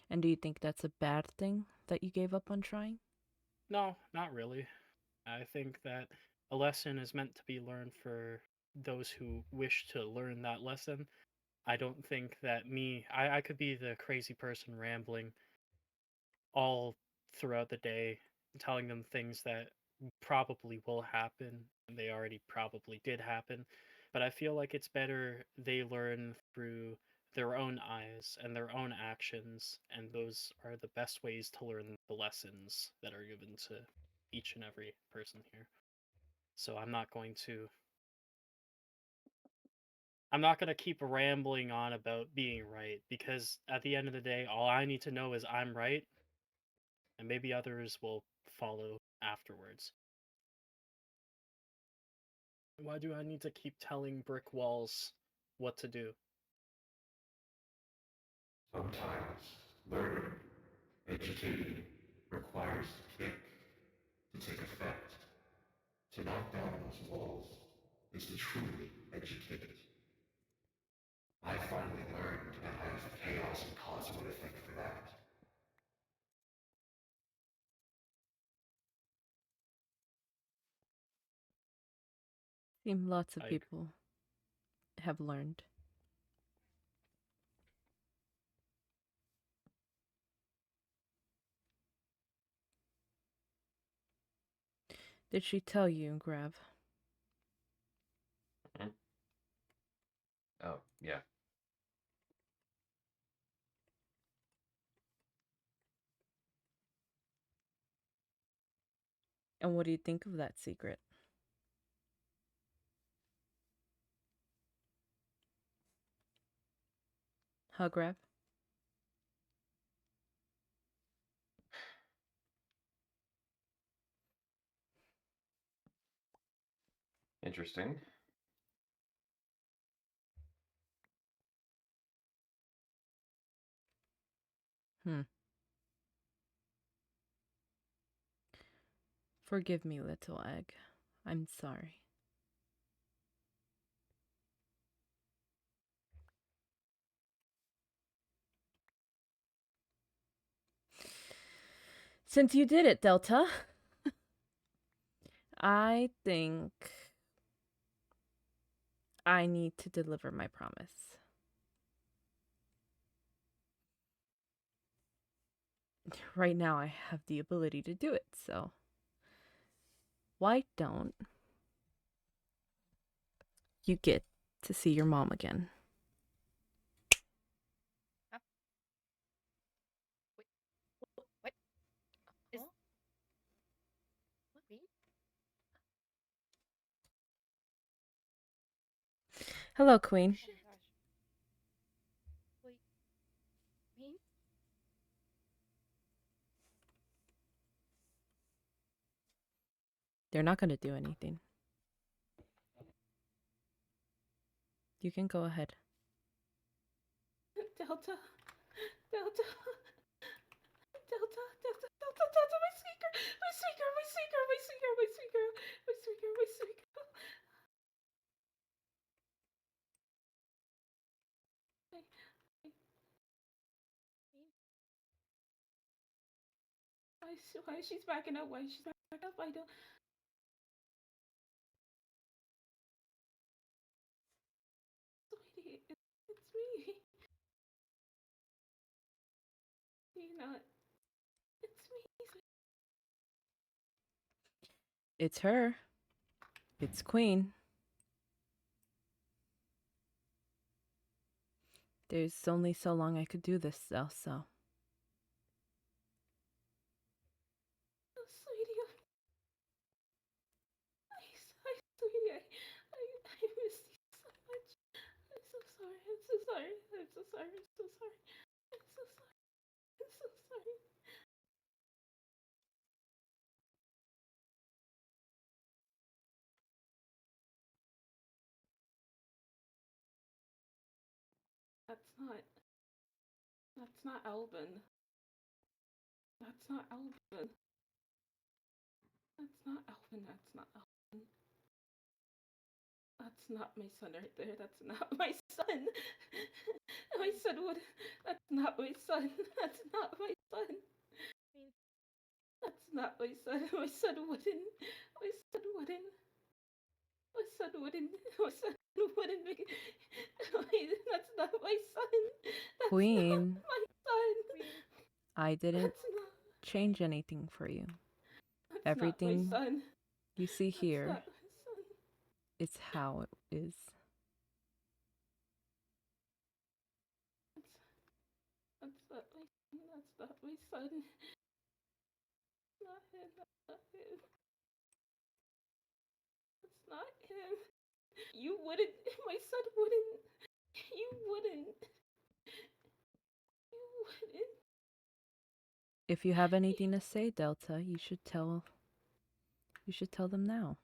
And do you think that's a bad thing that you gave up on trying? No, not really. I think that a lesson is meant to be learned for those who wish to learn that lesson. I don't think that I could be the crazy person rambling all throughout the day, telling them things that probably will happen, and they already probably did happen. But I feel like it's better they learn through their own eyes and their own actions, and those are the best ways to learn the lessons that are given to each and every person here. So I'm not going to keep rambling on about being right, because at the end of the day all I need to know is I'm right, and maybe others will follow afterwards. Why do I need to keep telling brick walls what to do? Sometimes learning, educating, requires a kick to take effect. To knock down those walls is to truly educate. I finally learned that I have chaos and cause what I think for that. Seem lots of Like, people have learned. Did she tell you, Grav? Hmm? Oh, yeah. And what do you think of that secret? Huh, Grav? Interesting. Hmm. Forgive me, little egg. I'm sorry. Since you did it, Delta, I think I need to deliver my promise. Right now, I have the ability to do it, so why don't you get to see your mom again? Wait, what? Is Huh? Hello, Queen. Oh my gosh. Wait, me? They're not gonna do anything. You can go ahead. Delta, Delta, Delta, my speaker, my speaker, my speaker, my speaker, my speaker, my speaker, my speaker. Why is she's backing up? Why is she backing up? I don't. Sweetie, it's me. You know, it's me. It's her. It's Queen. There's only so long I could do this, though, so. Oh, sweetie, sweetie, I missed you so much. I'm so sorry. I'm so sorry. I'm so sorry. I'm so sorry. I'm so sorry. I'm so sorry. That's not. That's not Elvin. That's not Elvin. That's not Elvin. That's not Elvin. That's not my son right there. That's not my son. My son would. That's not my son. That's not my son. That's not my son. My son wouldn't. My son wouldn't. My son wouldn't. My son wouldn't make. That's not my son. That's Queen, not my son. I didn't That's not. change anything for you. That's Everything not my son. you see That's here not my son. is how it is. That's not my son. That's not my son. Not him. That's not him. That's not him. You wouldn't. My son wouldn't. You wouldn't. You wouldn't. If you have anything to say, Delta, you should tell them now.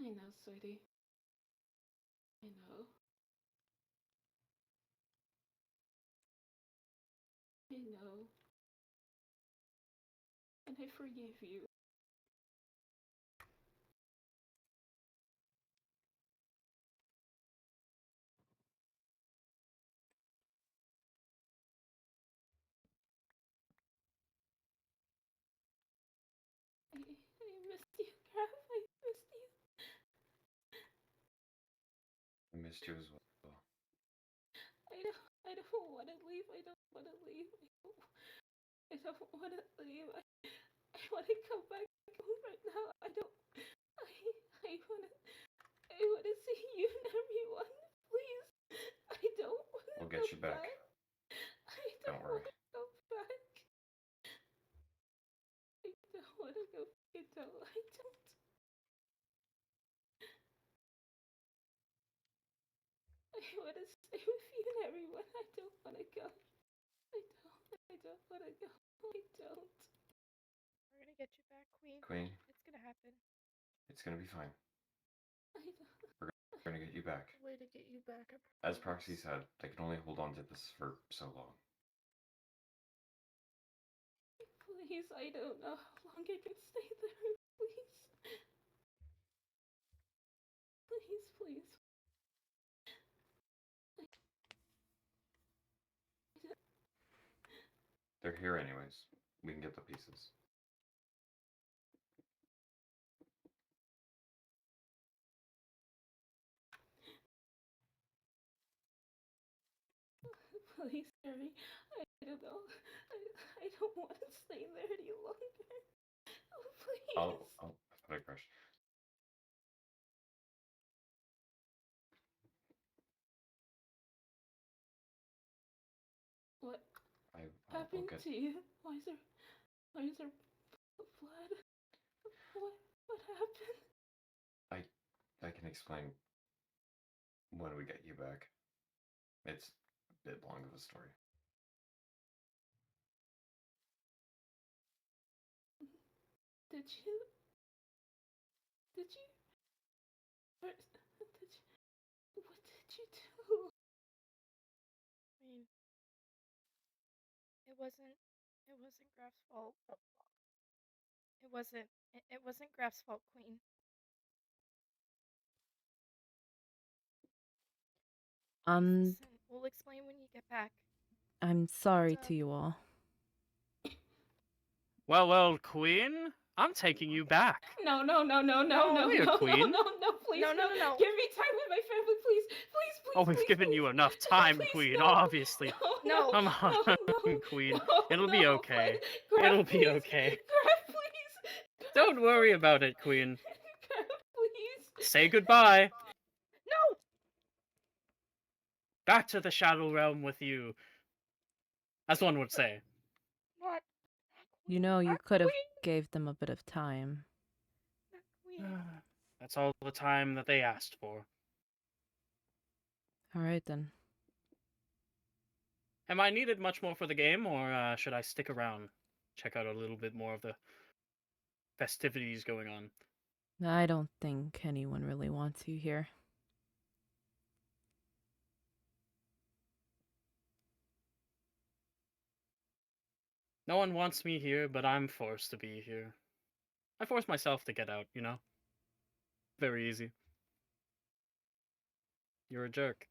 I know, sweetie. I know. I know. And I forgive you. I missed you, Graf. I missed you. I missed you as well. I don't want to leave. I don't want to leave. I don't want to leave. I want to come back home right now. I want to see you and everyone. Please. I don't want to We'll go get you back. I Don't worry. want to go back. I don't want to go back. I don't. I want to stay with you and everyone. I don't want to go. I don't want to go. I don't. We're gonna get you back, Queen. Queen, It's gonna happen. it's gonna be fine. I don't. We're gonna get you back. A way to get you back. As Proxy said, they can only hold on to this for so long. Please, I don't know how long I can stay there. Please. Please, please. They're here anyways. We can get the pieces. Please, Harry. I don't know. I don't want to stay there any longer. Oh, please. I'll pathetic crush. happened good. to you? Why is there blood? What happened? I can explain when we get you back. It's a bit long of a story. Did you? What did you do? I mean, it wasn't Graf's fault. It wasn't Graf's fault, Queen. Please listen. We'll explain when you get back. I'm sorry to you all. Well, Queen, I'm taking you back. No, Here, Queen. please, No. Give me time with my family, please. Oh, we've given you enough time, Please, Queen, no. obviously. No. Come on, Queen. It'll be okay. Graf, It'll be please. okay. Graf, please. Don't worry about it, Queen. Graf, please. Say goodbye. No! Back to the Shadow Realm with you. As one would say. Not You know, you Not could have Queen. gave them a bit of time. Not Queen. That's all the time that they asked for. All right, then. Am I needed much more for the game, or should I stick around? Check out a little bit more of the festivities going on. I don't think anyone really wants you here. No one wants me here, but I'm forced to be here. I force myself to get out, you know? Very easy. You're a jerk.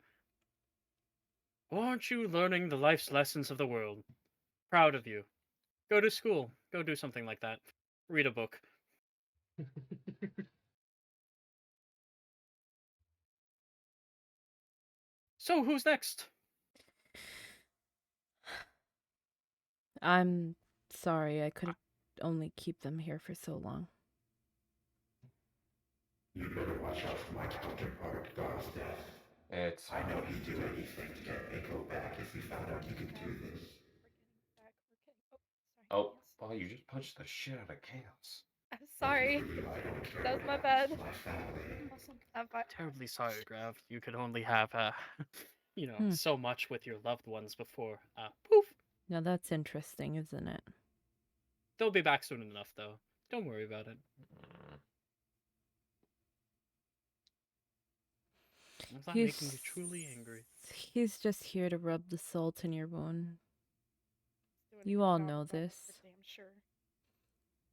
Aren't you learning the life's lessons of the world? Proud of you. Go to school. Go do something like that. Read a book. So, who's next? I'm sorry, I could only keep them here for so long. You better watch out for my counterpart, God's Death. I know he'd do anything to get Mako back if he found out you could do this. We're getting back. Oh, well, you just punched the shit out of Chaos. I'm sorry. That was my bad. Awesome. I'm fine. Terribly sorry, Grav. You could only have, so much with your loved ones before, poof. Now that's interesting, isn't it? They'll be back soon enough, though. Don't worry about it. It's not making you truly angry. He's just here to rub the salt in your wound. Doing a You good all job know of that, this. for damn sure.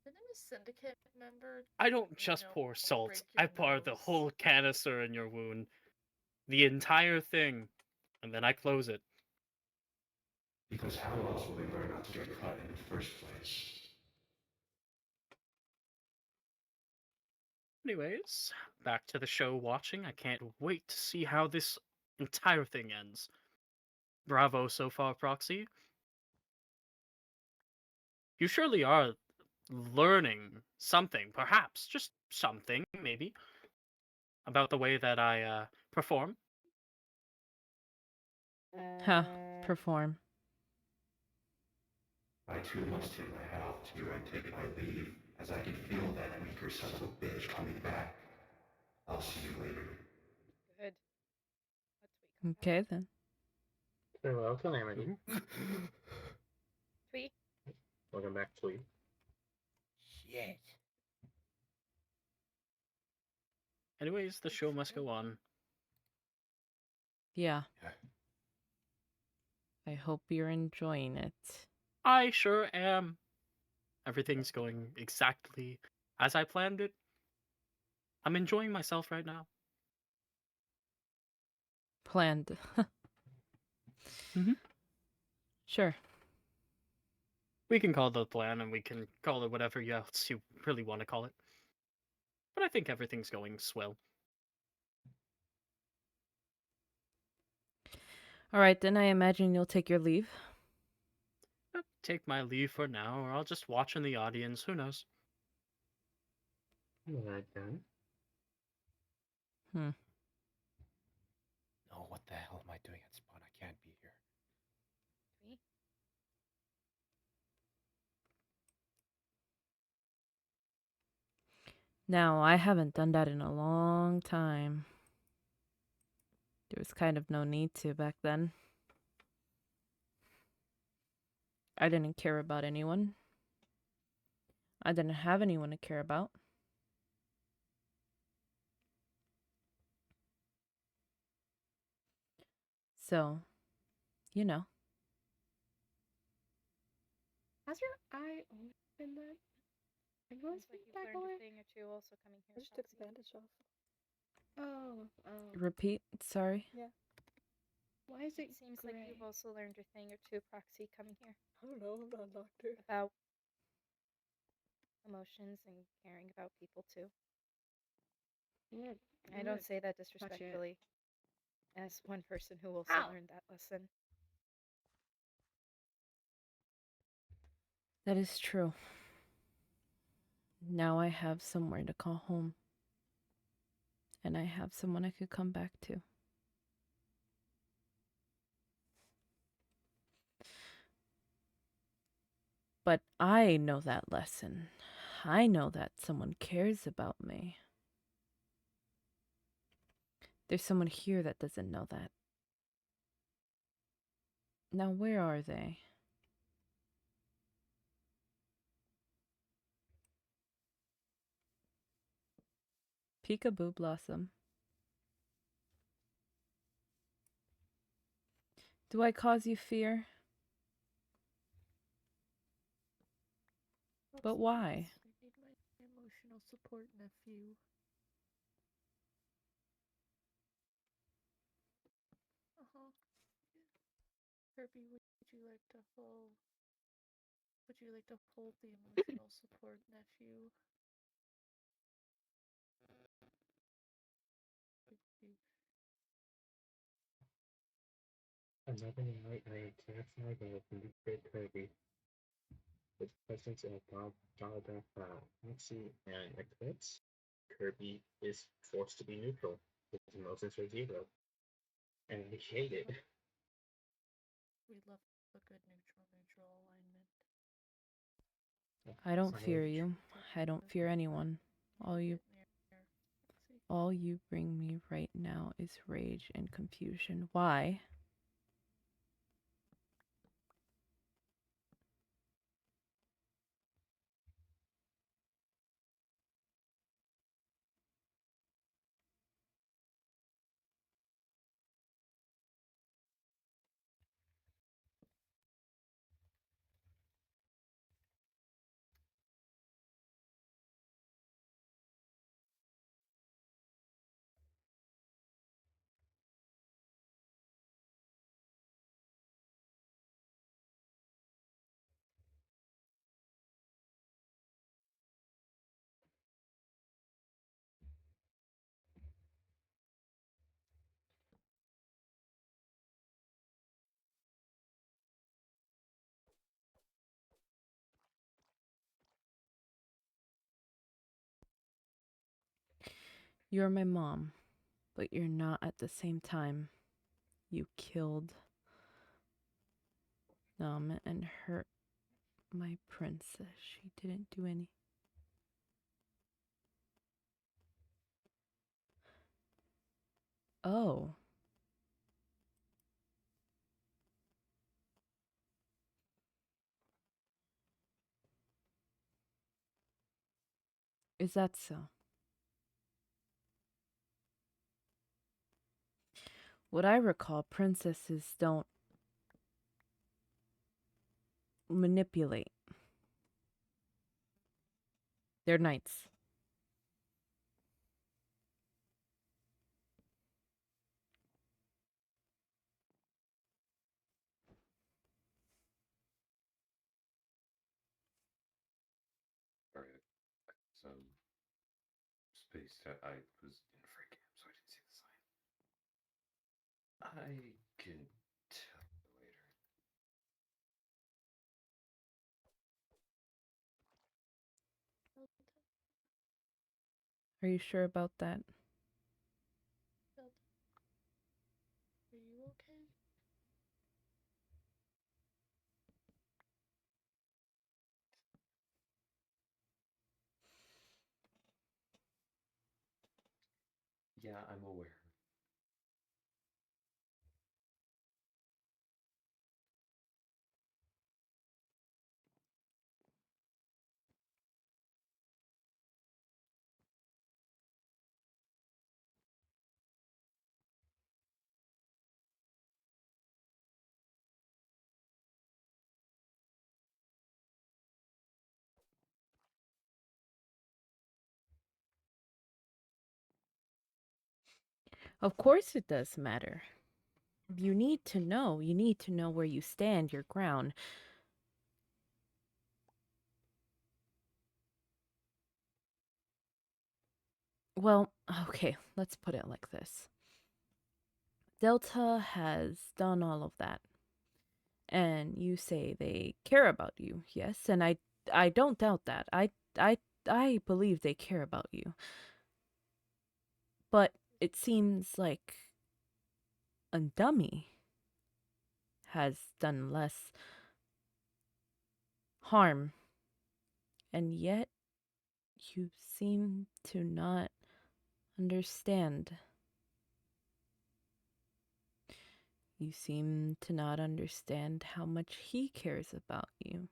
Didn't a syndicate member? I don't just pour salt. I pour the whole canister in your wound. The entire thing. And then I close it. Because how else will we learn not to get caught in the first place? Anyways, back to the show watching. I can't wait to see how this entire thing ends. Bravo so far, Proxy. You surely are learning something, perhaps, just something, maybe, about the way that I perform. Perform. I too must take my hat off to you and take my leave, as I can feel that weaker son of a bitch coming back. I'll see you later. Good. Okay, then. Farewell, Calamity. Twee. Welcome back, Tweet. Shit. Anyways, the show must go on. Yeah. I hope you're enjoying it. I sure am. Everything's going exactly as I planned it. I'm enjoying myself right now. Planned. Mm-hmm. Sure. We can call it the plan, and we can call it whatever else you really want to call it. But I think everything's going swell. All right, then I imagine you'll take your leave. I'll take my leave for now, or I'll just watch in the audience. Who knows? Alright then. No, what the hell am I doing at Spawn? I can't be here. Twee. Now, I haven't done that in a long time. There was kind of no need to back then. I didn't care about anyone. I didn't have anyone to care about. So, you know. Has your eye always been that? Have you always Seems been like that you've learned color? a thing or two also coming I here, just took the Foxy. bandage off. Oh. Repeat, sorry. Yeah. Why is it Seems gray? like you've also learned a thing or two, Proxy, coming here. I don't know, I'm not a doctor. About emotions and caring about people too. I don't say that disrespectfully, as one person who also Ow. learned that lesson. That is true. Now I have somewhere to call home. And I have someone I could come back to. But I know that lesson. I know that someone cares about me. There's someone here that doesn't know that. Now, where are they? Peekaboo Blossom. Do I cause you fear? But why? I need my emotional support, nephew. Kirby, would you like to hold? Would you like to hold the emotional support, nephew? Another night I am terrified of the big Kirby. With the presence of Donald Foxy and Eclipse, Kirby is forced to be neutral. His emotions are zero. And I hate it. We love a good neutral alignment. I don't fear you. I don't fear anyone. All you bring me right now is rage and confusion. Why? You're my mom, but you're not at the same time. You killed and hurt my princess. She didn't do any. Oh. Is that so? What I recall, princesses don't manipulate. They're knights. Sorry, some space that I was in free cam, so I didn't see the sign. I can tell you later. Are you sure about that? Are you okay? Yeah, I'm aware. Of course it does matter. You need to know. You need to know where you stand, your ground. Well, okay, let's put it like this. Delta has done all of that. And you say they care about you. Yes, and I don't doubt that. I believe they care about you. But it seems like a dummy has done less harm, and yet you seem to not understand. You seem to not understand how much he cares about you.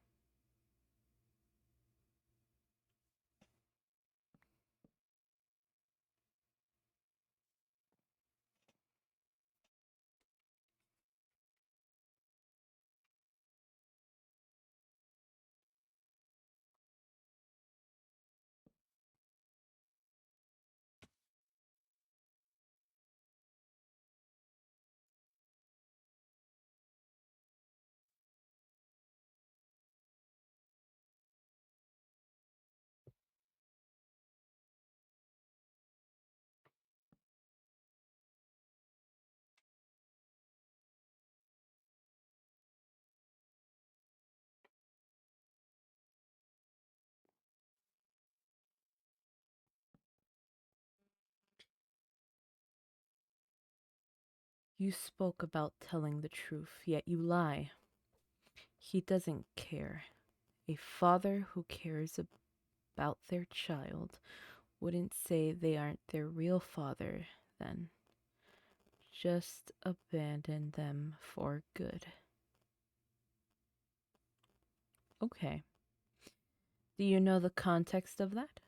You spoke about telling the truth, yet you lie. He doesn't care. A father who cares about their child wouldn't say they aren't their real father, then. Just abandon them for good. Okay. Do you know the context of that?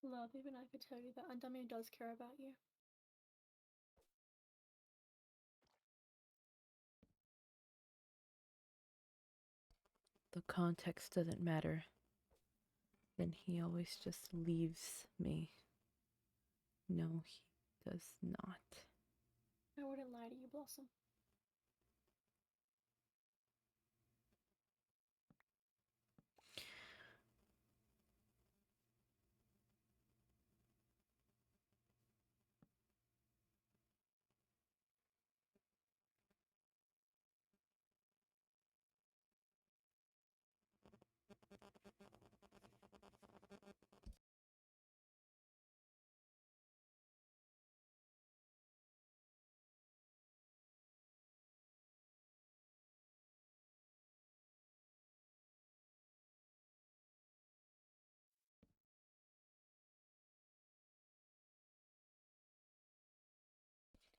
Love, even I could tell you that Undummy does care about you. The context doesn't matter. Then he always just leaves me. No, he does not. I wouldn't lie to you, Blossom.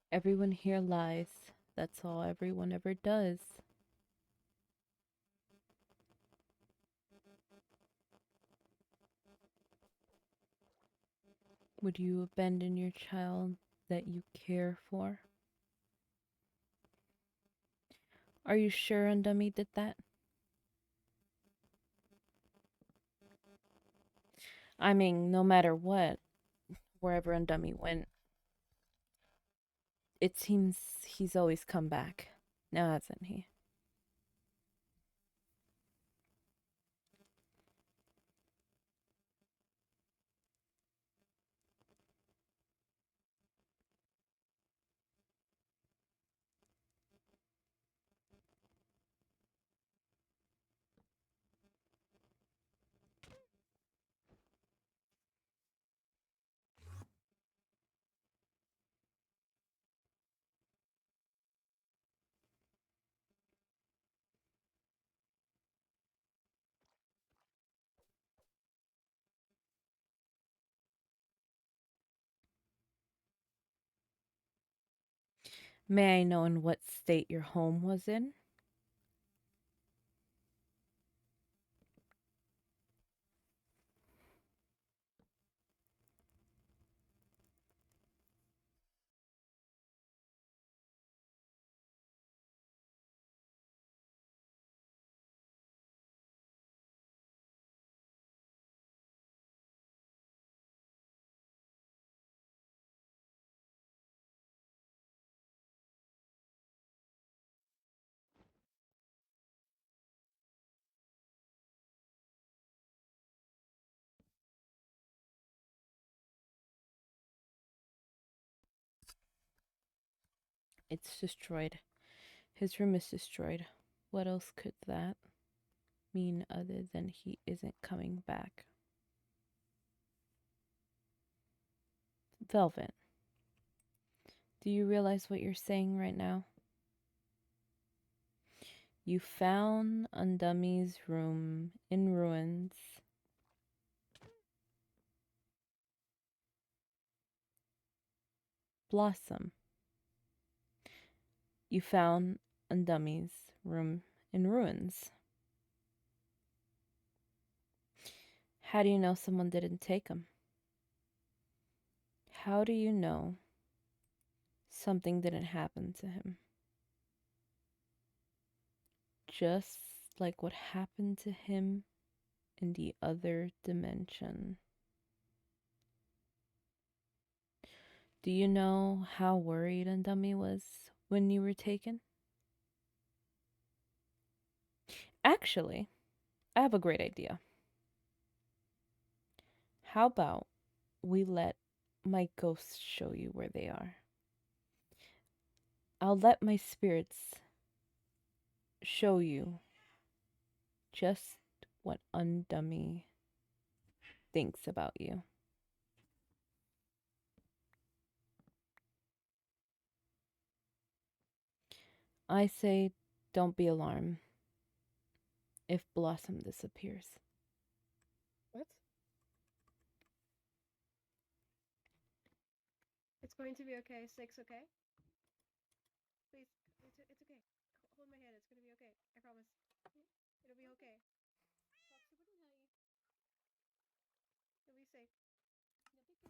Everyone here lies. That's all everyone ever does. Would you abandon your child that you care for? Are you sure Undummy did that? I mean, no matter what, wherever Undummy went, it seems he's always come back. Now hasn't he? May I know in what state your home was in? It's destroyed. His room is destroyed. What else could that mean other than he isn't coming back? Velvet, do you realize what you're saying right now? You found Undummy's room in ruins. Blossom, you found Undummy's room in ruins. How do you know someone didn't take him? How do you know something didn't happen to him? Just like what happened to him in the other dimension. Do you know how worried Undummy was when you were taken? Actually, I have a great idea. How about we let my ghosts show you where they are? I'll let my spirits show you just what Undummy thinks about you. I say, don't be alarmed if Blossom disappears. What? It's going to be okay. Six, okay? Please, it's okay. Hold my hand. It's gonna be okay. I promise. It'll be okay. You'll be safe. You'll be good.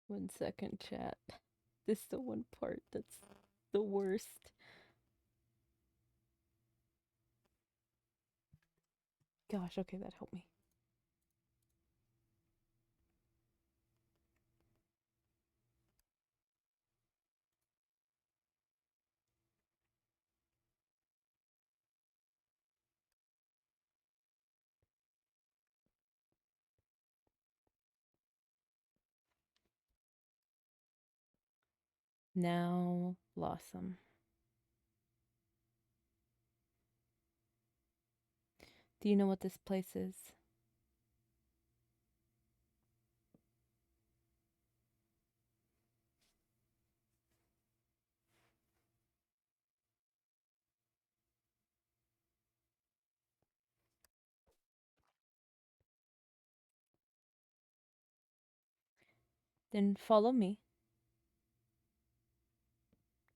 1 second, chat. This is the one part that's the worst. Gosh, okay, that helped me. Now, Blossom. Do you know what this place is? Then follow me.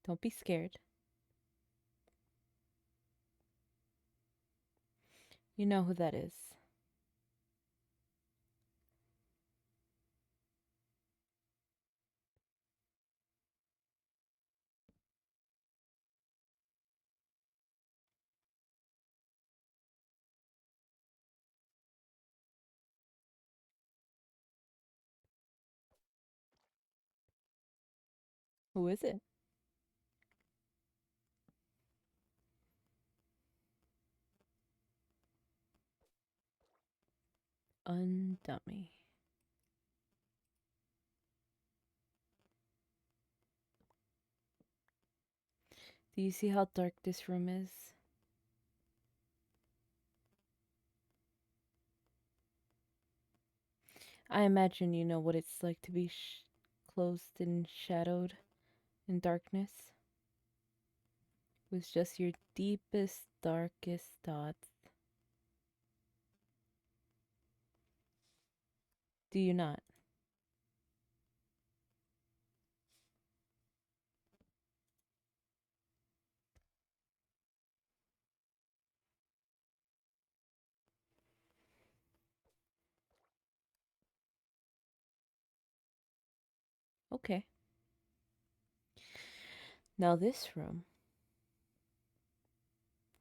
Don't be scared. You know who that is. Who is it? Undummy. Do you see how dark this room is? I imagine you know what it's like to be closed and shadowed in darkness with just your deepest, darkest thoughts. Do you not? Okay. Now, this room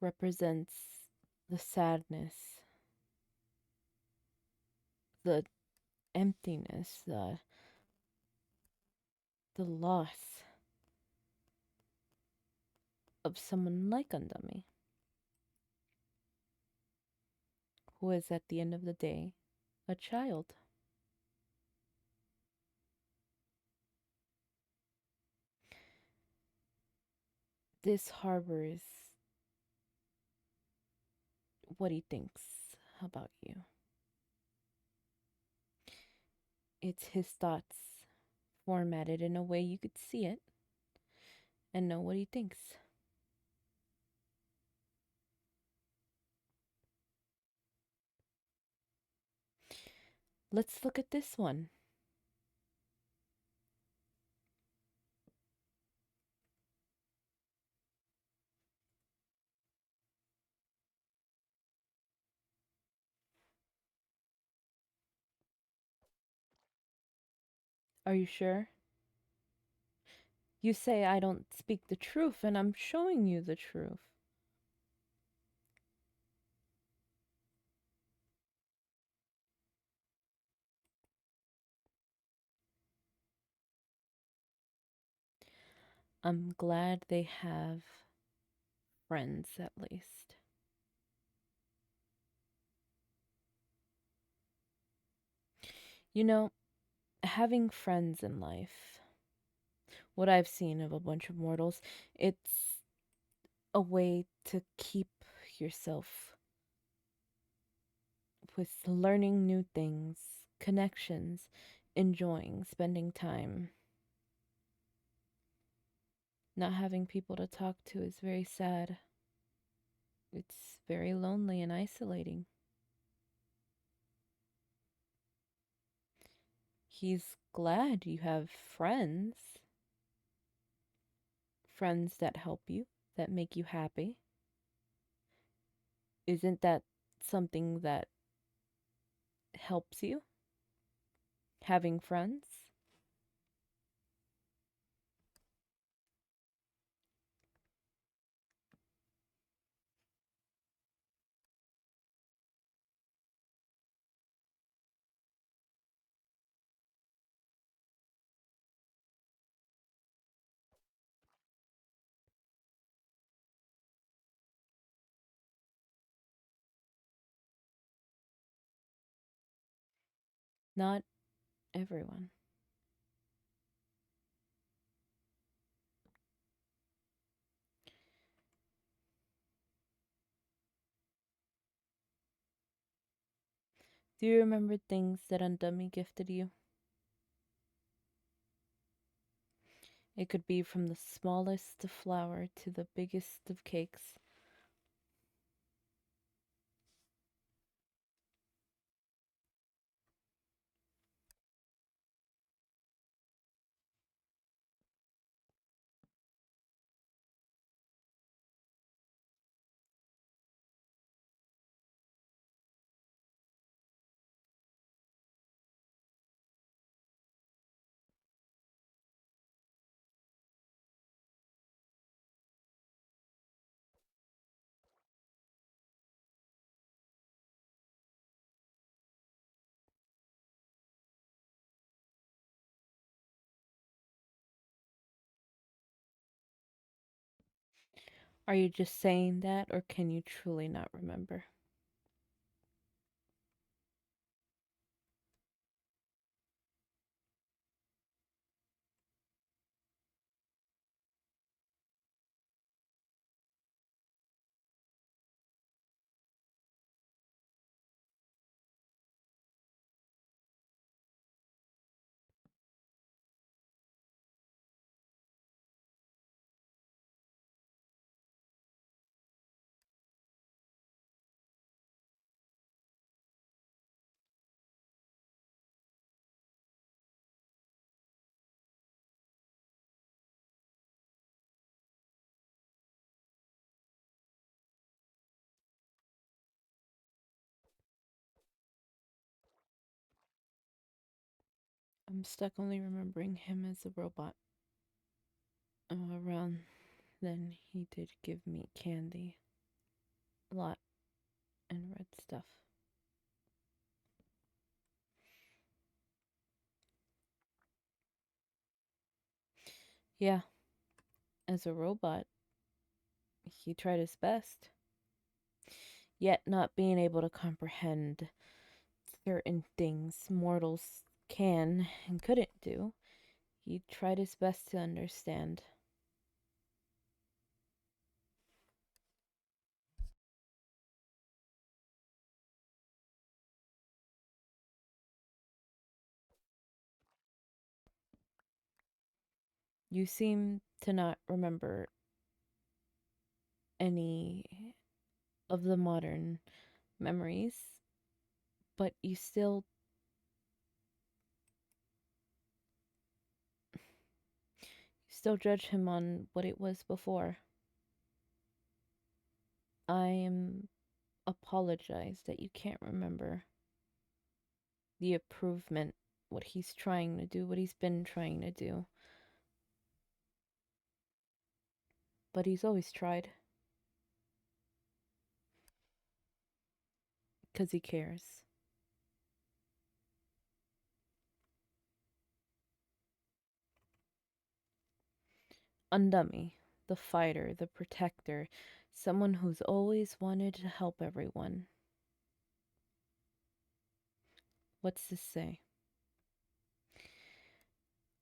represents the sadness, the emptiness, the loss of someone like Undummy, who is at the end of the day a child. This harbors what he thinks about you. It's his thoughts formatted in a way you could see it and know what he thinks. Let's look at this one. Are you sure? You say I don't speak the truth, and I'm showing you the truth. I'm glad they have friends at least. You know, having friends in life, what I've seen of a bunch of mortals, it's a way to keep yourself with learning new things, connections, enjoying spending time. Not having people to talk to is very sad. It's very lonely and isolating. He's glad you have friends. Friends that help you, that make you happy. Isn't that something that helps you? Having friends? Not everyone. Do you remember things that Undummy gifted you? It could be from the smallest of flour to the biggest of cakes. Are you just saying that, or can you truly not remember? I'm stuck only remembering him as a robot. Around then, he did give me candy. A lot. And red stuff. Yeah, as a robot, he tried his best. Yet, not being able to comprehend certain things mortals can and couldn't do, he tried his best to understand. You seem to not remember any of the modern memories, but you still judge him on what it was before. I am apologize that you can't remember the improvement, what he's trying to do, what he's been trying to do. But he's always tried. Because he cares. Undummy, the fighter, the protector, someone who's always wanted to help everyone. What's this say?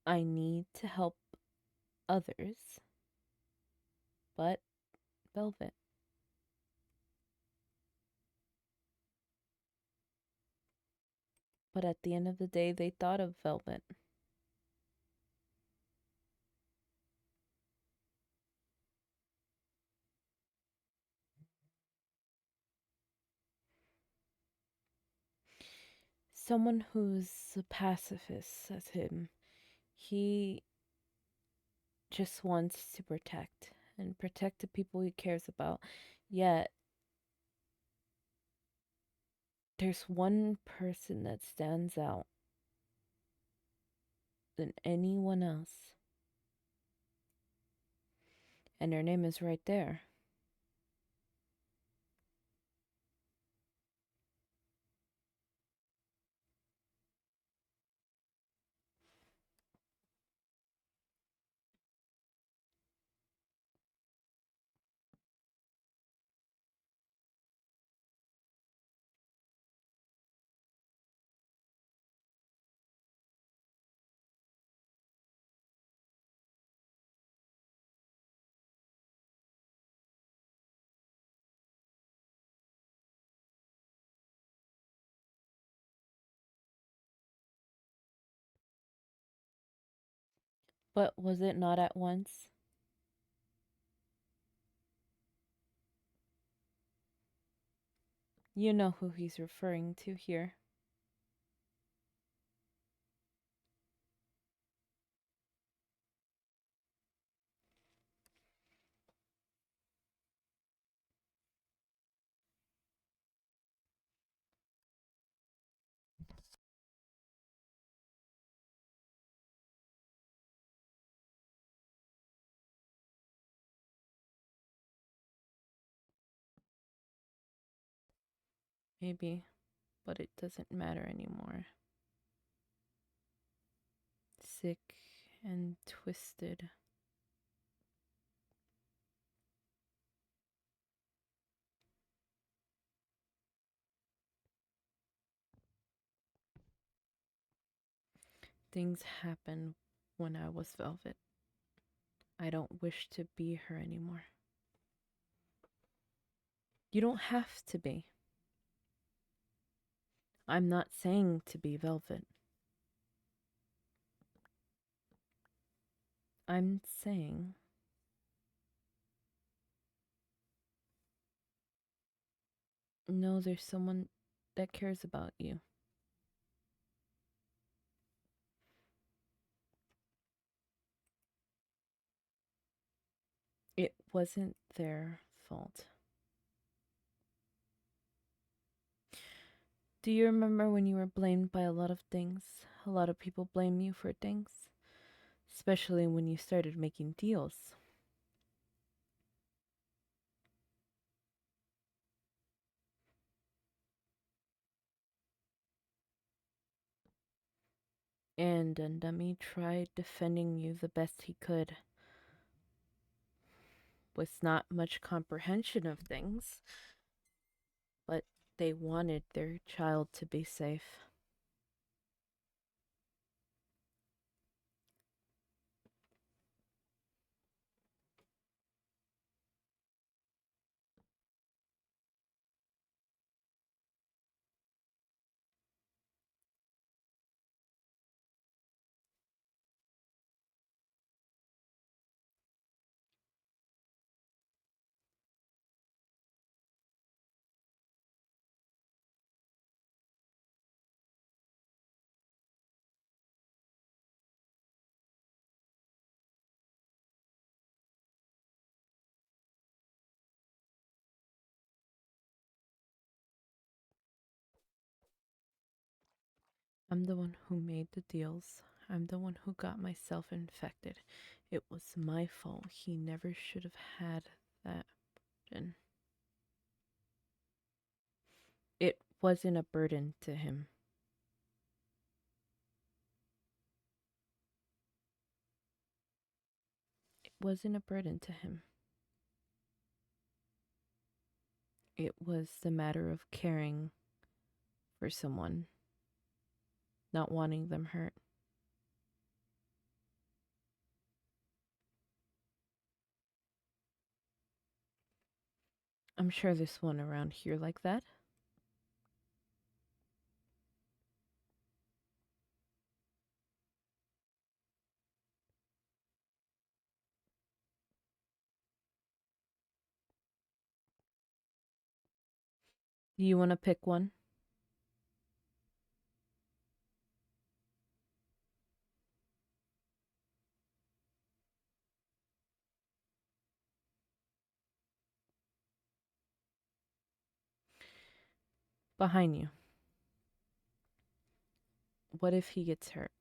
I need to help others, but Velvet. But at the end of the day, they thought of Velvet. Someone who's a pacifist as him. He just wants to protect and protect the people he cares about. Yet, there's one person that stands out than anyone else. And her name is right there. But was it not at once? You know who he's referring to here. Maybe, but it doesn't matter anymore. Sick and twisted. Things happened when I was Velvet. I don't wish to be her anymore. You don't have to be. I'm not saying to be Velvet. I'm saying no, there's someone that cares about you. It wasn't their fault. Do you remember when you were blamed by a lot of things? A lot of people blame you for things, especially when you started making deals. And Dummy tried defending you the best he could, with not much comprehension of things, but they wanted their child to be safe. I'm the one who made the deals. I'm the one who got myself infected. It was my fault. He never should have had that burden. It wasn't a burden to him. It wasn't a burden to him. It was the matter of caring for someone, not wanting them hurt. I'm sure there's one around here like that. Do you want to pick one? Behind you. What if he gets hurt?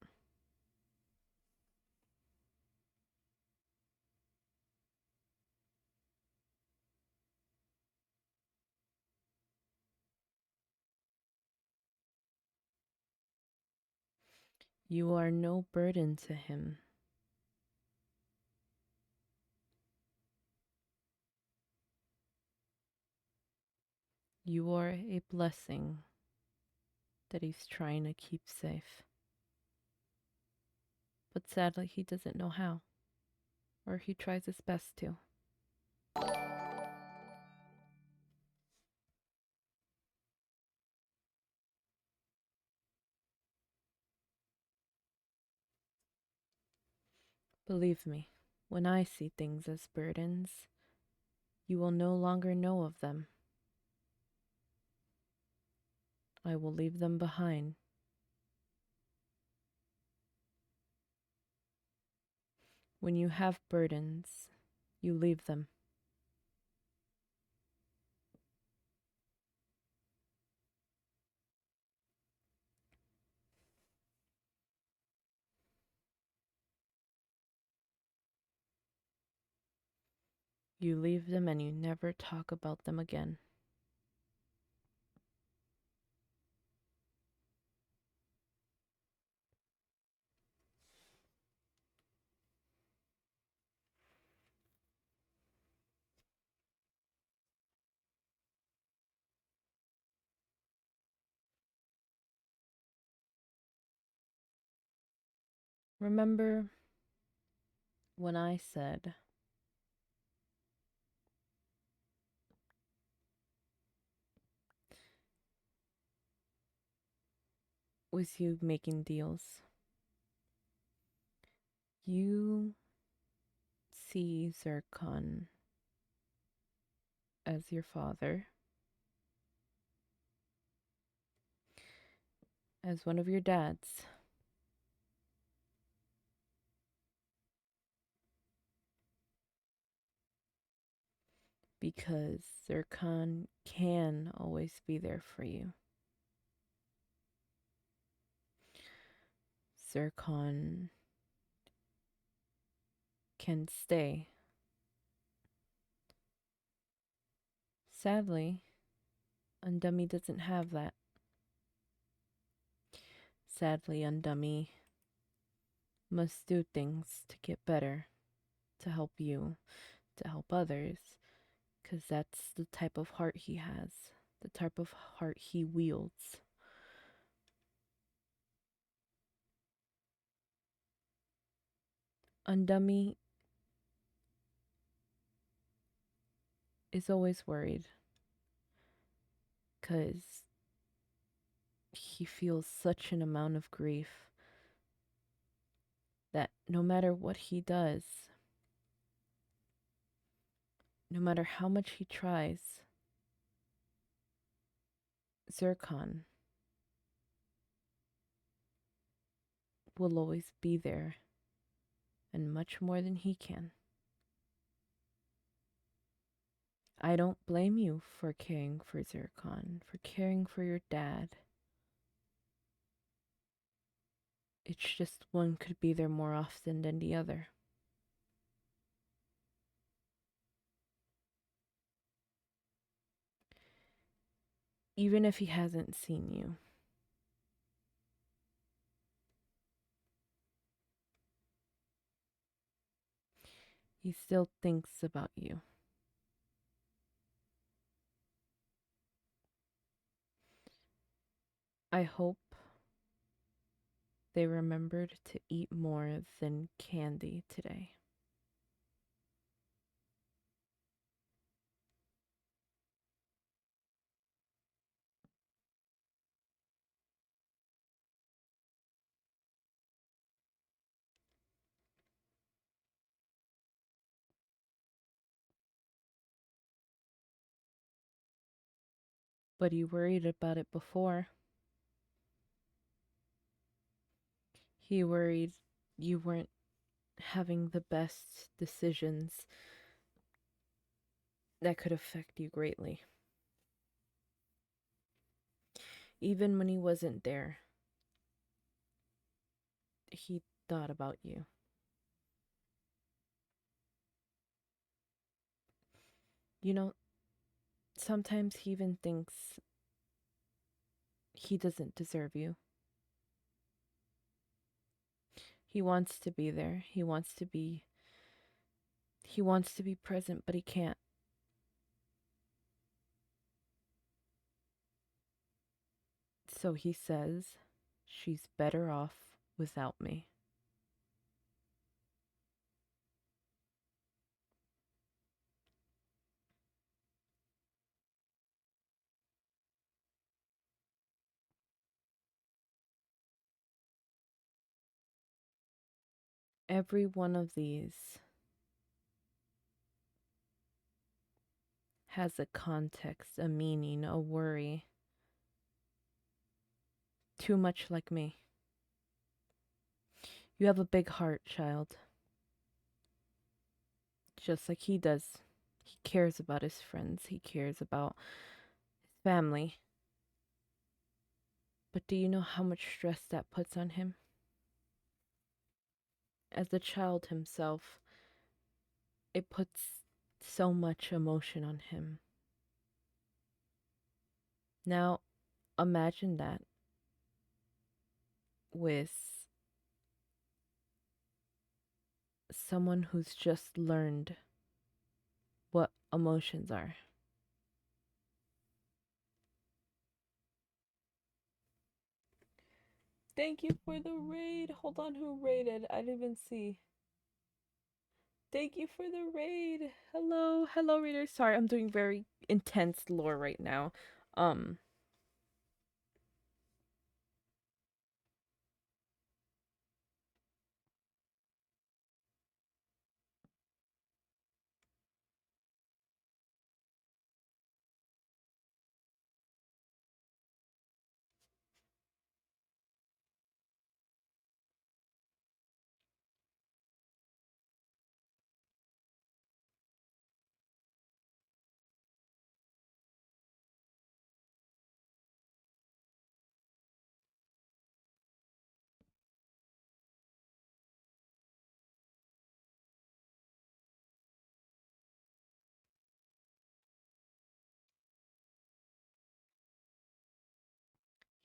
You are no burden to him. You are a blessing that he's trying to keep safe. But sadly, he doesn't know how. Or he tries his best to. Believe me, when I see things as burdens, you will no longer know of them. I will leave them behind. When you have burdens, you leave them. You leave them and you never talk about them again. remember when I said with you making deals, you see Zircon as your father, as one of your dads. Because Zircon can always be there for you. Zircon can stay. Sadly, Undummy doesn't have that. Sadly, Undummy must do things to get better, to help you, to help others, because that's the type of heart he has, the type of heart he wields. Undummy is always worried because he feels such an amount of grief that no matter what he does, no matter how much he tries, Zircon will always be there, and much more than he can. I don't blame you for caring for Zircon, for caring for your dad. It's just one could be there more often than the other. Even if he hasn't seen you. He still thinks about you. I hope they remembered to eat more than candy today. But he worried about it before. He worried you weren't having the best decisions that could affect you greatly. Even when he wasn't there, he thought about you. You know, sometimes he even thinks he doesn't deserve you. He wants to be there. He wants to be present, but he can't. So he says, she's better off without me. Every one of these has a context, a meaning, a worry. Too much like me. You have a big heart, child. Just like he does. He cares about his friends. He cares about his family. But do you know how much stress that puts on him? As a child himself, it puts so much emotion on him. Now, imagine that with someone who's just learned what emotions are. Thank you for the raid. Hold on, who raided? I didn't even see. Thank you for the raid. Hello, hello, readers. Sorry, I'm doing very intense lore right now. Um,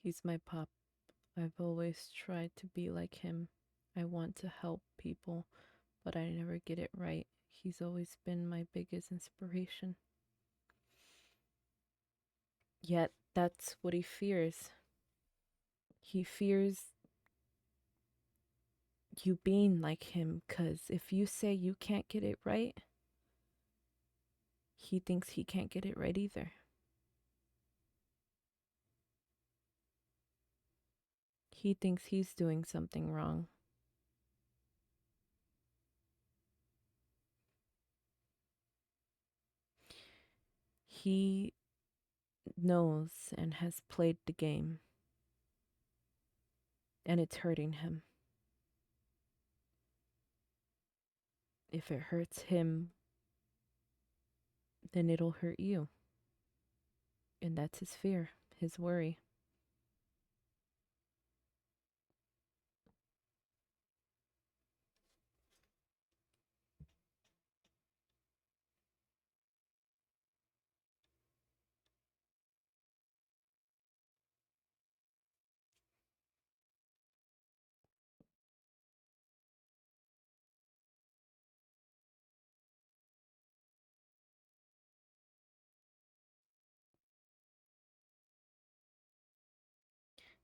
he's my pop. I've always tried to be like him. I want to help people, but I never get it right. He's always been my biggest inspiration. Yet that's what he fears. He fears you being like him, 'cause if you say you can't get it right, he thinks he can't get it right either. He thinks he's doing something wrong. He knows and has played the game, and it's hurting him. If it hurts him, then it'll hurt you. And that's his fear, his worry.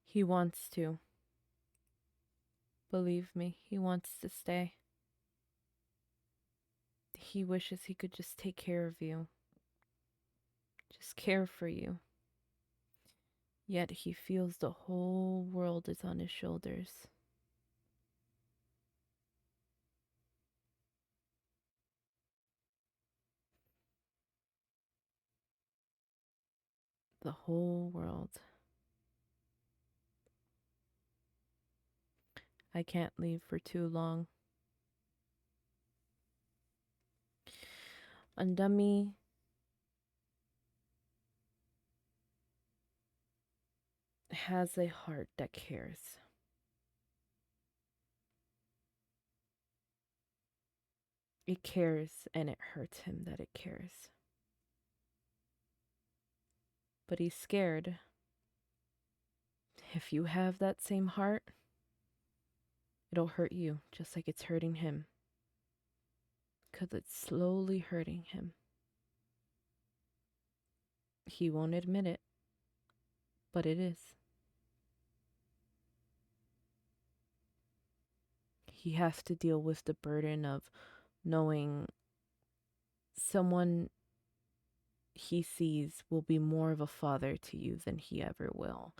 He wants to. Believe me, he wants to stay. He wishes he could just take care of you, just care for you. Yet he feels the whole world is on his shoulders. The whole world. I can't leave for too long. Undummy has a heart that cares. It cares, and it hurts him that it cares. But he's scared. If you have that same heart, it'll hurt you just like it's hurting him. 'Cause it's slowly hurting him. He won't admit it, but it is. He has to deal with the burden of knowing someone he sees will be more of a father to you than he ever will.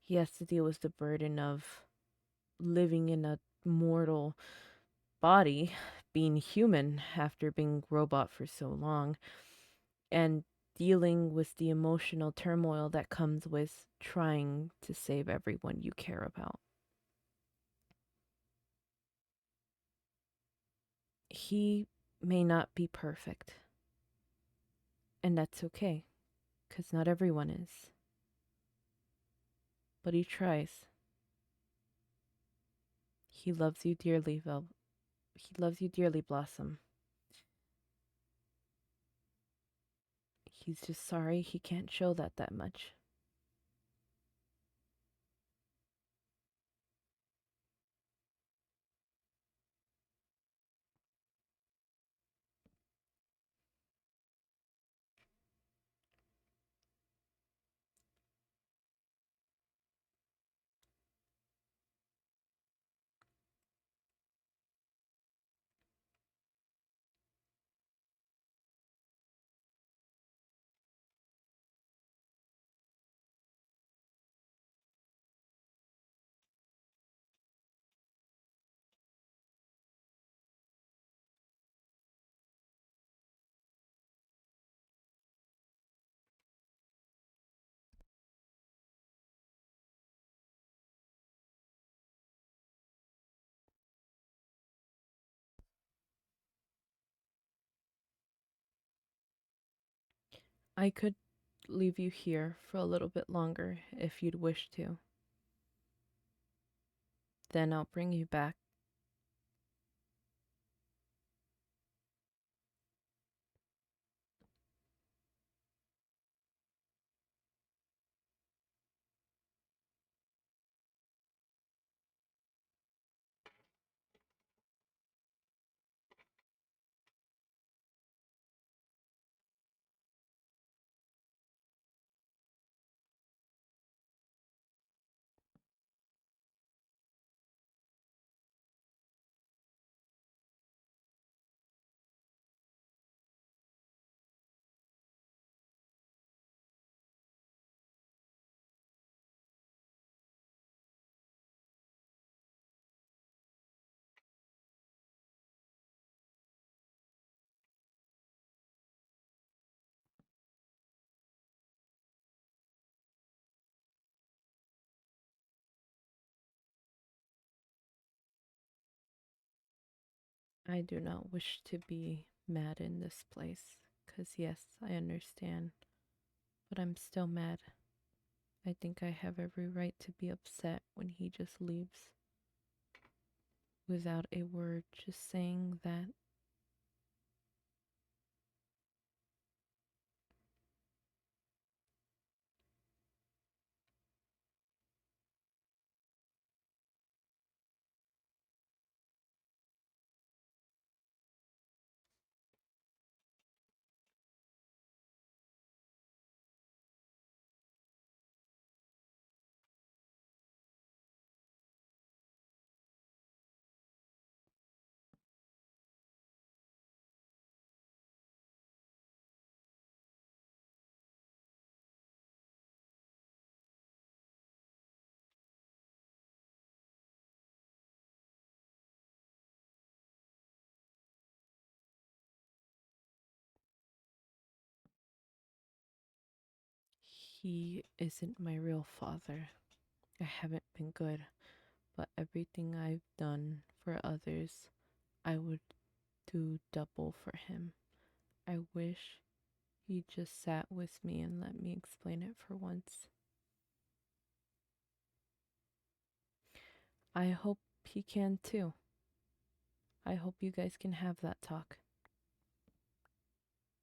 He has to deal with the burden of living in a mortal body, being human after being robot for so long, and dealing with the emotional turmoil that comes with trying to save everyone you care about. He may not be perfect, and that's okay, because not everyone is. But he tries. He loves you dearly, He loves you dearly, Blossom. He's just sorry he can't show that much. I could leave you here for a little bit longer if you'd wish to. Then I'll bring you back. I do not wish to be mad in this place, 'cause yes, I understand, but I'm still mad. I think I have every right to be upset when he just leaves without a word, just saying that. He isn't my real father. I haven't been good, but everything I've done for others, I would do double for him. I wish he just sat with me and let me explain it for once. I hope he can too. I hope you guys can have that talk.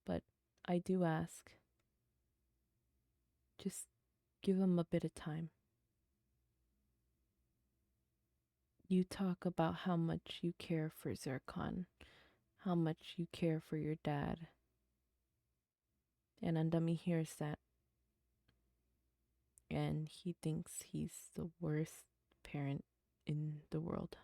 But I do ask, just give him a bit of time. You talk about how much you care for Zircon, how much you care for your dad. And Andami hears that, and he thinks he's the worst parent in the world.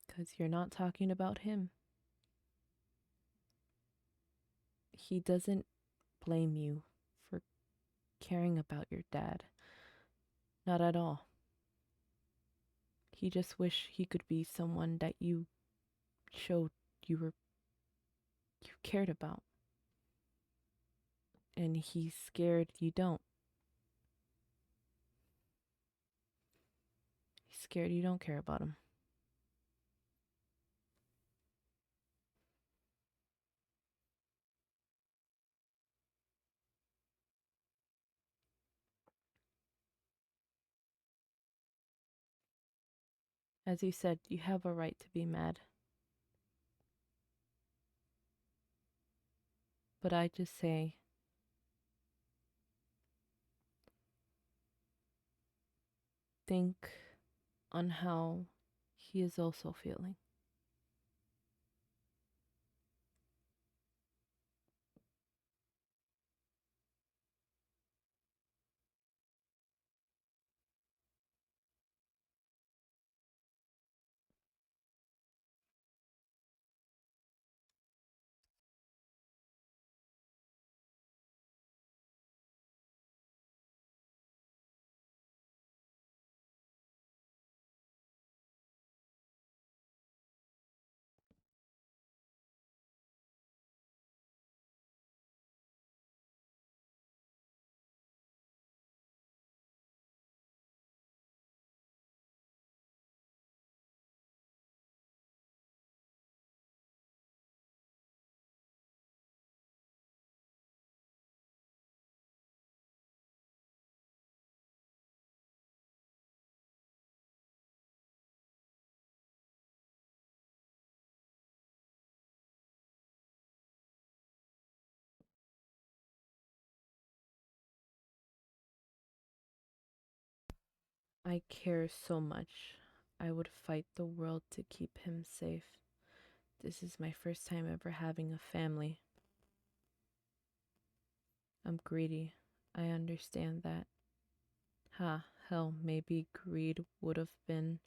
Because you're not talking about him. He doesn't blame you for caring about your dad. Not at all. He just wished he could be someone that you showed you cared about. And he's scared you don't. He's scared you don't care about him. As you said, you have a right to be mad. But I just say, think on how he is also feeling. I care so much. I would fight the world to keep him safe. This is my first time ever having a family. I'm greedy. I understand that. Ha, hell, maybe greed would have been.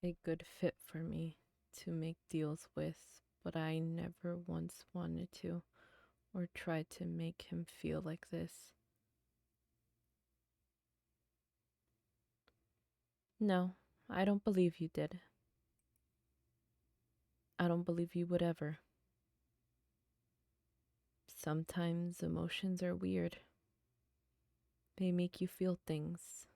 A good fit for me to make deals with, but I never once wanted to or tried to make him feel like this. No, I don't believe you did. I don't believe you would ever. Sometimes emotions are weird. They make you feel things.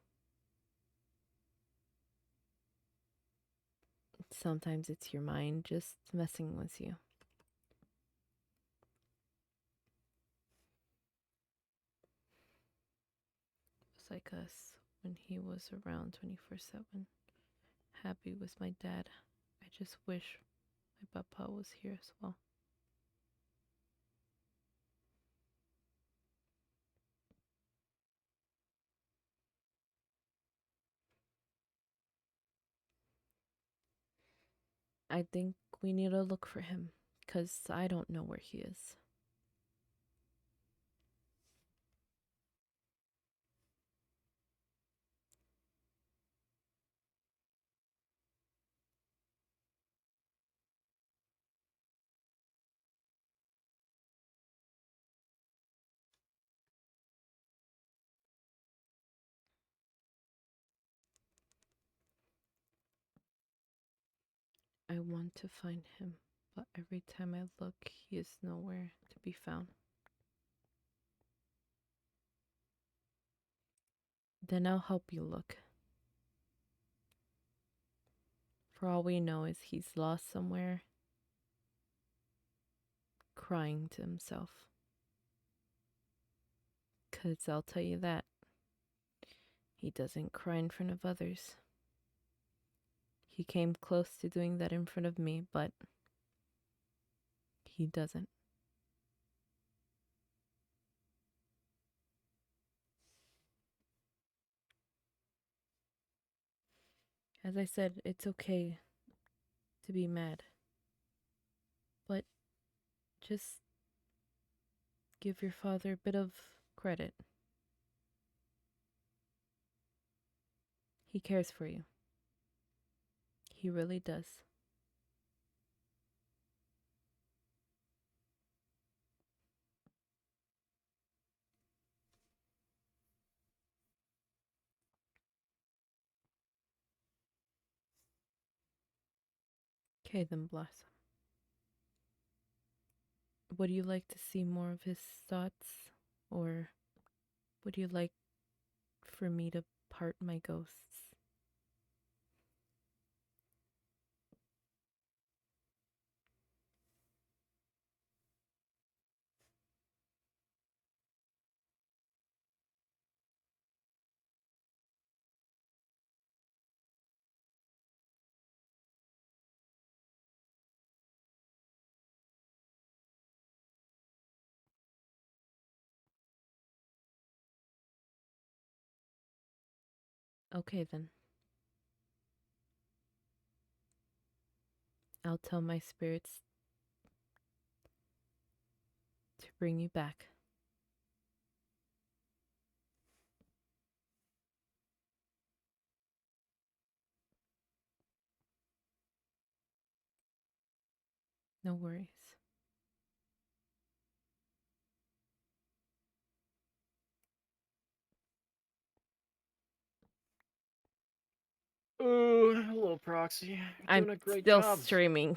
Sometimes it's your mind just messing with you. It's like us when he was around 24/7. Happy with my dad. I just wish my papa was here as well. I think we need to look for him, 'cause I don't know where he is. I want to find him, but every time I look, he is nowhere to be found. Then I'll help you look. For all we know is he's lost somewhere, crying to himself. 'Cause I'll tell you that, he doesn't cry in front of others. He came close to doing that in front of me, but he doesn't. As I said, it's okay to be mad, but just give your father a bit of credit. He cares for you. He really does. Okay, then, Blossom. Would you like to see more of his thoughts? Or would you like for me to part my ghosts? Okay, then. I'll tell my spirits to bring you back. No worries. Hello, Proxy. You're I'm doing a great still job. streaming.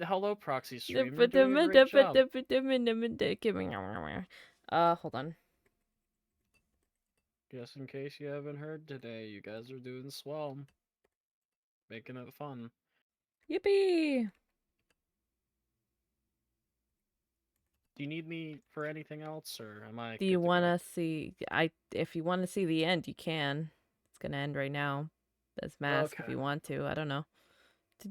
Hello, Proxy stream. You're doing a great job. Hold on. Just in case you haven't heard today, you guys are doing swell. Making it fun. Yippee! Do you need me for anything else, or am I Do you good to want go? to see? If you want to see the end, you can. It's gonna end right now. As mask, if Okay. you want to. I don't know.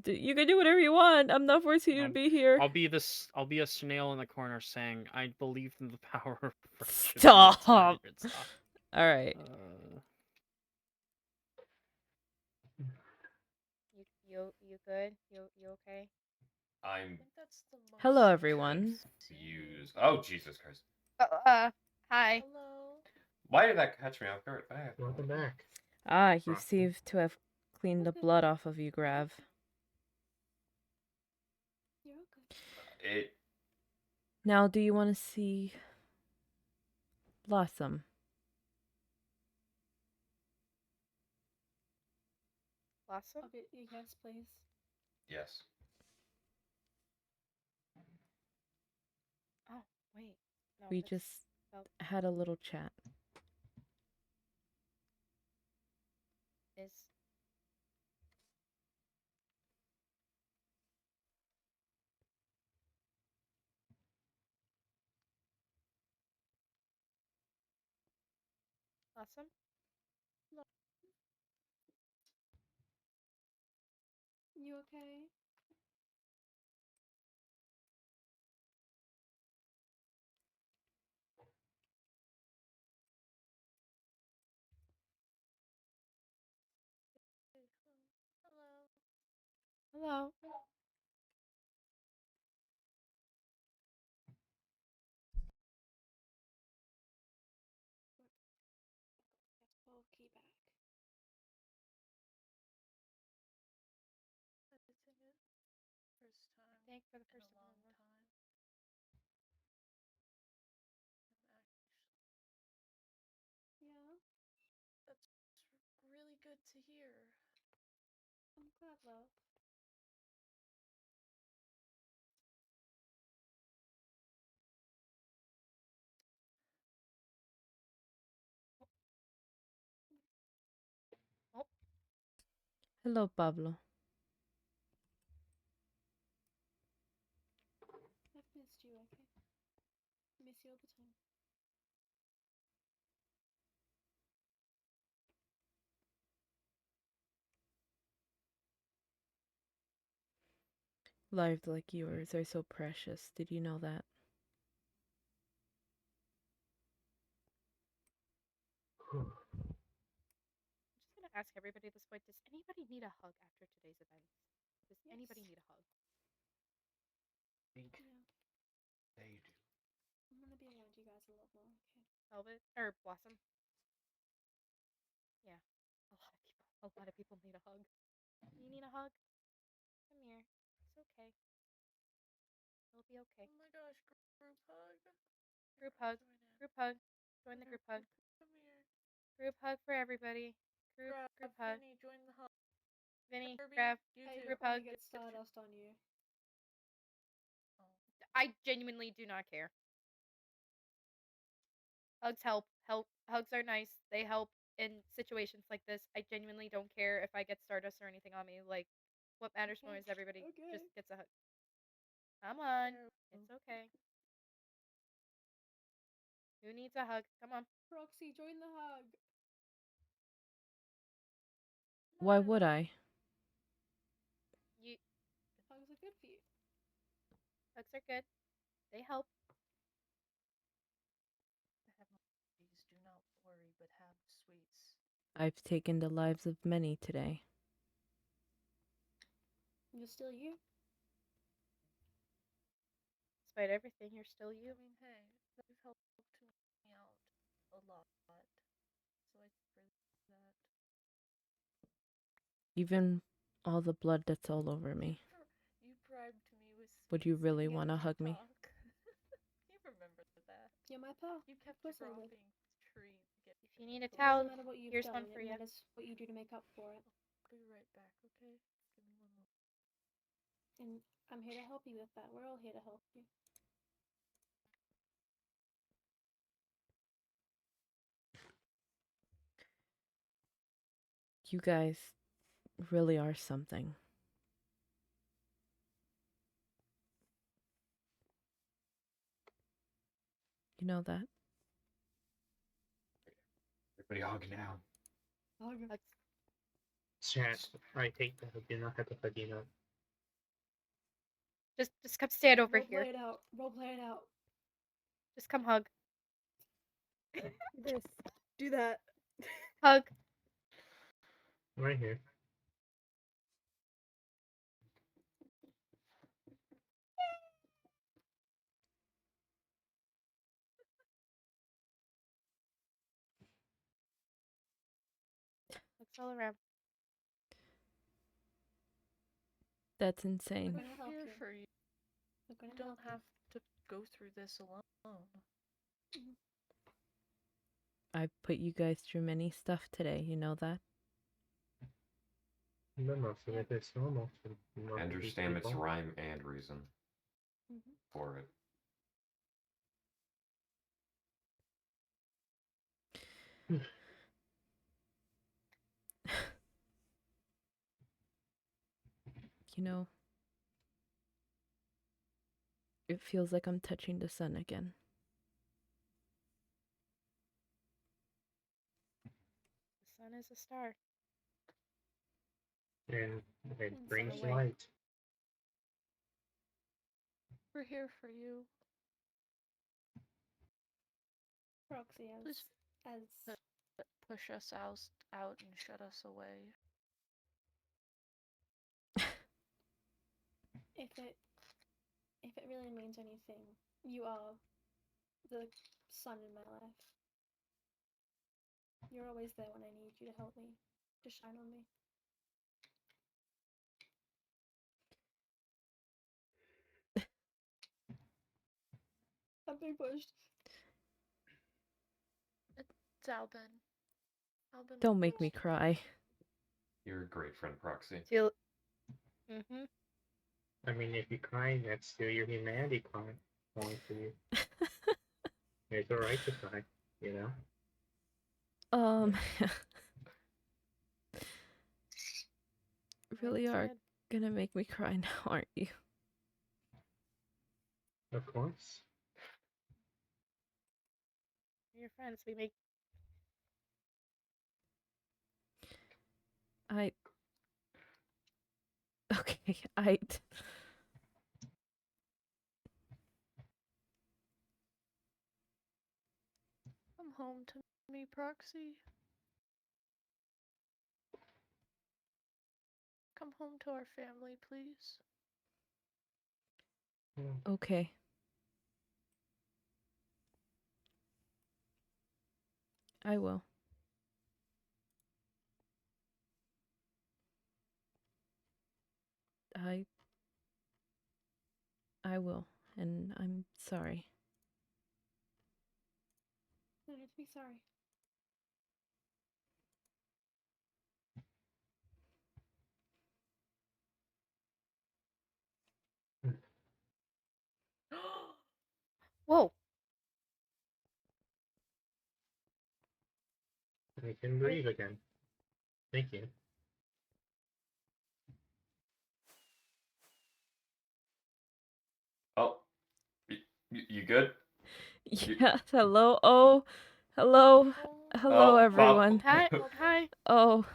You can do whatever you want. I'm not forcing you to be here. I'll be a snail in the corner saying, "I believe in the power of friendship." Stop. Stop. All right. You good? You okay? I'm That's the most Hello, everyone. confused. Oh, Jesus Christ. Hi. Hello. Why did that catch me off guard? Welcome back. You seem to have cleaned the blood off of you, Grav. You're okay. It. Now, do you want to see Blossom? Blossom? Yes, please. Yes. Oh, wait. No, We that's just about had a little chat. is Blossom? You okay? Hello. Oh, key back. Thanks for the first time. Yeah, That's really good to hear. I'm glad, love. Oh, Hello, Pablo. I've missed you, okay? Miss you all the time. Lives like yours are so precious. Did you know that? I'm just gonna ask everybody at this point, does anybody need a hug after today's events? Does anybody need a hug? Think Yeah. they do. I'm gonna be around you guys a lot more, okay? Velvet? Or Blossom? Yeah. A lot of people need a hug. You need a hug? Come here. It's okay. It'll be okay. Oh my gosh, group hug. Group hug. Group hug. Join the group hug. Come here. Group hug for everybody. Group hug. Vinny, join the hug. Vinny, Kirby, Grav, you Hey, too. group I'm hug. gonna get Stardust on you. I genuinely do not care. Hugs help. Hugs are nice. They help in situations like this. I genuinely don't care if I get Stardust or anything on me. Like, what matters more is everybody just gets a hug. Come on. It's okay. Who needs a hug? Come on. Proxy, join the hug. Why would I? Hugs are good for you. Hugs are good. They help. Please do not worry, but have sweets. I've taken the lives of many today. You're still you. Despite everything, you're still you. I mean, hey, you've helped me out a lot. So I thank you for that. Even all the blood that's all over me. You described to me was Would you really singing want to at hug me? TikTok. You remember that? You're my pal. You kept Of course I would. dropping tree. If you need a It towel, doesn't matter what you've here's done. one for It you. matters what you do to make up for it. I'll be right back, okay? Give me 1 moment. And I'm here to help you with that. We're all here to help you. You guys really are something. You know that? Everybody hug now. Chat, I hate that I do not have to hug you now. Just come stand over Role here. play it out. Role play it out. Just come hug. This. Do that. Hug. Right here. Looks all around. That's We're insane. gonna help Here you. for you. We're You gonna don't help have to go through this alone. I put you guys through many stuff today, you know that? But most of it is normal for I most of these understand its people. rhyme and reason Mhm. for it. You know, it feels like I'm touching the sun again. The sun is a star. And it And brings sunlight. light. We're here for you. Proxy Please as push us out and shut us away. if it really means anything, you are the sun in my life. You're always there when I need you to help me, to shine on me. I'm being pushed. It's Albin. Albin. Don't make me cry. You're a great friend, Proxy. Mm-hmm. I mean, if you cry, that's still your humanity calling for you. It's alright to cry, you know? Really are Sad. gonna make me cry now, aren't you? Of course. We're your friends. We make. Okay, Come home to me, Proxy. Come home to our family, please. Okay. I will. I will, and I'm sorry. No need to be sorry. Whoa. I can breathe again. Thank you. Oh, you good? Yes, hello. Oh, hello. Hello, Oh, everyone. Hi. Hi. Oh.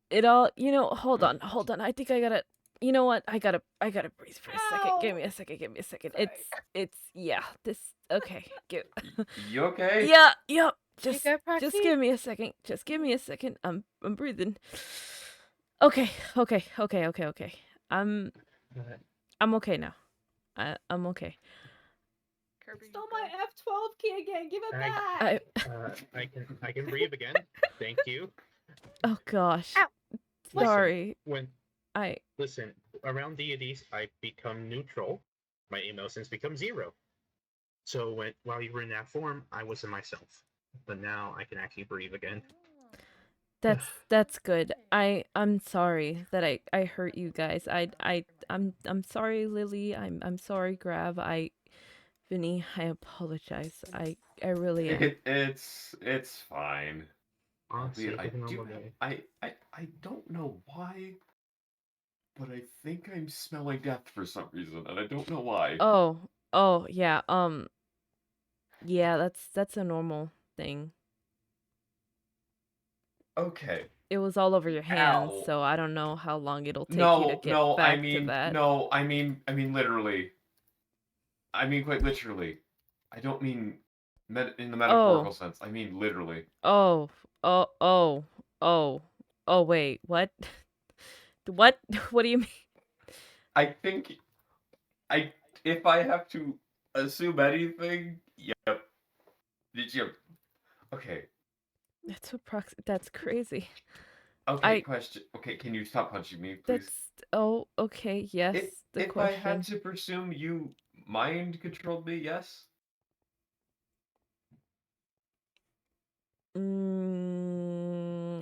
It all, hold on. I think I gotta, you know what? I gotta breathe for a second. Give me a second. Sorry. Yeah, okay. You okay? Yeah, yep. You Just good, Proxy? give me a second. Just give me a second. I'm breathing. Okay. I'm okay now. I'm okay. Kirby, Stole my F12 key again. Give it I- back. I can breathe again. Thank you. Oh gosh. Ow. Sorry. When Listen, around deities, I become neutral. My emotions become zero. So while you were in that form, I wasn't myself. But now I can actually breathe again. That's good. I'm sorry that I hurt you guys. I'm sorry, Lily. I'm sorry, Grav. Vinny, I apologize. I really am. It's fine. Honestly, Albeit, I it's a do normal have, day. I don't know why, but I think I'm smelling death for some reason, and I don't know why. Oh, yeah. Yeah, that's a normal thing. Okay. It was all over your hands, Ow. so I don't know how long it'll take you to get back to that. I mean literally. I mean quite literally. I don't mean in the metaphorical sense. I mean literally. Oh, oh, oh, oh, oh, wait, what? What? What do you mean? I think if I have to assume anything, yep. Did you? Okay. That's crazy. Okay, question. Okay, can you stop punching me, please? Okay, yes, the If I question. had to presume you mind controlled me, yes?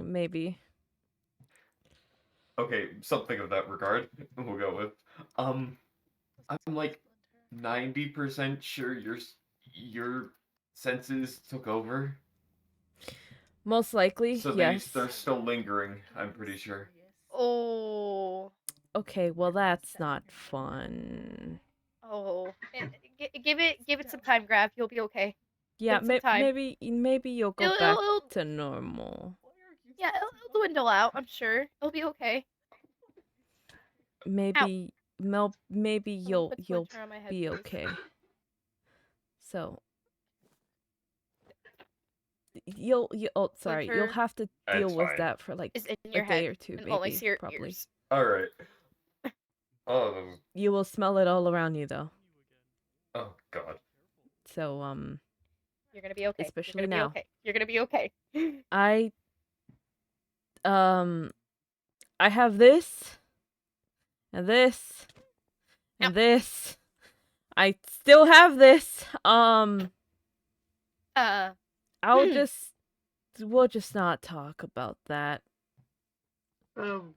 Maybe. Okay, something of that regard. We'll go with. I'm like 90% sure your senses took over. Most likely, So yes. they're still lingering, I'm pretty sure. Oh. Okay, well that's not fun. Oh. Give it some time, Grav. You'll be okay. Yeah, Give it some time. maybe you'll go back to normal. Yeah, it'll dwindle out. I'm sure it'll be okay. Maybe maybe you'll put splinter on my head, be please. okay. So you'll oh sorry, you'll Splinter have to That's deal with fine. that for like is in a your day head or two, and only maybe, see your probably. ears. Alright. Oh, You will smell it all around you though. oh god. So You're gonna be okay. especially You're gonna now. be okay. You're gonna be okay. I have this and this and this. I still have this. We'll just not talk about that. You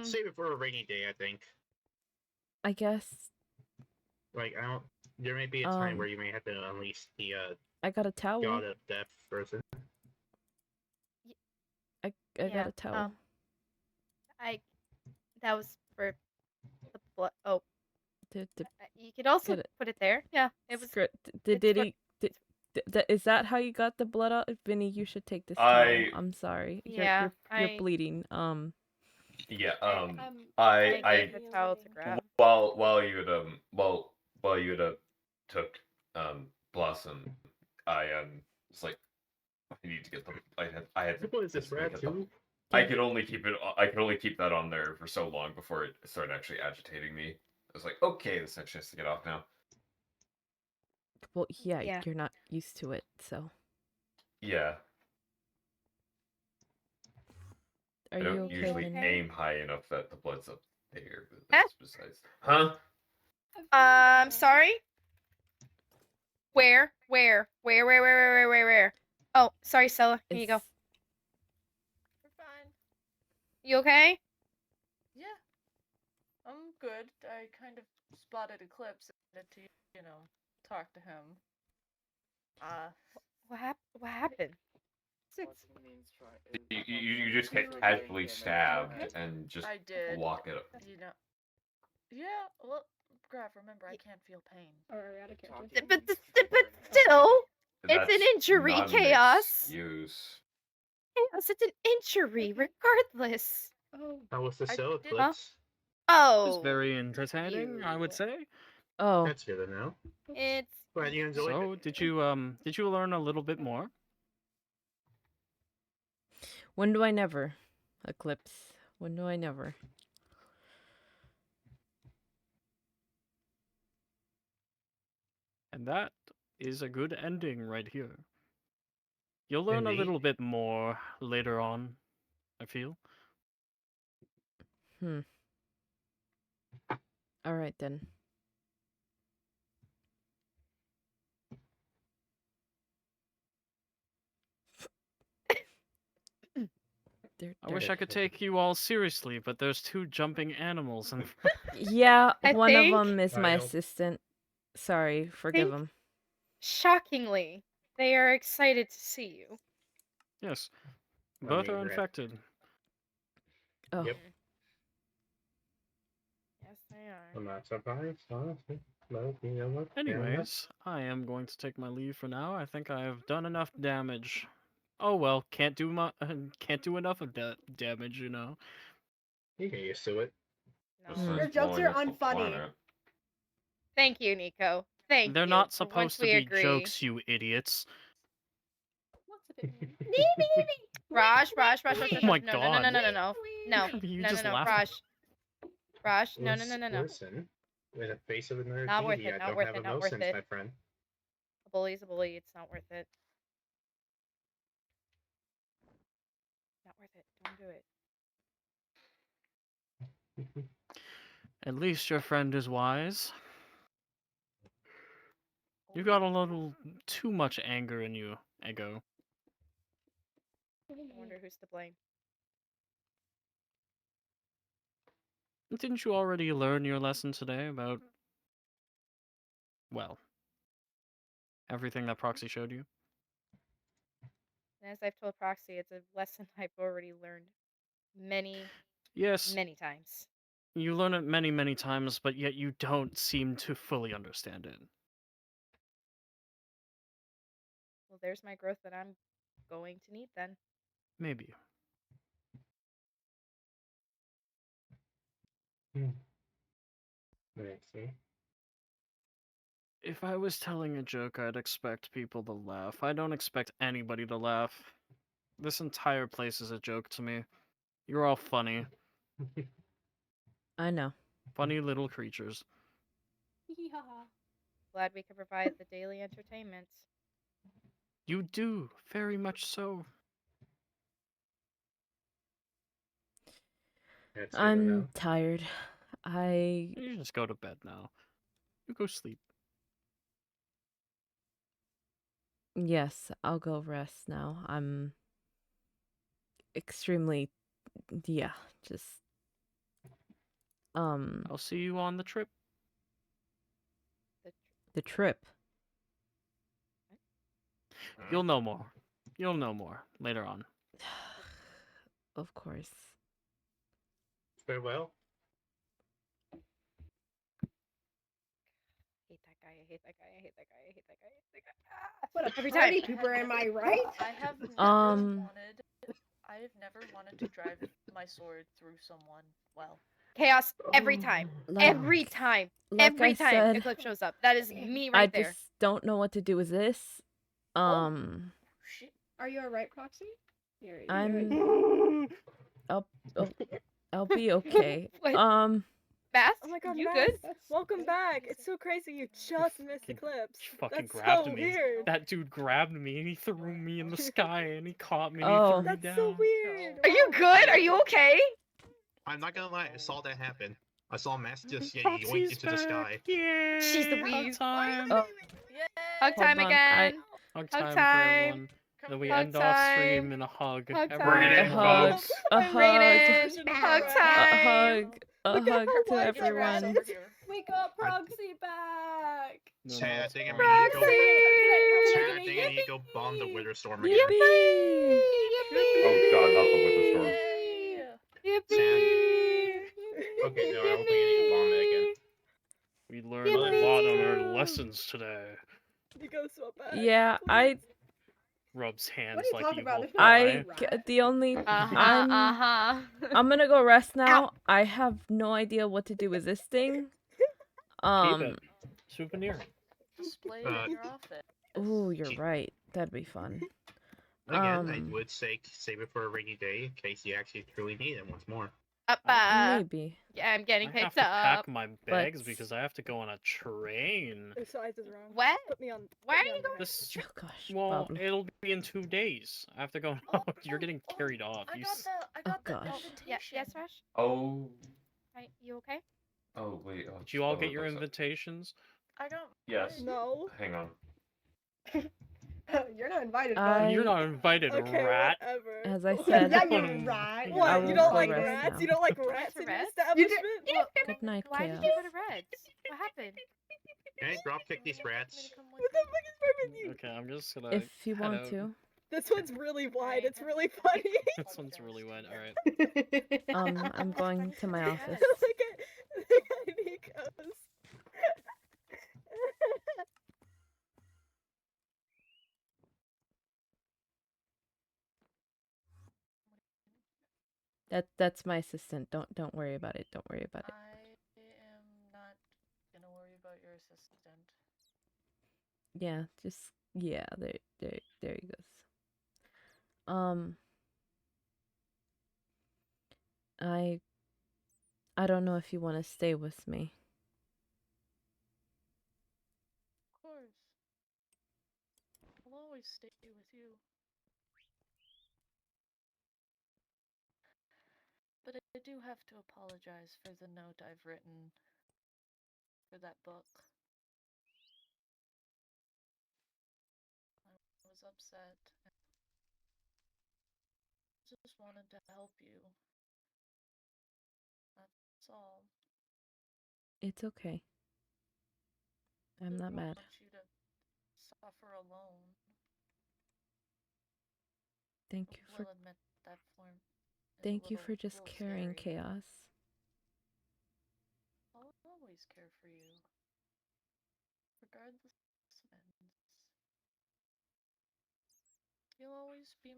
save it for a rainy day, I think. I guess. Like I don't. There may be a time where you may have to unleash the I got a towel. god of death person. I got a towel. That was for the blood. Oh. You could also put it there. Yeah, it was. Is that how you got the blood out? Vinny, you should take this towel. I'm sorry. Yeah, you're bleeding. Yeah, I gave the towel to Grav. while you took Blossom, I was like, I need to get them. I had to. What is this, rat too? I could only keep that on there for so long before it started actually agitating me. I was like, okay, this actually has to get off now. Well, yeah, you're not used to it, so. Yeah. Are I you don't okay? usually Then? aim high enough that the blood's up there, but that's besides. Huh? Sorry? Where? Oh, sorry, Stella. Here you go. We're fine. You okay? Yeah. I'm good. I kind of spotted Eclipse and to, talk to him. What happened? You just get casually stabbed and just walk it up. Yeah, well, Graf, remember, I can't feel pain. But still, it's an injury, not an Chaos. excuse. Chaos, it's an injury, regardless. How was the show, Eclipse? It was Oh. very entertaining, I would say. Oh. That's good to know. It's. Glad you enjoyed So, it. did you learn a little bit more? When do I never? Eclipse. When do I never? And that is a good ending right here. You'll learn Indeed. a little bit more later on, I feel. All right then. I wish I could take you all seriously, but there's 2 jumping animals and Yeah, I one of think- them is my I don't- assistant. Sorry, forgive think- him. Shockingly, they are excited to see you. yes, I both mean, are right. infected. Oh. Yep. Yes, they are. I'm not surprised, honestly. But you know what? Fair enough. Anyways, I am going to take my leave for now. I think I have done enough damage. Oh well, can't do enough of that damage, you know. You get used to it. Just No. starts Your jokes blowing are up the unfunny. planet. Thank you, Nico. Thank They're you. not For once supposed to we be agree. jokes, you idiots. What's a bit mean? Raj, Raj, Raj, Raj, Oh Raj, my Raj, no, no, no, no, God. no, no, no, no, You no, just no, no, laughed. Raj, Raj, no, no, no, no, no. Listen, in the face of another Not worth deity, it, I not don't worth have it, not worth emotions, it. my friend. A bully's a bully. It's not worth it. Not worth it. Don't do it. At least your friend is wise. You got a little too much anger in you, Ego. I wonder who's to blame. Didn't you already learn your lesson today about, well, everything that Proxy showed you? And as I've told Proxy, it's a lesson I've already learned many, Yes, many times. you learn it many, many times, but yet you don't seem to fully understand it. Well, there's my growth that I'm going to need then. Maybe. Let's see. If I was telling a joke, I'd expect people to laugh. I don't expect anybody to laugh. This entire place is a joke to me. You're all funny. I know. Funny little creatures. Glad we could provide the daily entertainment. You do, very much so. That's good to I'm know. tired. I You just go to bed now. You go sleep. Yes, I'll go rest now. I'm extremely just I'll see you on the trip. the trip. You'll know more. You'll know more later on. Of course. Farewell. I hate that guy. I hate that guy. I hate that guy. I hate that guy. I hate that guy. Ah! What a Every party time. pooper, am I right? I have never Um. wanted to drive my sword through someone. Well, Chaos every time. Every time. Every time said, Eclipse shows up. That is me I right there. just don't know what to do with this. shit. Are you alright, Proxy? I'm I'll be okay. What? Bass? Oh my god, you Max, good? welcome back. It's so crazy you just missed Eclipse. He fucking That's grabbed so me. weird. That dude grabbed me and he threw me in the sky and he caught me and Oh. he threw me That's down. so weird. Are you good? Are you okay? I'm not gonna lie, I saw that happen. I saw Mass just yoink Proxy's into the back. sky. Yeah. She's the Hug weave. time. Oh, Hug Hold time on, again. Hug Hug time for time. everyone. Then we Hug end off stream time. in a hug. Hug Everyone Bring it a in, hug. hug, folks. a hug, Raiden. Hug a time. hug, a Look at hug her to white everyone. dress. We got Proxy back. No, Chad, I it's think I'm fine. gonna go. Proxy! Chad, I think I need to go bomb the Wither-storm again. Yippee! Oh god, not the Wither Storm. Yippee! Okay, no, I don't think I need to bomb it again. We learned a lot on our lessons today. You go so bad. Yeah, I Rubs hands What are you like talking evil about? If pie. the only Uh-huh, I'm uh-huh. I'm gonna go rest now. I have no idea what to do with this thing. Keep it. Souvenir. Display Uh, in your office. Ooh, you're right. That'd be fun. Again, I would say save it for a rainy day in case you actually truly need it once more. Maybe. Yeah, I'm getting I have picked to up. pack my bags But- because I have to go on a train. The size is wrong. What? Put me on. Where put are me you on going? the This Oh gosh, well, Pablo. it'll be in 2 days. I have to go. You're getting carried off. I You got s- the gosh. invitation. Yeah, yes, Rash? Oh. Right, you okay? Oh wait. Did you all get your looks up. invitations? I got Yes. No. Hang on. You're not invited, You're not invited, Okay, rat. whatever. As I said, yeah, Um, you rat. I What? will You don't go like rest rats? now. You don't like Went rats to in your Reds? establishment? Good night, Why did Chaos. you go to Reds? What happened? Can I dropkick these rats? What the fuck is wrong with you? Okay, I'm just gonna. If you head want out. to. This one's really wide. It's really funny. This one's really wet. All right. I'm going to my office. Look at Nico's. That's my assistant. Don't worry about it. Don't worry about it. I am not gonna worry about your assistant. Yeah, just yeah, there he goes. I don't know if you want to stay with me. Of course. I'll always stay with you. But I do have to apologize for the note I've written for that book. I was upset. I just wanted to help you. That's all. It's okay. I'm not I mad. want you to suffer alone. Thank you for Will admit that form is a thank you little- for just little caring, scary. Chaos. I'll always care for you, regardless of ends. You'll always be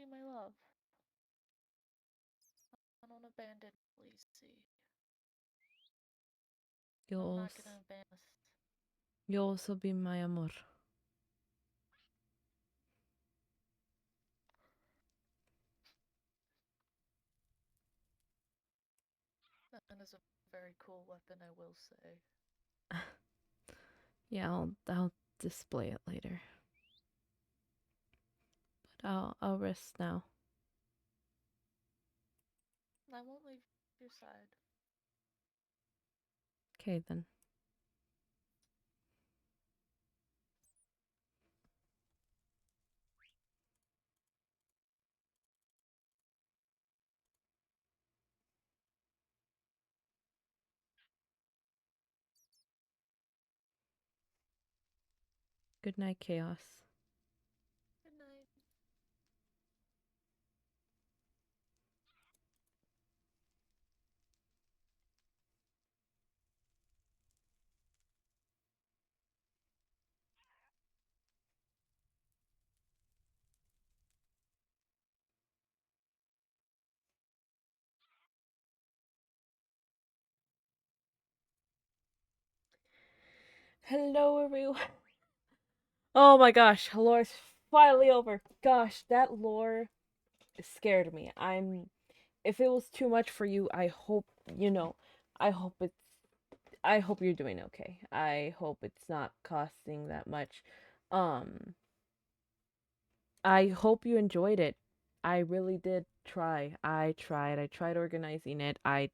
my love. I don't abandon Lacey. You'll I'm not also, gonna abandon us. you'll also be my amor. That is a very cool weapon, I will say. Yeah, I'll display it later. But I'll rest now. I won't leave your side. Okay then. Good night, Chaos. Good night. Hello, everyone. Oh my gosh, lore's finally over. Gosh, that lore scared me. If it was too much for you, I hope, I hope you're doing okay. I hope it's not costing that much. I hope you enjoyed it. I really did try. I tried organizing it. I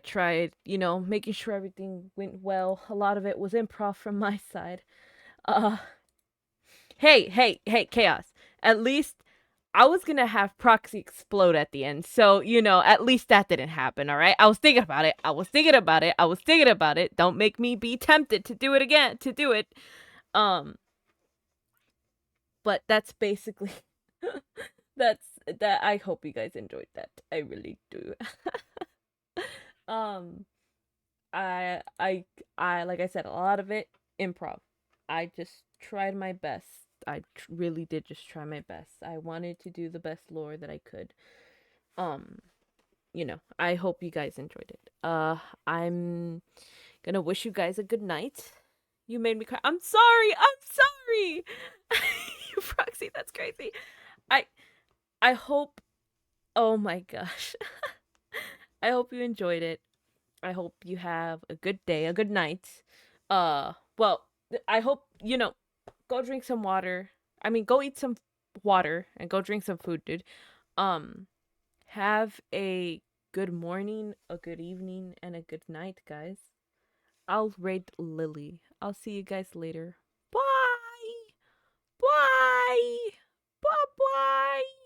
tried, making sure everything went well. A lot of it was improv from my side. Uh hey, Chaos. At least I was gonna have Proxy explode at the end. So, at least that didn't happen, alright? I was thinking about it. Don't make me be tempted to do it again, But that's basically that. I hope you guys enjoyed that. I really do. um I like I said, a lot of it improv. I just tried my best. Really did just try my best. I wanted to do the best lore that I could. Um, I hope you guys enjoyed it. I'm gonna wish you guys a good night. You made me cry. I'm sorry. You Proxy, that's crazy. I hope. Oh my gosh. I hope you enjoyed it. I hope you have a good day, a good night. Well, I hope, go drink some water. I mean, go eat some water and go drink some food, dude. Um, have a good morning, a good evening, and a good night, guys. I'll rate Lily. I'll see you guys later. Bye! Bye! Bye-bye!